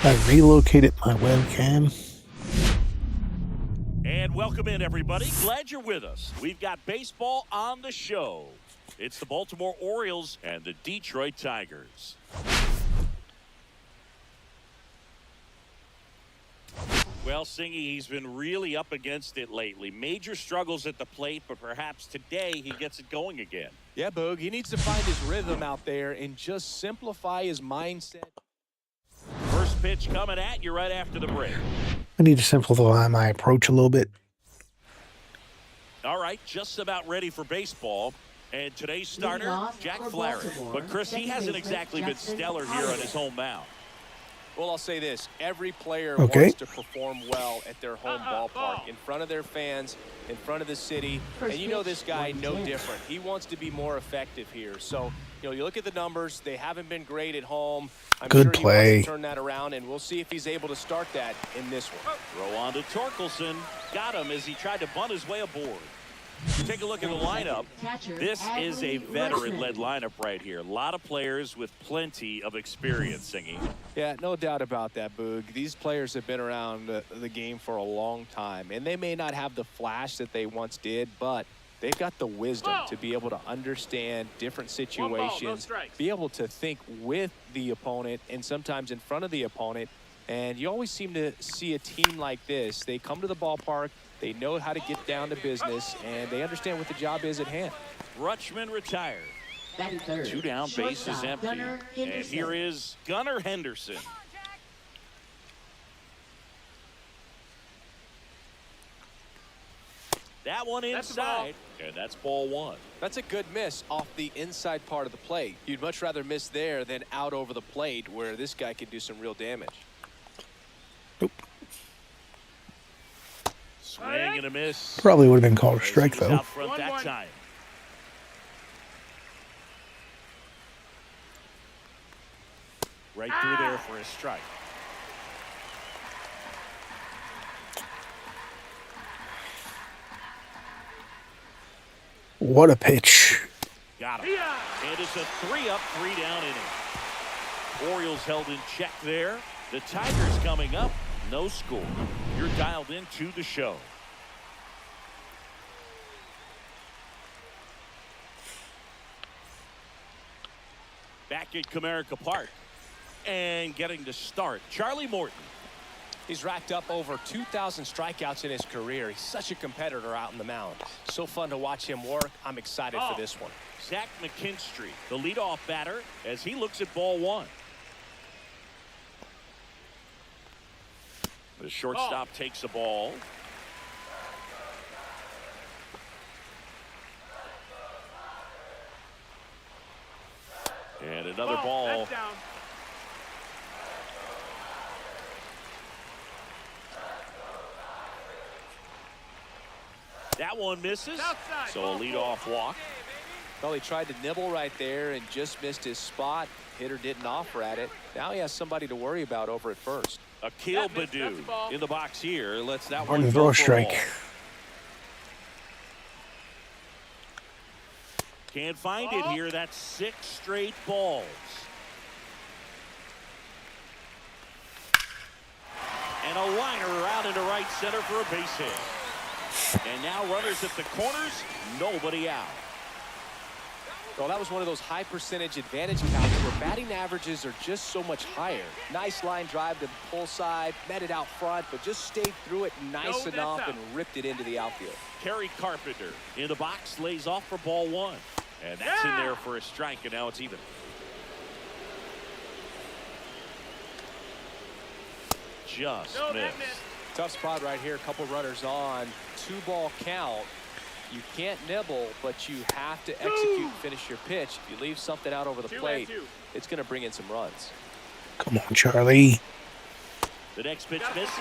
I relocated my webcam. And welcome in, everybody. Glad you're with us. We've got baseball on the show. It's the Baltimore Orioles and the Detroit Tigers. Well, Singy, he's been really up against it lately. Major struggles at the plate, but perhaps today he gets it going again. Yeah, Boog, he needs to find his rhythm out there and just simplify his mindset. First pitch coming at you right after the break. I need to simplify my approach a little bit. All right, just about ready for baseball. And today's starter, Jack Flaherty. But, Chris, he hasn't exactly been stellar here on his home mound. Well, I'll say this. Every player wants to perform well at their home ballpark, in front of their fans, in front of the city. And you know this guy no different. He wants to be more effective here. So, you know, you look at the numbers. They haven't been great at home. I'm sure he wants to turn that around, and we'll see if he's able to start that in this one. Throw on to Torkelson. Got him as he tried to bunt his way aboard. Take a look at the lineup. This is a veteran-led lineup right here. A lot of players with plenty of experience, Singy. Yeah, no doubt about that, Boog. These players have been around the game for a long time, and they may not have the flash that they once did, but they've got the wisdom to be able to understand different situations, be able to think with the opponent and sometimes in front of the opponent. And you always seem to see a team like this. They come to the ballpark, they know how to get down to business, and they understand what the job is at hand. Rutschman retired. 2 down, base is empty. And here is Gunnar Henderson. That one inside, and that's ball 1. That's a good miss off the inside part of the plate. You'd much rather miss there than out over the plate where this guy can do some real damage. Swing and a miss. Probably would have been called a strike, though. Out front that time. Right through there for a strike. What a pitch. Got him. And it's a 3-up, 3-down inning. Orioles held in check there. The Tigers coming up. No score. You're dialed into the show. Back at Comerica Park. And getting to start, Charlie Morton. He's racked up over 2,000 strikeouts in his career. He's such a competitor out in the mound. So fun to watch him work. I'm excited for this one. Zach McKinstry, the leadoff batter, as he looks at ball 1. The shortstop takes the ball. And another ball. That one misses. So a leadoff walk. Well, he tried to nibble right there and just missed his spot. Hitter didn't offer at it. Now he has somebody to worry about over at first. Akil Baddoo in the box here. Let's that On one throw go a for strike. ball. Can't find it here. That's 6 straight balls. And a liner out into right center for a base hit. And now runners at the corners, nobody out. Well, that was one of those high percentage advantage counts where batting averages are just so much higher. Nice line drive to the pull side, met it out front, but just stayed through it nice enough and ripped it into the outfield. Kerry Carpenter in the box, lays off for ball 1. And that's in there for a strike, and now it's even. Just missed. Tough spot right here. A couple runners on. 2-ball count. You can't nibble, but you have to execute and finish your pitch. If you leave something out over the plate, it's going to bring in some runs. Come on, Charlie. The next pitch misses,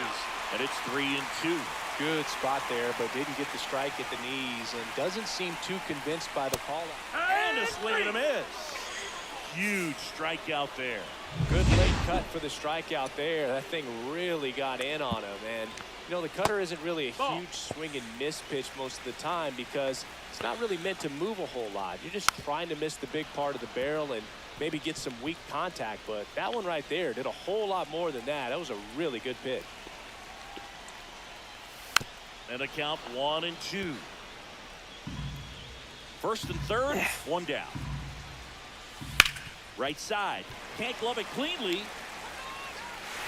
and it's 3-2. Good spot there, but didn't get the strike at the knees and doesn't seem too convinced by the call. And a swing and a miss. Huge strikeout there. Good late cut for the strikeout there. That thing really got in on him. And, you know, the cutter isn't really a huge swing and miss pitch most of the time because it's not really meant to move a whole lot. You're just trying to miss the big part of the barrel and maybe get some weak contact. But that one right there did a whole lot more than that. That was a really good pitch. And a count 1-2. First and third, 1 down. Right side. Can't glove it cleanly.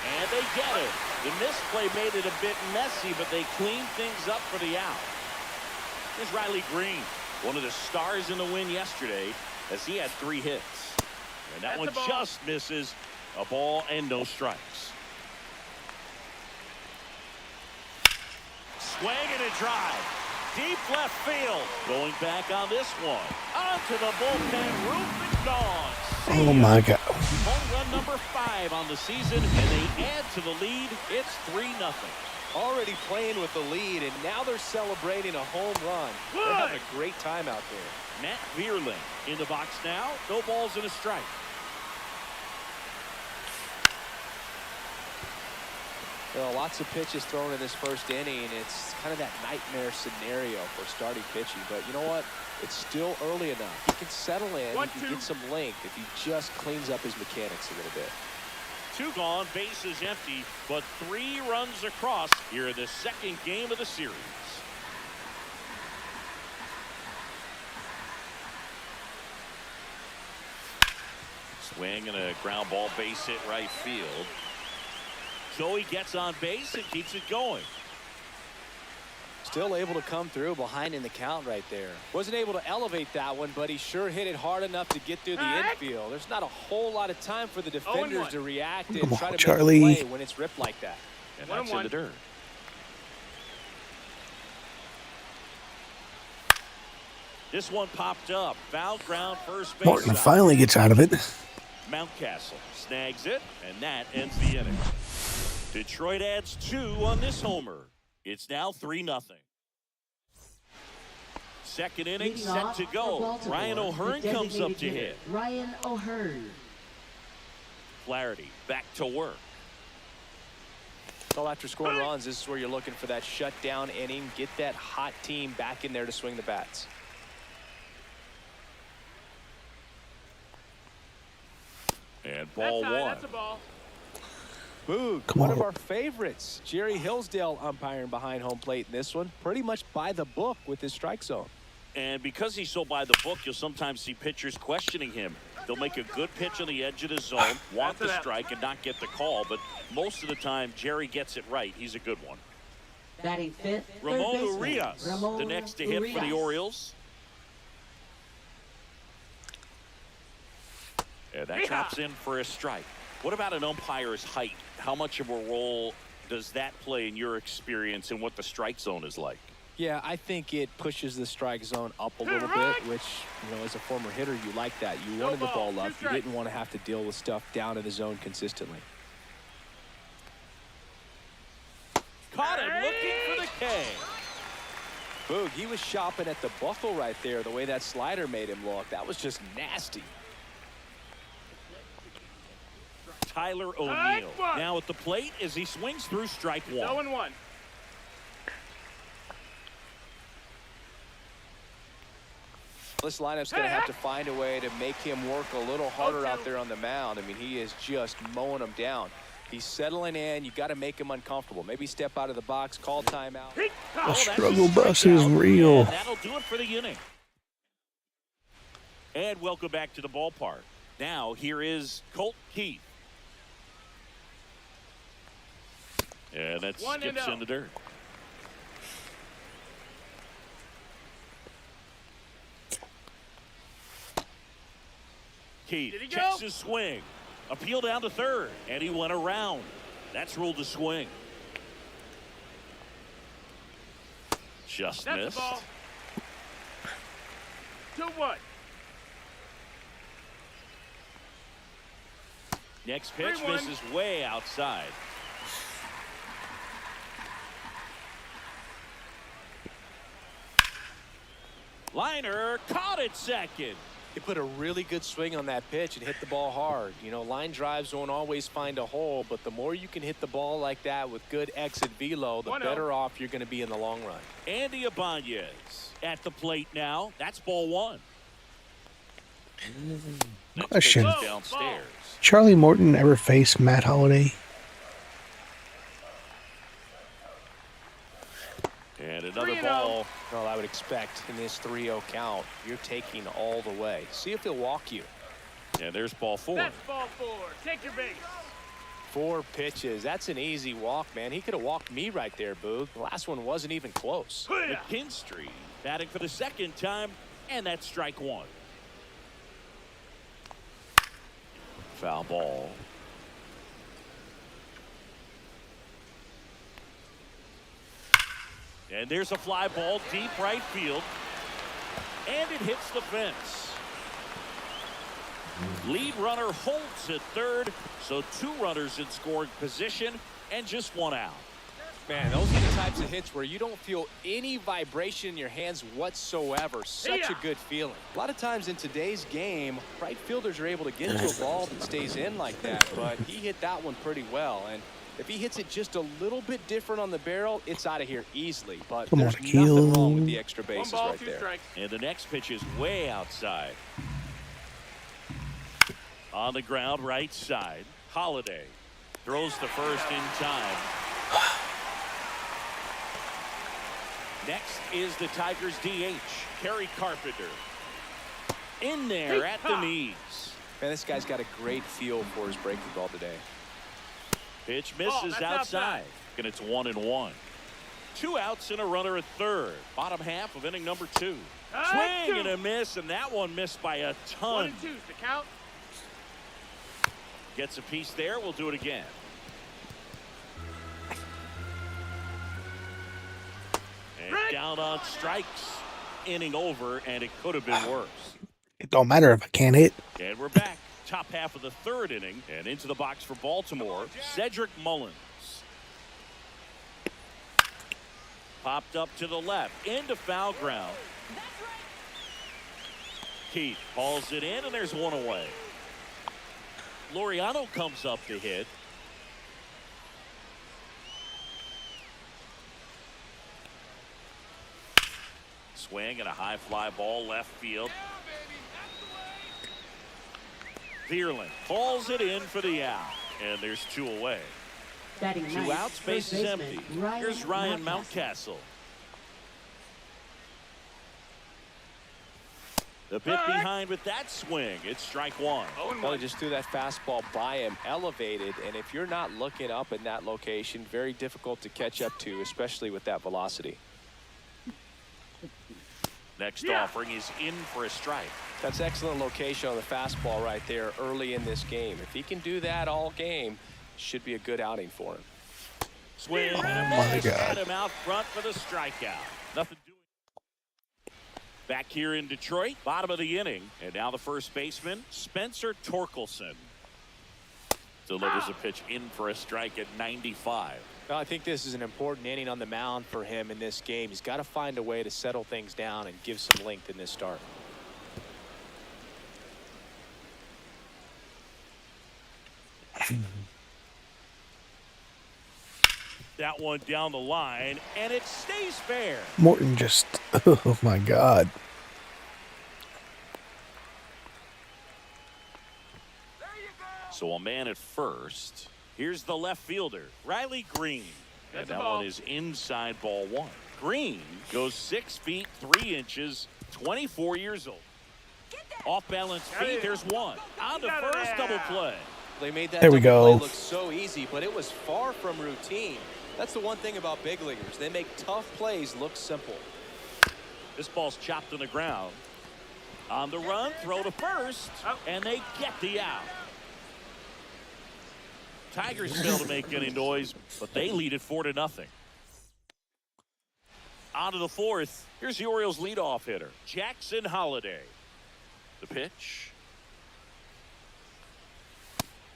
And they get it. The misplay made it a bit messy, but they cleaned things up for the out. Here's Riley Green, one of the stars in the win yesterday, as he had 3 hits. And that one just misses. A ball and no strikes. Swing and a drive. Deep left field. Going back on this one. Onto the bullpen roof and gone. Oh my God. Home run number 5 on the season, and they add to the lead. It's 3-0. Already playing with the lead, and now they're celebrating a home run. They're having a great time out there. Matt Birdland in the box now. No balls and a strike. Well, lots of pitches thrown in this first inning. It's kind of that nightmare scenario for starting pitching. But you know what? It's still early enough. He can settle in. He can get some length if he just cleans up his mechanics a little bit. 2 gone, bases empty, but 3 runs across here in the second game of the series. Swing and a ground ball, base hit right field. Joey gets on base and keeps it going. Still able to come through behind in the count right there. Wasn't able to elevate that one, but he sure hit it hard enough to get through the infield. There's not a whole lot of time for the defenders to react and try to Charlie. make a play when it's ripped like that. And that's in the dirt. This one popped up. Foul ground, first base. Morton finally gets out of it. Mountcastle snags it, and that ends the inning. Detroit adds 2 on this homer. It's now 3-0. Second inning Leading set off to for go. Baltimore, Ryan the O'Hearn comes up designated to hitter, hit. Ryan O'Hearn. Flaherty back to work. Well, after scoring runs, this is where you're looking for that shutdown inning. Get that hot team back in there to swing the bats. And ball 1. That's a ball. Boog, one of our favorites. Jerry Hillsdale umpiring behind home plate in this one. Pretty much by the book with his strike zone. And because he's so by the book, you'll sometimes see pitchers questioning him. They'll make a good pitch on the edge of the zone, want the strike, and not get the call. But most of the time, Jerry gets it right. He's a good one. Batting fifth, Ramon third baseman, Urias, Ramon the next to hit for the Urias. Orioles. And that chops in for a strike. What about an umpire's height? How much of a role does that play in your experience and what the strike zone is like? Yeah, I think it pushes the strike zone up a little bit, which, you know, as a former hitter, you like that. You wanted the ball up. You didn't want to have to deal with stuff down in the zone consistently. Caught him looking for the K. Boog, he was shopping at the buckle right there, the way that slider made him look. That was just nasty. Tyler O'Neill now at the plate as he swings through strike one. 0-1. This lineup's going to have to find a way to make him work a little harder out there on the mound. I mean, he is just mowing them down. He's settling in. You got to make him uncomfortable. Maybe step out of the box, call timeout. The struggle bus is real. And that'll do it for the inning. And welcome back to the ballpark. Now here is Colt Keith. And that skips in the dirt. Keith checks his swing. Appeal down to third, and he went around. That's ruled a swing. Just missed. 2-1. Next pitch misses way outside. Liner caught it second. He put a really good swing on that pitch and hit the ball hard. You know, line drives won't always find a hole, but the more you can hit the ball like that with good exit velo, the better off you're going to be in the long run. Andy Ibanez at the plate now. That's ball one. Question. Downstairs. Charlie Morton ever face Matt Holliday? And another ball. Well, I would expect in this 3-0 count, you're taking all the way. See if he'll walk you. And there's ball four. That's ball 4. Take your base. 4 pitches. That's an easy walk, man. He could have walked me right there, Boog. The last one wasn't even close. McKinstry batting for the second time, and that's strike one. Foul ball. And there's a fly ball deep right field. And it hits the fence. Lead runner holds at third. So 2 runners in scoring position and just 1 out. Man, those are the types of hits where you don't feel any vibration in your hands whatsoever. Such a good feeling. A lot of times in today's game, right fielders are able to get to a ball that stays in like that, but he hit that one pretty well. And if he hits it just a little bit different on the barrel, it's out of here easily. But there's nothing wrong with the extra bases right there. And the next pitch is way outside. On the ground, right side. Holiday throws the first in time. Next is the Tigers DH, Kerry Carpenter. In there at the knees. Man, this guy's got a great feel for his breaking ball today. Pitch misses outside. And it's 1-1. 2 outs and a runner at third. Bottom half of inning number 2. Swing and a miss, and that one missed by a ton. 1-2 to count. Gets a piece there. We'll do it again. And down on strikes. Inning over, and it could have been worse. It don't matter if I can't hit. And we're back. Top half of the 3rd inning, and into the box for Baltimore, Cedric Mullins. Popped up to the left, into foul ground. Keith hauls it in, and there's 1 away. Laureano comes up to hit. Swing and a high fly ball left field. Vierling hauls it in for the out, and there's 2 away. 2 outs, base is empty. Here's Ryan Mountcastle. The pit behind with that swing. It's strike 1. Well, he just threw that fastball by him, elevated, and if you're not looking up in that location, very difficult to catch up to, especially with that velocity. Next offering is in for a strike. That's excellent location on the fastball right there early in this game. If he can do that all game, should be a good outing for him. Swing Oh and a my miss. God. Got him out front for the strikeout. Nothing doing. Back here in Detroit, bottom of the inning, and now the first baseman, Spencer Torkelson, delivers a pitch in for a strike at 95. Well, I think this is an important inning on the mound for him in this game. He's got to find a way to settle things down and give some length in this start. That one down the line, and it stays fair. Morton just, oh my God. So a man at first. Here's the left fielder, Riley Green. And that one is inside ball one. Green goes 6 feet 3 inches, 24 years old. Off balance feet, there's one. On the first double play. They made that There we double go. play look so easy, but it was far from routine. That's the one thing about big leaguers. They make tough plays look simple. This ball's chopped on the ground. On the run, throw to first, and they get the out. Tigers fail to make any noise, but they lead it 4-0. On to the fourth. Here's the Orioles leadoff hitter, Jackson Holliday. The pitch.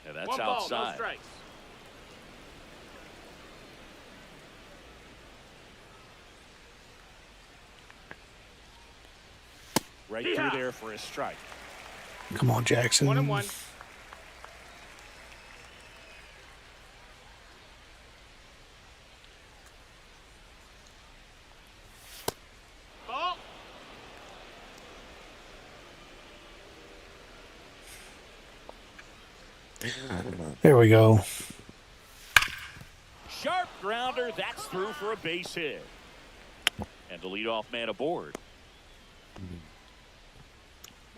And that's 1 ball, outside. no strikes. Right through there for a strike. Come on, Jackson. 1-1. Ball. There we go. Sharp grounder. That's through for a base hit. And the leadoff man aboard.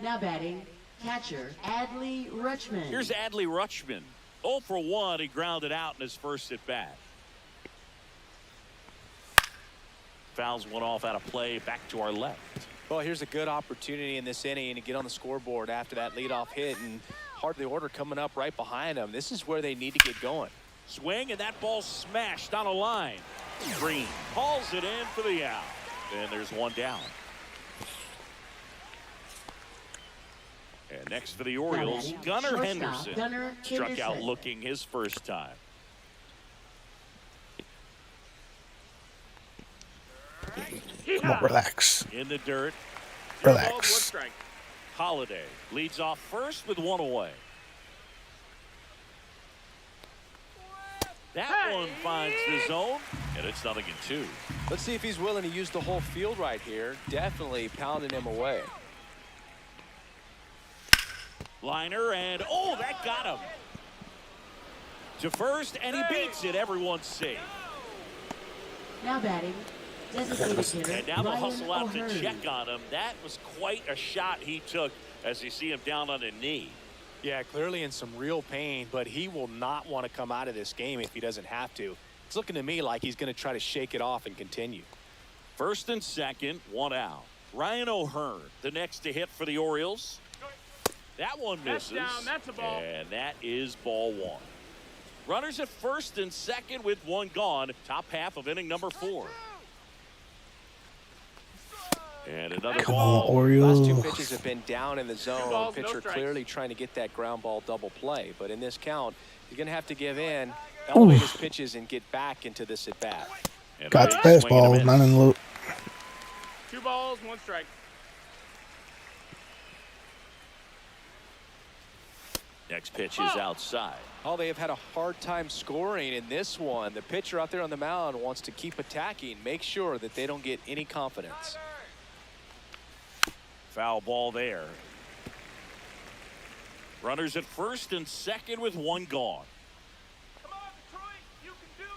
Now batting, catcher Adley Rutschman. Here's Adley Rutschman. 0 for 1. He grounded out in his first at bat. Fouls one off out of play. Back to our left. Well, here's a good opportunity in this inning to get on the scoreboard after that leadoff hit, and heart of the order coming up right behind them. This is where they need to get going. Swing, and that ball smashed on a line. Green hauls it in for the out. And there's one down. And next for the Orioles, Gunnar Shortstop, Henderson. Gunnar Struck out Henderson. looking his first time. Come on, relax. In the dirt, Balls, 1 Relax. strike. Holliday leads off first with 1 away. That one finds the zone, and it's 0-2. Let's see if he's willing to use the whole field right here. Definitely pounding him away. Liner, and oh, that got him. To first, and he beats it. Everyone's safe. Now batting, designated hitter And now they'll Ryan hustle out O'Hearn. to check on him. That was quite a shot he took as you see him down on a knee. Yeah, clearly in some real pain, but he will not want to come out of this game if he doesn't have to. It's looking to me like he's going to try to shake it off and continue. First and second, 1 out. Ryan O'Hearn, the next to hit for the Orioles. That one That's misses. down, that's a ball. And that is ball 1. Runners at first and second with 1 gone. Top half of inning number 4. And another Come ball. on, Orioles. Last 2 pitches have been down in the zone. balls, no Pitcher strikes. clearly trying to get that ground ball double play. But in this count, he's going to have to give in, elevate his pitches, and get back into this at bat. And Got the a big swing and a fastball, miss. not in the loop. 2 balls, 1 strike. Next pitch is outside. Oh, they have had a hard time scoring in this one. The pitcher out there on the mound wants to keep attacking, make sure that they don't get any confidence. Foul ball there. Runners at first and second with 1 gone. Come on, Detroit, you can do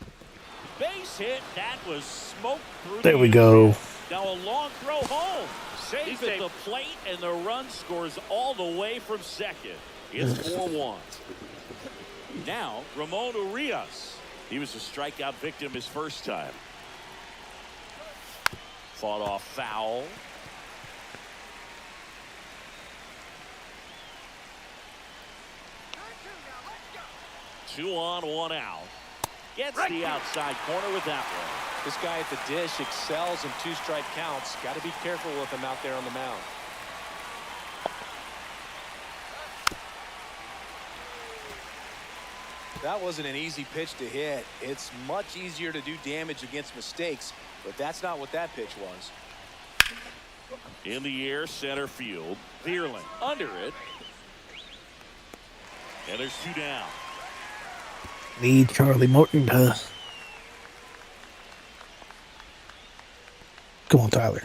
it. Base hit. That was smoke through. There the we go. infield. Now a long throw home. Safe He's at safe. the plate, and the run scores all the way from second. It's 4-1. Now Ramon Urias. He was a strikeout victim his first time. Fought off foul. Two on, 1 out. Gets the outside corner with that one. This guy at the dish excels in 2-strike counts. Got to be careful with him out there on the mound. That wasn't an easy pitch to hit. It's much easier to do damage against mistakes, but that's not what that pitch was. In the air, center field. Bierling under it. And there's 2 down. Need Charlie Morton to... Come on, Tyler.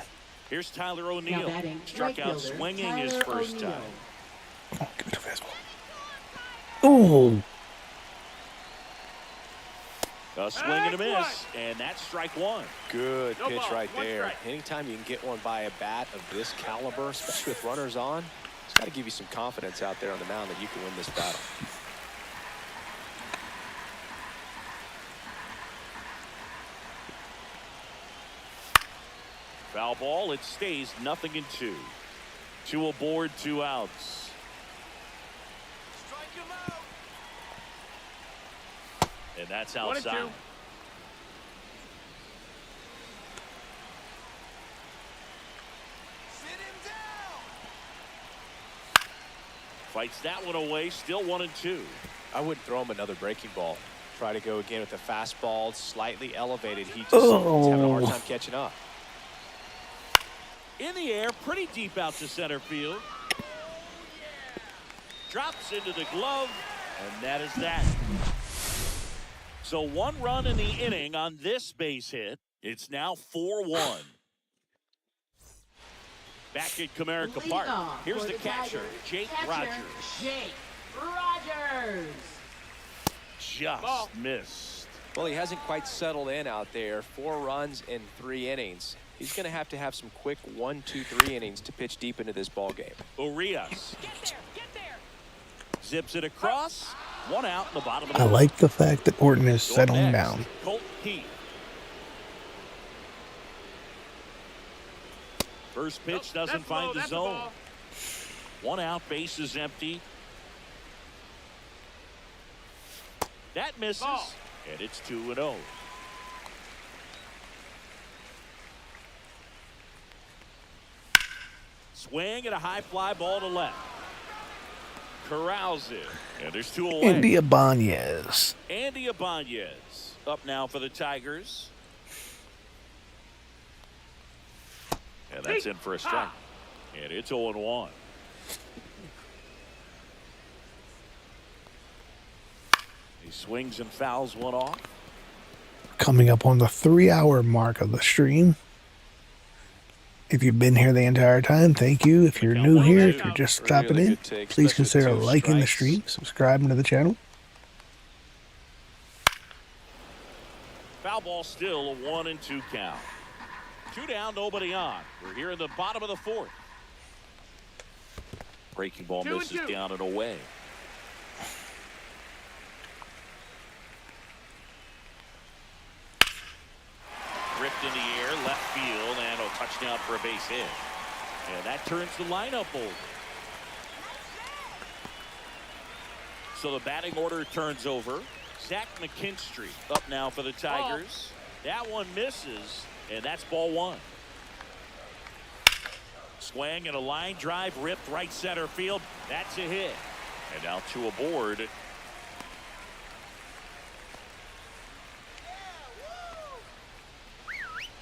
Here's Tyler Now O'Neill. batting, Struck right out fielder, swinging his Tyler first O'Neill. time. Come on, give me the fastball. Oh, A swing and a miss, and that's strike 1. Good No pitch ball, right 1 there. strike. Anytime you can get one by a bat of this caliber, especially with runners on, it's got to give you some confidence out there on the mound that you can win this battle. Foul ball. It stays 0-2. 2 aboard, 2 outs. And that's 1 and 2. outside. Fights that one away. Still 1-2. I wouldn't throw him another breaking ball. Try to go again with the fastball, slightly elevated. He just is having a hard time catching up. In the air, pretty deep out to center field. Drops into the glove, and that is that. So 1 run in the inning on this base hit. It's now 4-1. Back at Comerica Leading Park. off Here's for the catcher, Tigers. Jake Catcher, Rogers. Jake Rogers. Just Ball. missed. Well, he hasn't quite settled in out there. 4 runs in 3 innings. He's going to have some quick 1, 2, 3 innings to pitch deep into this ball game. Urias Get there. zips it across. 1 out in the bottom of the I like the fact that Orton is Going settling next, down. Colt Heath. First pitch doesn't That's find low, the that's a zone. ball. 1 out, base is empty. That misses, Ball. and it's 2-0. Swing and a high fly ball to left. Corrals it, and there's 2 away. India Banez. Andy Ibanez up now for the Tigers. And that's in for a strike. And it's 0-1. He swings and fouls 1 off. Coming up on the 3-hour mark of the stream. If you've been here the entire time, thank you. If you're new here, if you're just stopping Really in, good take, please especially consider 2 liking the strikes. stream, subscribing to the channel. Foul ball still a 1-2 count. 2 down, nobody on. We're here in the bottom of the 4th. Breaking ball 2-2. misses down and away. Ripped in the air, left field, and a touchdown for a base hit. And that turns the lineup over. So the batting order turns over. Zach McKinstry up now for the Tigers. That one misses, and that's ball 1. Swing and a line drive ripped right center field. That's a hit. And now 2 aboard.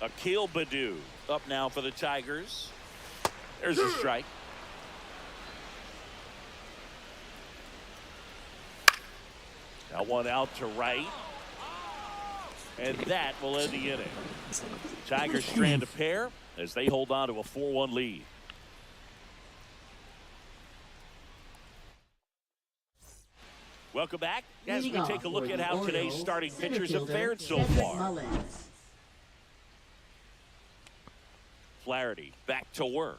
Akil Baddoo up now for the Tigers. There's a strike. Now 1 out to right. And that will end the inning. Tigers strand a pair as they hold on to a 4-1 lead. Welcome back as we Leading take a off look for at the how today's Orioles, starting center pitchers have fielder, fared so Cedric far. Mullins. Flaherty back to work.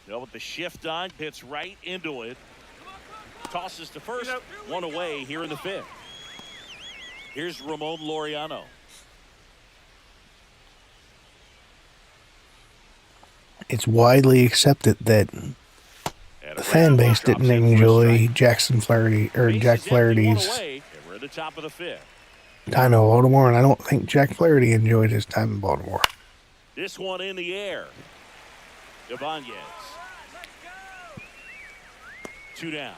Now with the shift on, hits right into it. Tosses to first. 1 away here in the 5th. Here's Ramon Laureano. It's widely accepted that And the fan base didn't enjoy Jackson Flaherty or Jack Flaherty's And we're at the top of the 5th. time in Baltimore, and I don't think Jack Flaherty enjoyed his time in Baltimore. This one in the air. Ibanez. 2 down.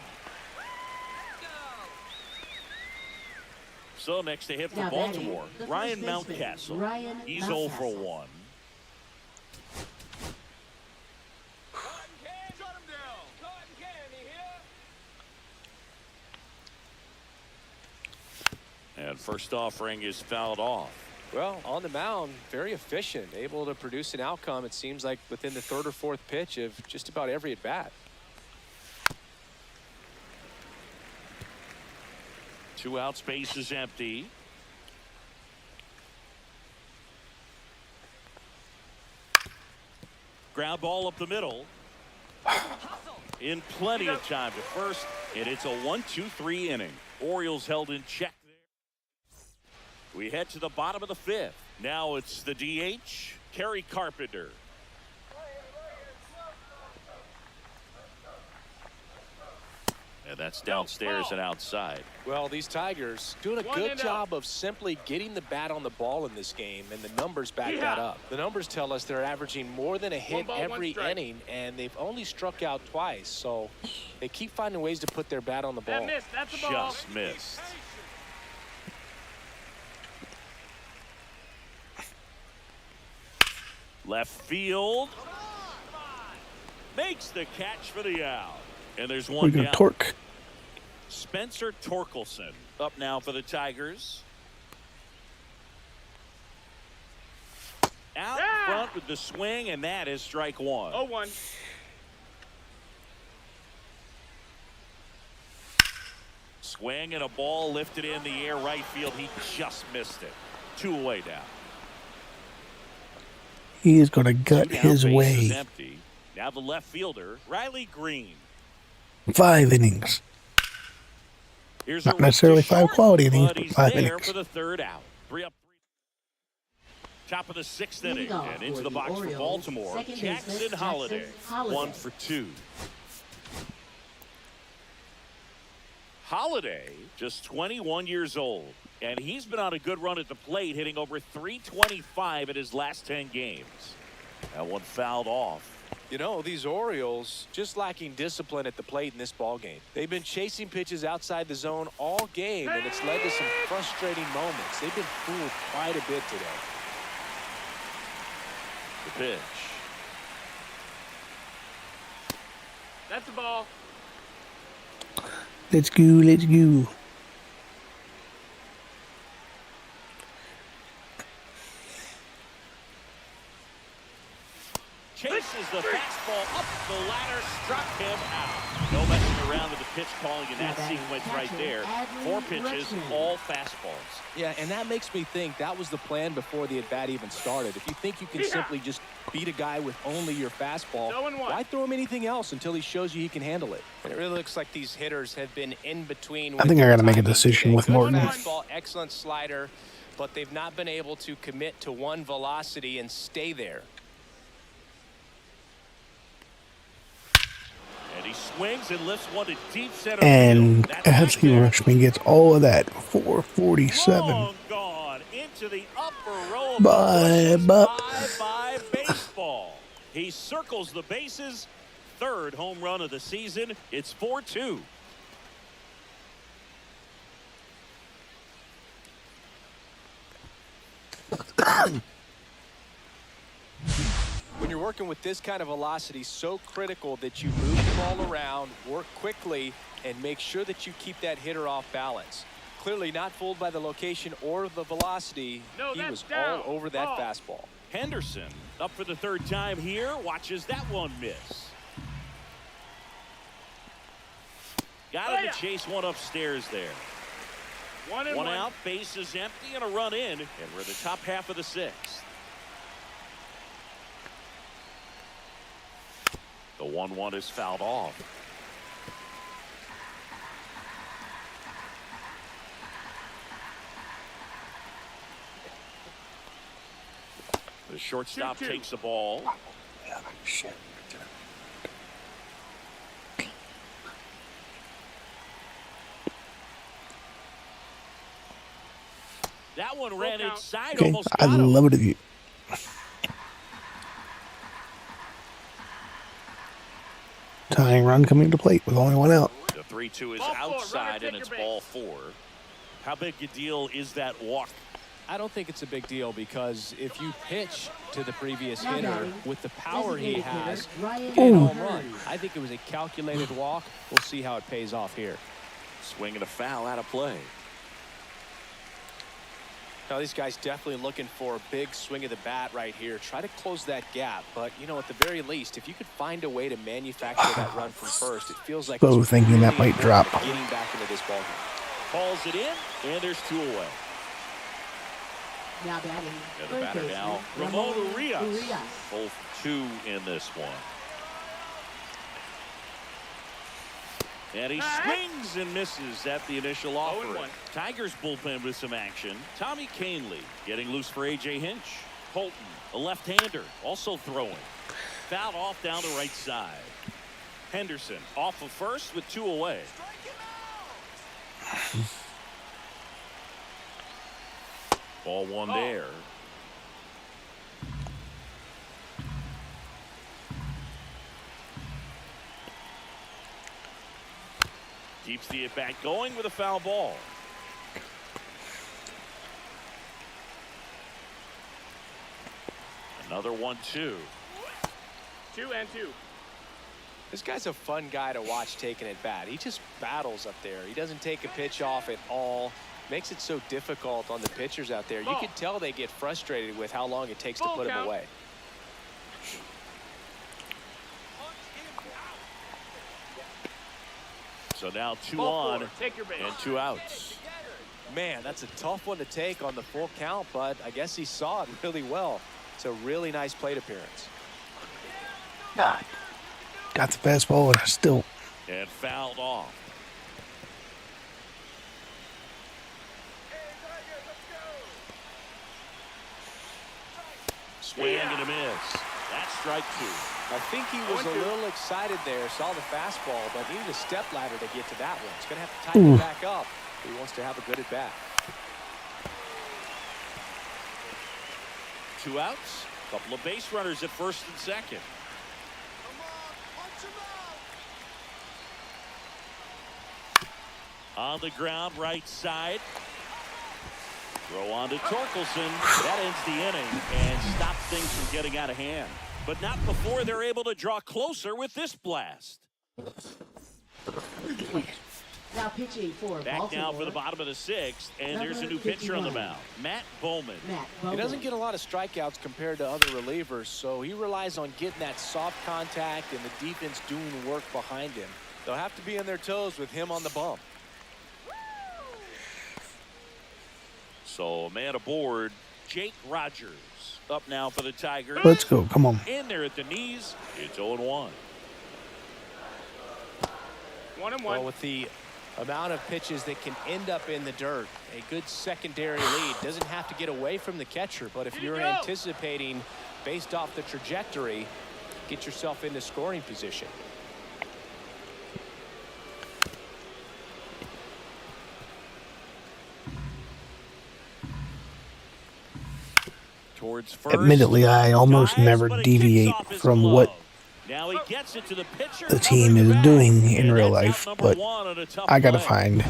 So next to hit for Now Baltimore, batting, the Ryan first baseman, Mountcastle. Ryan He's 0 for Mountcastle. 1. And first offering is fouled off. Well, on the mound, very efficient, able to produce an outcome, it seems like, within the third or fourth pitch of just about every at-bat. 2 outs, base is empty. Ground ball up the middle. In plenty of time to first, and it's a 1-2-3 inning. Orioles held in check there. We head to the bottom of the 5th. Now it's the DH, Kerry Carpenter. And that's downstairs and outside. Well, these Tigers doing a One good and job of simply getting the bat on the ball in this game, and the numbers back that up. The numbers tell us they're averaging more than a hit ball, every one strike. inning, and they've only struck out twice. So they keep finding ways to put their bat on the ball. That missed. That's the ball. Just missed. Left field. Makes the catch for the out. And there's We one got down. Torque. Spencer Torkelson up now for the Tigers. Out Yeah. front with the swing, and that is strike 1. 0-1. Swing and a ball lifted in the air right field. He just missed it. 2 away now. He is going to gut 2 down, his base is way. empty. Now the left fielder, Riley Green. 5 innings. Here's Not a necessarily to 5 short, quality innings, but but he's 5 there innings. for the 3rd out. 3 up. Top of the 6th inning, Leading off and into for the the box for Orioles, Baltimore, second Jackson baseman, Holiday. Jackson Holiday. 1 for 2. Holiday, just 21 years old, and he's been on a good run at the plate, hitting over .325 in his last 10 games. That one fouled off. You know, these Orioles just lacking discipline at the plate in this ball game. They've been chasing pitches outside the zone all game, and it's led to some frustrating moments. They've been fooled quite a bit today. The pitch. That's the ball. Let's go, let's go. Chases the fastball up the ladder, struck him out. No messing around with the pitch calling in that sequence right there. 4 pitches, all fastballs. Yeah, and that makes me think that was the plan before the at-bat even started. If you think you can simply just beat a guy with only your fastball, 0-1. why throw him anything else until he shows you he can handle it? It really looks like these hitters have been in between. I think I got to make a decision with Morton. Fastball, excellent slider, but they've not been able to commit to one velocity and stay there. And he swings and lifts one to deep center And field. That's Adley Rushman gets all of that. 447. long gone into the upper row of Bye, the Bup. bye baseball. He circles the bases. 3rd home run of the season. It's 4-2. When you're working with this kind of velocity, so critical that you move the ball around, work quickly, and make sure that you keep that hitter off balance. Clearly not fooled by the location or the velocity. No, He that's was down. all over that Ball. fastball. Henderson up for the 3rd time here. Watches that one miss. Got him to chase one upstairs there. 1-1. One out, base is empty, and a run in. And we're in the top half of the 6th. The 1-1 is fouled off. The shortstop 2-2. takes the ball. Shit. That one ran count. inside, Okay, almost I got him. love it of you. Tying run coming to plate with only 1 out. The 3-2 is Ball 4, outside, runner, and take it's your ball base. 4. How big a deal is that walk? I don't think it's a big deal because if you pitch to the previous hitter with the power he has, you get a home run. I think it was a calculated walk. We'll see how it pays off here. Swing and a foul out of play. Now these guys definitely looking for a big swing of the bat right here. Try to close that gap, but you know, at the very least, if you could find a way to manufacture that run from first, it feels like So it's thinking really that might drop. getting back into this ball game. Calls it in, and there's 2 away. Now batting. And the batter now, Ramon Urias. Both 2 in this one. And he swings and misses at the initial offer. Tigers bullpen with some action. Tommy Canley getting loose for A.J. Hinch. Colton, a left-hander, also throwing. Fouled off down the right side. Henderson off of first with 2 away. Ball 1 there. Keeps the at-bat going with a foul ball. Another 1-2. 2 and 2. This guy's a fun guy to watch taking at bat. He just battles up there. He doesn't take a pitch off at all. Makes it so difficult on the pitchers out there. You can tell they get frustrated with how long it takes to put him away. So now 2 Ball on 4. Take your base. and 2 outs. Man, that's a tough one to take on the full count, but I guess he saw it really well. It's a really nice plate appearance. God. Got the fastball and still. And fouled off. Swing and a miss. That's strike 2. I think he was a little excited there, saw the fastball, but needed a step ladder to get to that one. He's going to have to tighten it back up if he wants to have a good at bat. 2 outs. Couple of base runners at first and second. On the ground, right side. Throw on to Torkelson. That ends the inning and stops things from getting out of hand. But not before they're able to draw closer with this blast. Now pitching for Back Baltimore. now for the bottom of the 6th, and there's a new pitcher on the mound, Matt Bowman. He doesn't get a lot of strikeouts compared to other relievers, so he relies on getting that soft contact and the defense doing work behind him. They'll have to be on their toes with him on the bump. So a man aboard, Jake Rogers. Up now for the Tigers. Let's go. Come on. In there at the knees. It's 0-1. 1-1. Well, with the amount of pitches that can end up in the dirt, a good secondary lead doesn't have to get away from the catcher, but if you're anticipating based off the trajectory, get yourself into scoring position. Towards first. Admittedly, I almost never deviate from what now he gets it to the pitcher. the team is doing in real life, but I gotta find.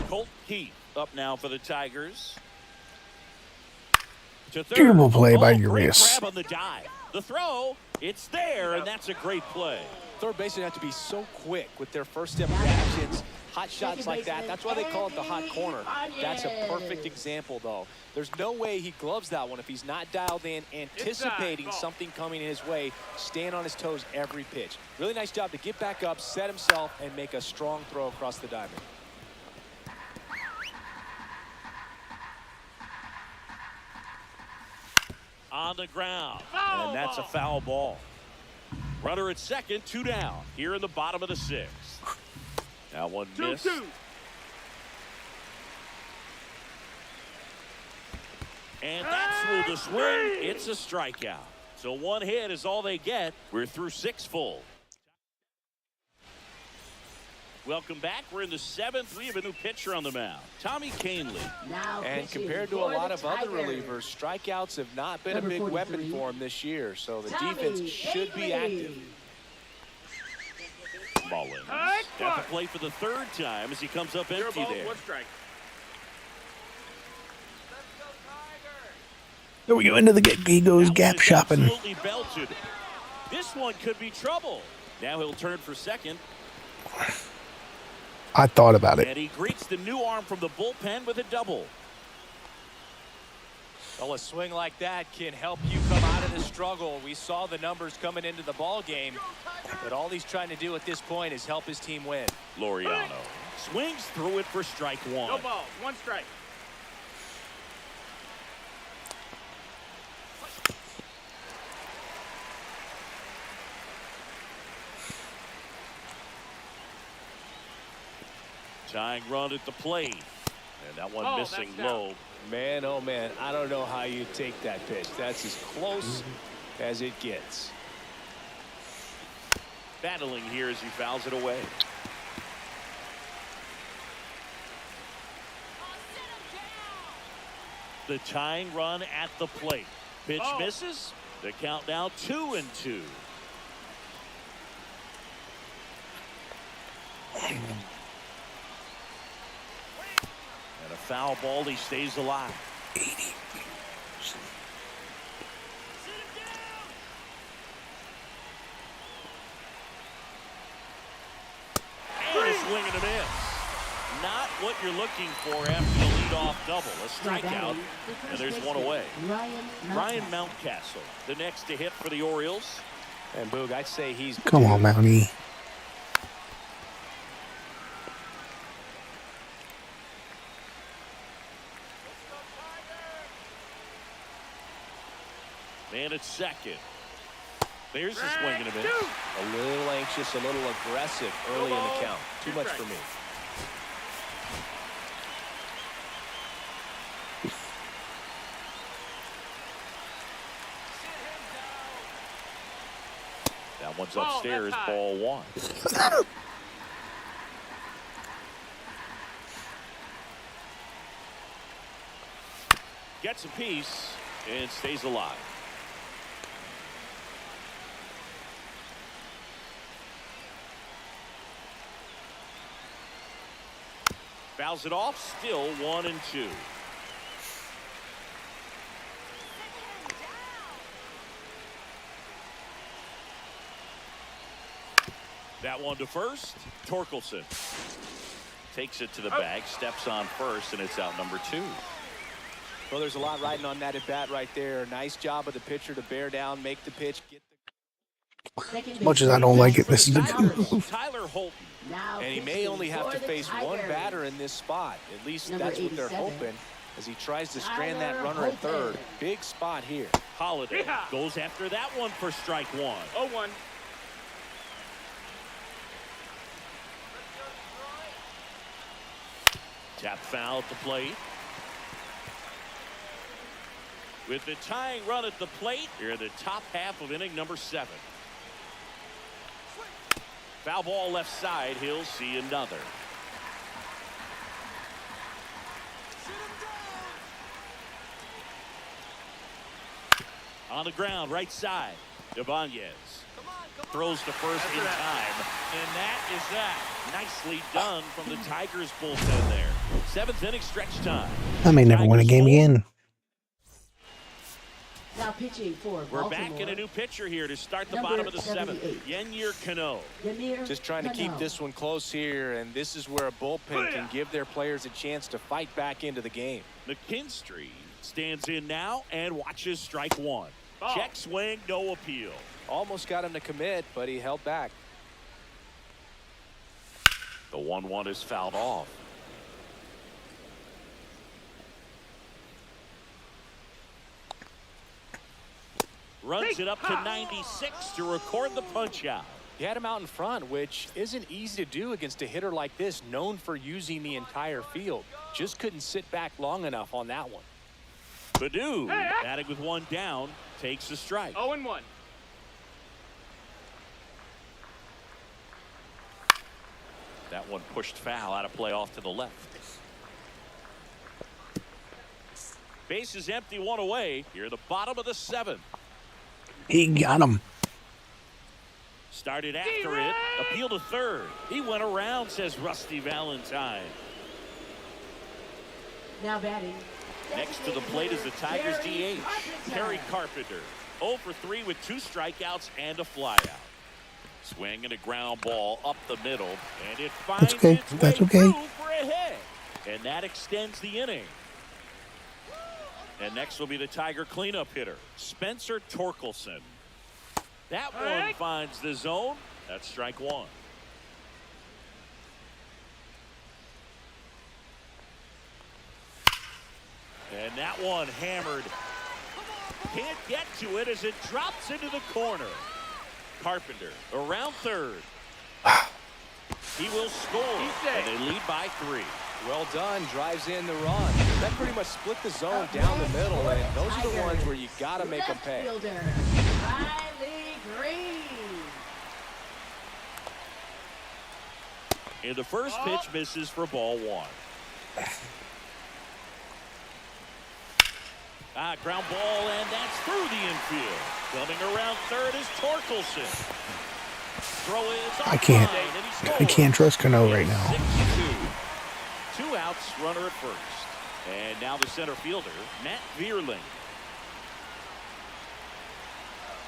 Colt Heath up now for the Tigers. Terrible play by Urias. Grab on the dive. The throw, it's there, and that's a great play. Third basemen have to be so quick with their first step reactions. Hot shots like that, that's why they call it the hot corner. That's a perfect example, though. There's no way he gloves that one if he's not dialed in, anticipating something coming his way, staying on his toes every pitch. Really nice job to get back up, set himself, and make a strong throw across the diamond. On the ground, and that's a foul ball. Runner at second, 2 down here in the bottom of the 6th. Now 1 miss. 2-2. And that's through the swing. It's a strikeout. So 1 hit is all they get. We're through 6 full. Welcome back. We're in the 7th. We have a new pitcher on the mound, Tommy Canley. And compared to a lot of other relievers, strikeouts have not been a big weapon for him this year, so the defense should be active. Mullins at the plate for the 3rd time as he comes up empty there. 1 strike. There we go. Into the he goes gap shopping. Absolutely belted. This one could be trouble. Now he'll turn for second. I thought about it. And he greets the new arm from the bullpen with a double. Well, a swing like that can help you come out of the struggle. We saw the numbers coming into the ball game, but all he's trying to do at this point is help his team win. Loriano swings through it for strike one. No ball, one strike. Tying run at the plate. And that one missing low. Man, oh man, I don't know how you take that pitch. That's as close as it gets. Battling here as he fouls it away. The tying run at the plate. Pitch misses. The count now 2-2. And a foul ball. He stays alive. 80. And a swing and a miss. Not what you're looking for after the leadoff double. A strikeout, and there's one away. Ryan Mountcastle, the next to hit for the Orioles. And Boog, I'd say he's... Come on, Mountie. Man at second. There's the swing and a miss. A little anxious, a little aggressive early in the count. Too much for me. That one's upstairs, ball one. Gets a piece and stays alive. Fouls it off, still 1-2. That one to first. Torkelson takes it to the bag, steps on first, and it's out number 2. Well, there's a lot riding on that at bat right there. Nice job of the pitcher to bear down, make the pitch, get the... As much as I don't like it, this is a good move. Tyler Holton. And he may only have to face one batter in this spot. At least that's what they're hoping as he tries to strand that runner at third. Big spot here. Holiday goes after that one for strike one. 0-1. Tap foul at the plate. With the tying run at the plate, here in the top half of inning number 7. Foul ball left side. He'll see another. On the ground, right side. Ibanez throws to first in time. And that is that. Nicely done from the Tigers bullpen there. 7th inning stretch time. I may never win a game again. Now pitching for We're Baltimore. back in a new pitcher here to start the bottom of the 7th. Yennier Cano. Just trying to keep this one close here, and this is where a bullpen can give their players a chance to fight back into the game. McKinstry stands in now and watches strike one. Check swing, no appeal. Almost got him to commit, but he held back. The 1-1 is fouled off. Runs it up to 96 to record the punch out. He had him out in front, which isn't easy to do against a hitter like this, known for using the entire field. Just couldn't sit back long enough on that one. Baddoo, batting with one down, takes the strike. 0-1. That one pushed foul, out of play off to the left. Base is empty, one away. Here, the bottom of the 7th. He got him. Started after it. Appeal to third. He went around, says Rusty Valentine. Now batting. Next to the plate is the Tigers DH, Terry Carpenter. 0 for 3 with 2 strikeouts and a flyout. Swing and a ground ball up the middle, and it finds its way through for a hit. And that extends the inning. And next will be the Tiger cleanup hitter, Spencer Torkelson. That one finds the zone. That's strike 1. And that one hammered. Can't get to it as it drops into the corner. Carpenter around third. He will score, and they lead by 3. Well done, drives in the run. That pretty much split the zone down the middle, and those are the ones where you got to make them pay. And the first pitch misses for ball 1. Ground ball, and that's through the infield. Coming around third is Torkelson. Throw is I can't trust Cano right now. 6-2. 2 outs, runner at first. And now the center fielder, Matt Vierling.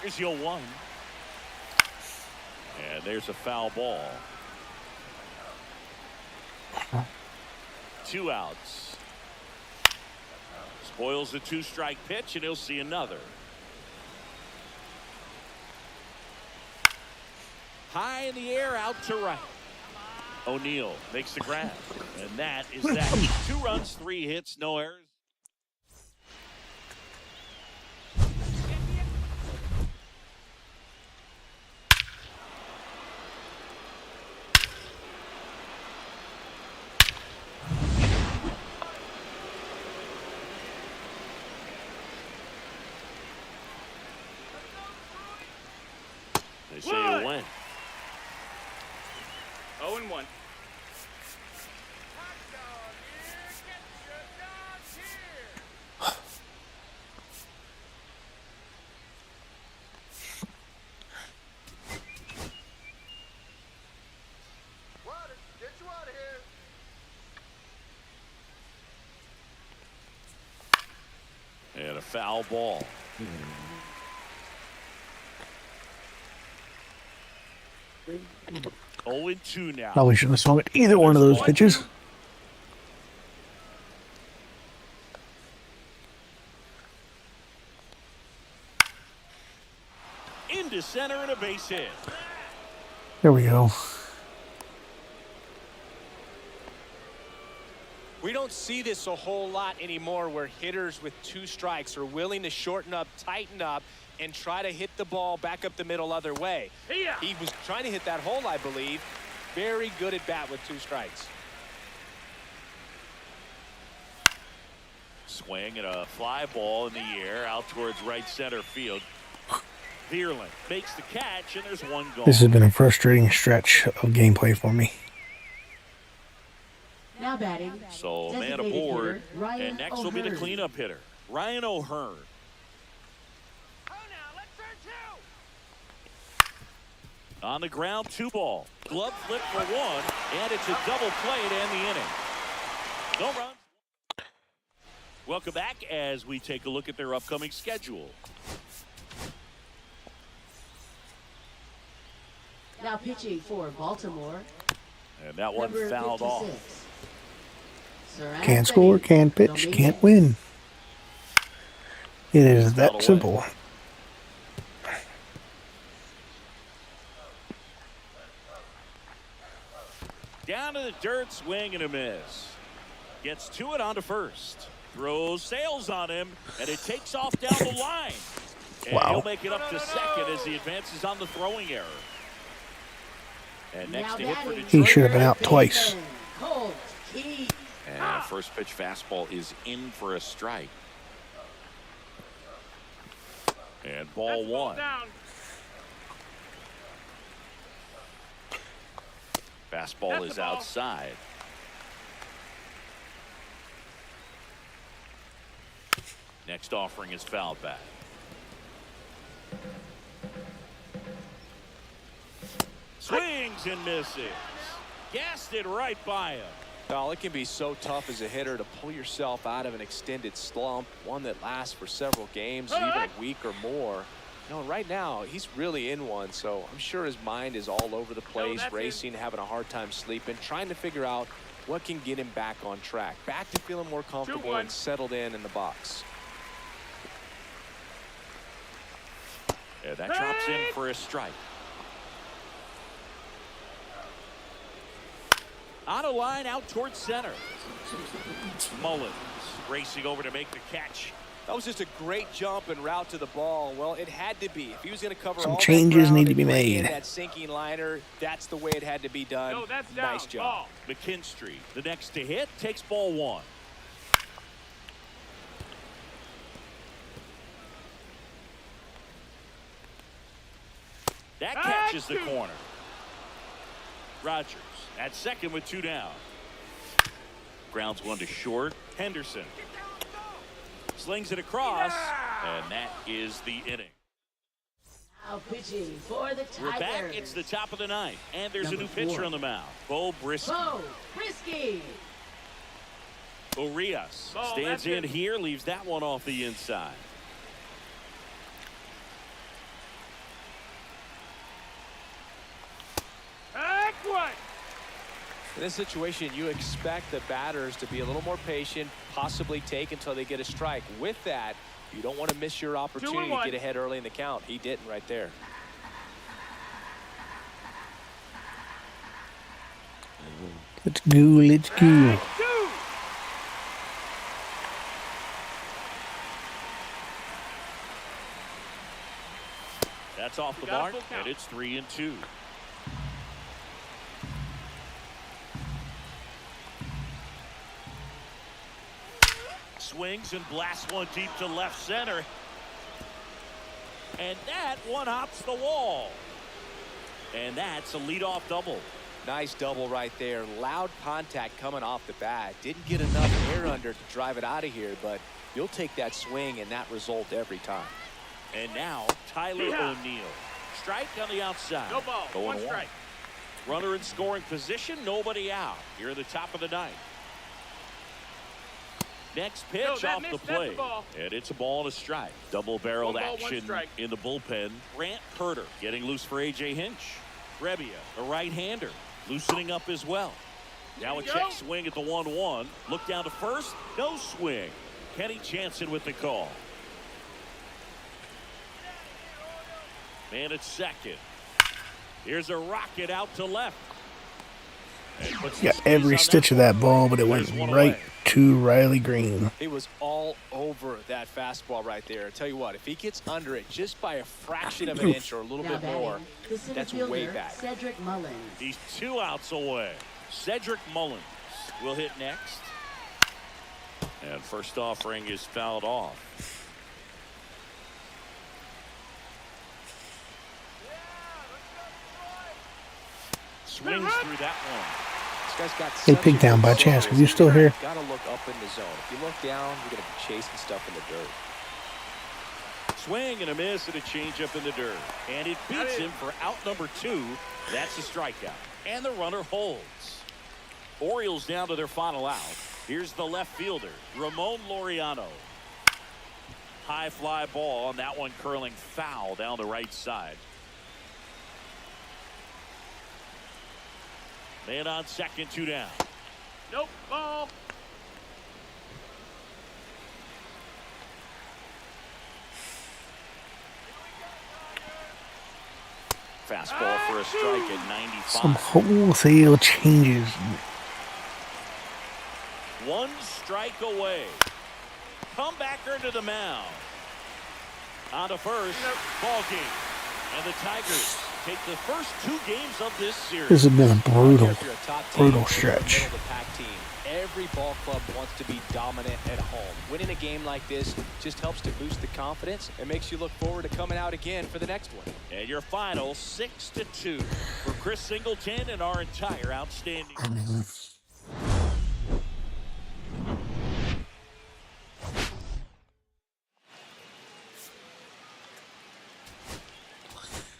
Here's your 1. And there's a foul ball. 2 outs. Spoils the 2-strike pitch, and he'll see another. High in the air, out to right. O'Neill makes the grab, and that is that. 2 runs, 3 hits, no errors. They say you win. 0-1. And a foul ball. 0-2 now. Probably shouldn't have swung at either one of those pitches. Into center and a base hit. There we go. We don't see this a whole lot anymore where hitters with 2 strikes are willing to shorten up, tighten up, and try to hit the ball back up the middle other way. He was trying to hit that hole, I believe. Very good at bat with 2 strikes. Swing and a fly ball in the air out towards right center field. Vierling makes the catch, and there's 1 gone. This has been a frustrating stretch of gameplay for me. Now batting. So man aboard, and next will be the cleanup hitter, Ryan O'Hearn. On the ground, 2 ball. Glove flip for 1, and it's a double play to end the inning. No runs. Welcome back as we take a look at their upcoming schedule. Now pitching for Baltimore. And that one Number fouled 56. off. Can't score, can't pitch, can't win. It is that simple. Down to the dirt, swing and a miss. Gets to it onto first. Throws, sails on him, and it takes off down the line. And he'll make it up to second as he advances on the throwing error. And next to hit for Detroit. He should have been out twice. And first pitch fastball is in for a strike. And ball 1. Fastball is outside. Next offering is fouled back. Swings and misses. Gassed it right by him. Well, it can be so tough as a hitter to pull yourself out of an extended slump, one that lasts for several games, even a week or more. You know, right now, he's really in one, so I'm sure his mind is all over the place, racing, having a hard time sleeping, trying to figure out what can get him back on track, back to feeling more comfortable and settled in the box. Yeah, that drops in for a strike. On a line out towards center. Mullins racing over to make the catch. That was just a great jump and route to the ball. Well, it had to be. If he was going to cover Some all changes that need to be and bring in made. that sinking liner, that's the way it had to be done. No, that's down. Nice job. Ball. McKinstry, the next to hit, takes ball one. That catches the corner. Rogers at second with 2 down. Grounds one to short. Henderson slings it across, and that is the inning. Now pitching for the Tigers. We're back. It's the top of the ninth, and there's a new pitcher 4. on the mound. Bo Brisky. Bo Brisky. Urias Ball, stands that's in it. here, leaves that one off the inside. In this situation, you expect the batters to be a little more patient, possibly take until they get a strike. With that, you don't want to miss your opportunity to get ahead early in the count. He didn't right there. Let's go, let's go. That's off the mark, and it's 3-2. Swings and blasts one deep to left center. And that one hops the wall. And that's a leadoff double. Nice double right there. Loud contact coming off the bat. Didn't get enough air under to drive it out of here, but you'll take that swing and that result every time. And now Tyler O'Neill. Strike on the outside. No ball. 1 strike. Runner in scoring position. Nobody out. Here at the top of the ninth. Next pitch off the plate. And it's a ball and a strike. Double-barreled action in the bullpen. Grant Herter getting loose for A.J. Hinch. Rebbia, a right-hander, loosening up as well. Now a check swing at the 1-1. Look down to first. No swing. Kenny Jansen with the call. Man at second. Here's a rocket out to left. Got every stitch of that ball, but it went right to Riley Green. He was all over that fastball right there. I tell you what, if he gets under it just by a fraction of an inch or a little bit more, that's way back. Cedric Mullins. He's 2 outs away. Cedric Mullins will hit next. And first offering is fouled off. Swings through that one. This guy's got Hey, Pigtown, by chance, are you still here? Got to look up in the zone. If you look down, you're going to be chasing stuff in the dirt. Swing and a miss and a changeup in the dirt. And it beats him for out number 2. That's a strikeout. And the runner holds. Orioles down to their final out. Here's the left fielder, Ramon Laureano. High fly ball, and that one curling foul down the right side. Man on second, 2 down. Nope, ball. Fastball for a strike at 95. Some wholesale changes. 1 strike away. Comebacker to the mound. On to first, ball game. And the Tigers take the first 2 games of this series. This has been a brutal stretch. Every ball club wants to be dominant at home. Winning a game like this just helps to boost the confidence and makes you look forward to coming out again for the next one. And your final 6-2 for Chris Singleton and our entire outstanding.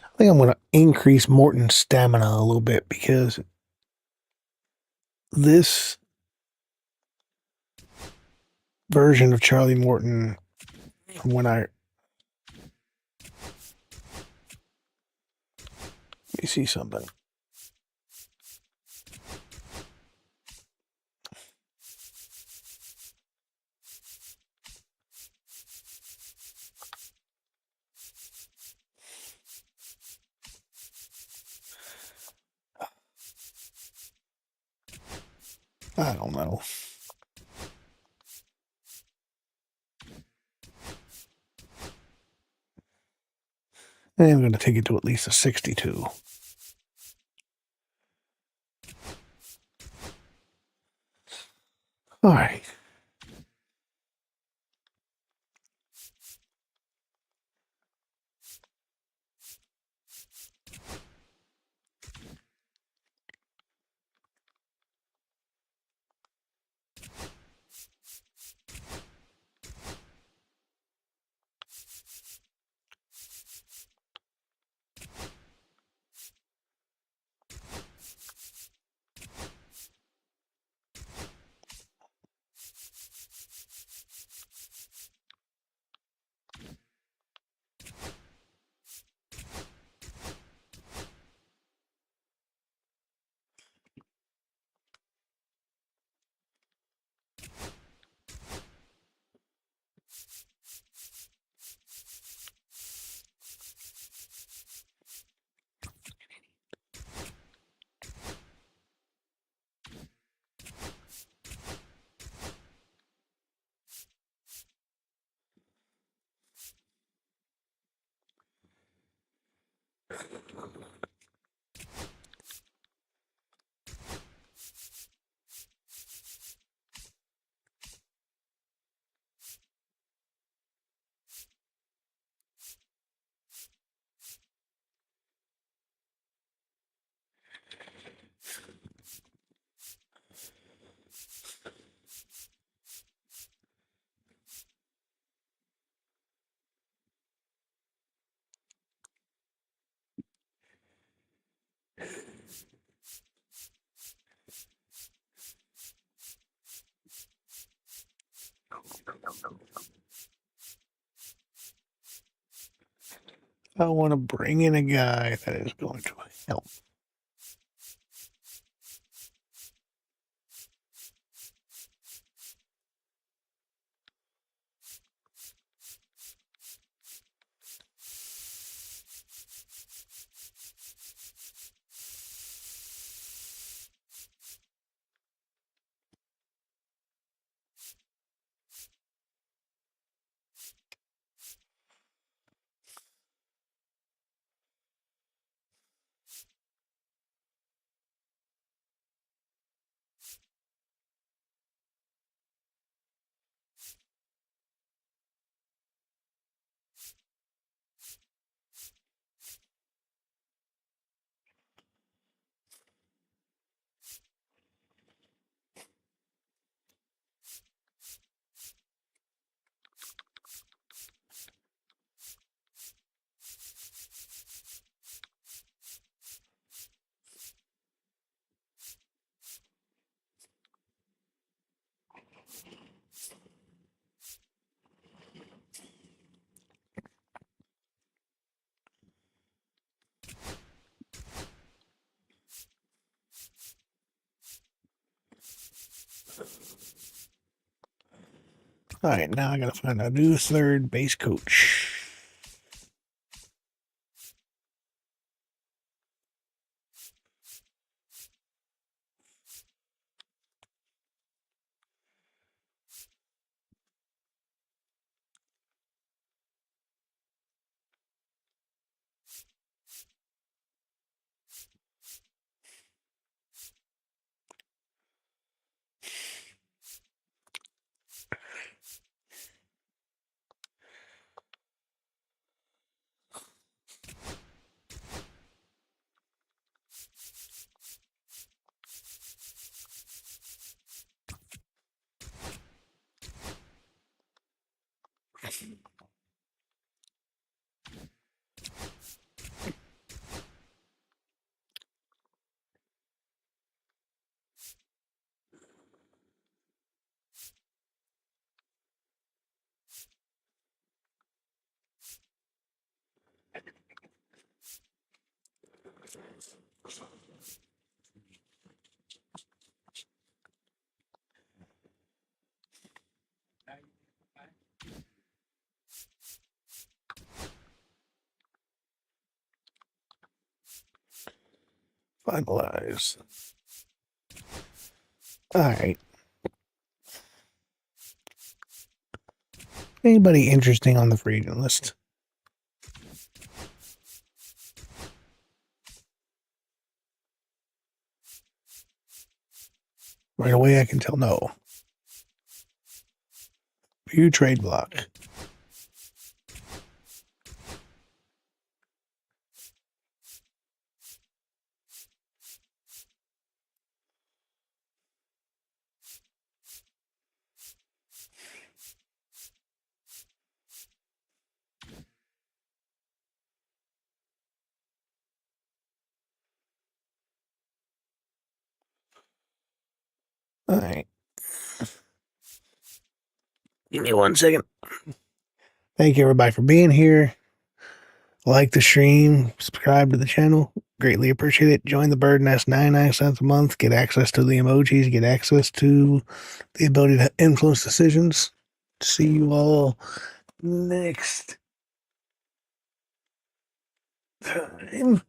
I think I'm going to increase Morton's stamina a little bit because this version of Charlie Morton from when I... Let me see something. I don't know. I'm going to take it to at least a 62. All right. I want to bring in a guy that is going to help. All right, now I got to find a new third base coach. Finalize. All right. Anybody interesting on the free agent list? Right away, I can tell no. View trade block. All right. Give me 1 second. Thank you, everybody, for being here. Like the stream, subscribe to the channel. Greatly appreciate it. Join the Bird Nest, 99 cents a month. Get access to the emojis. Get access to the ability to influence decisions. See you all next time.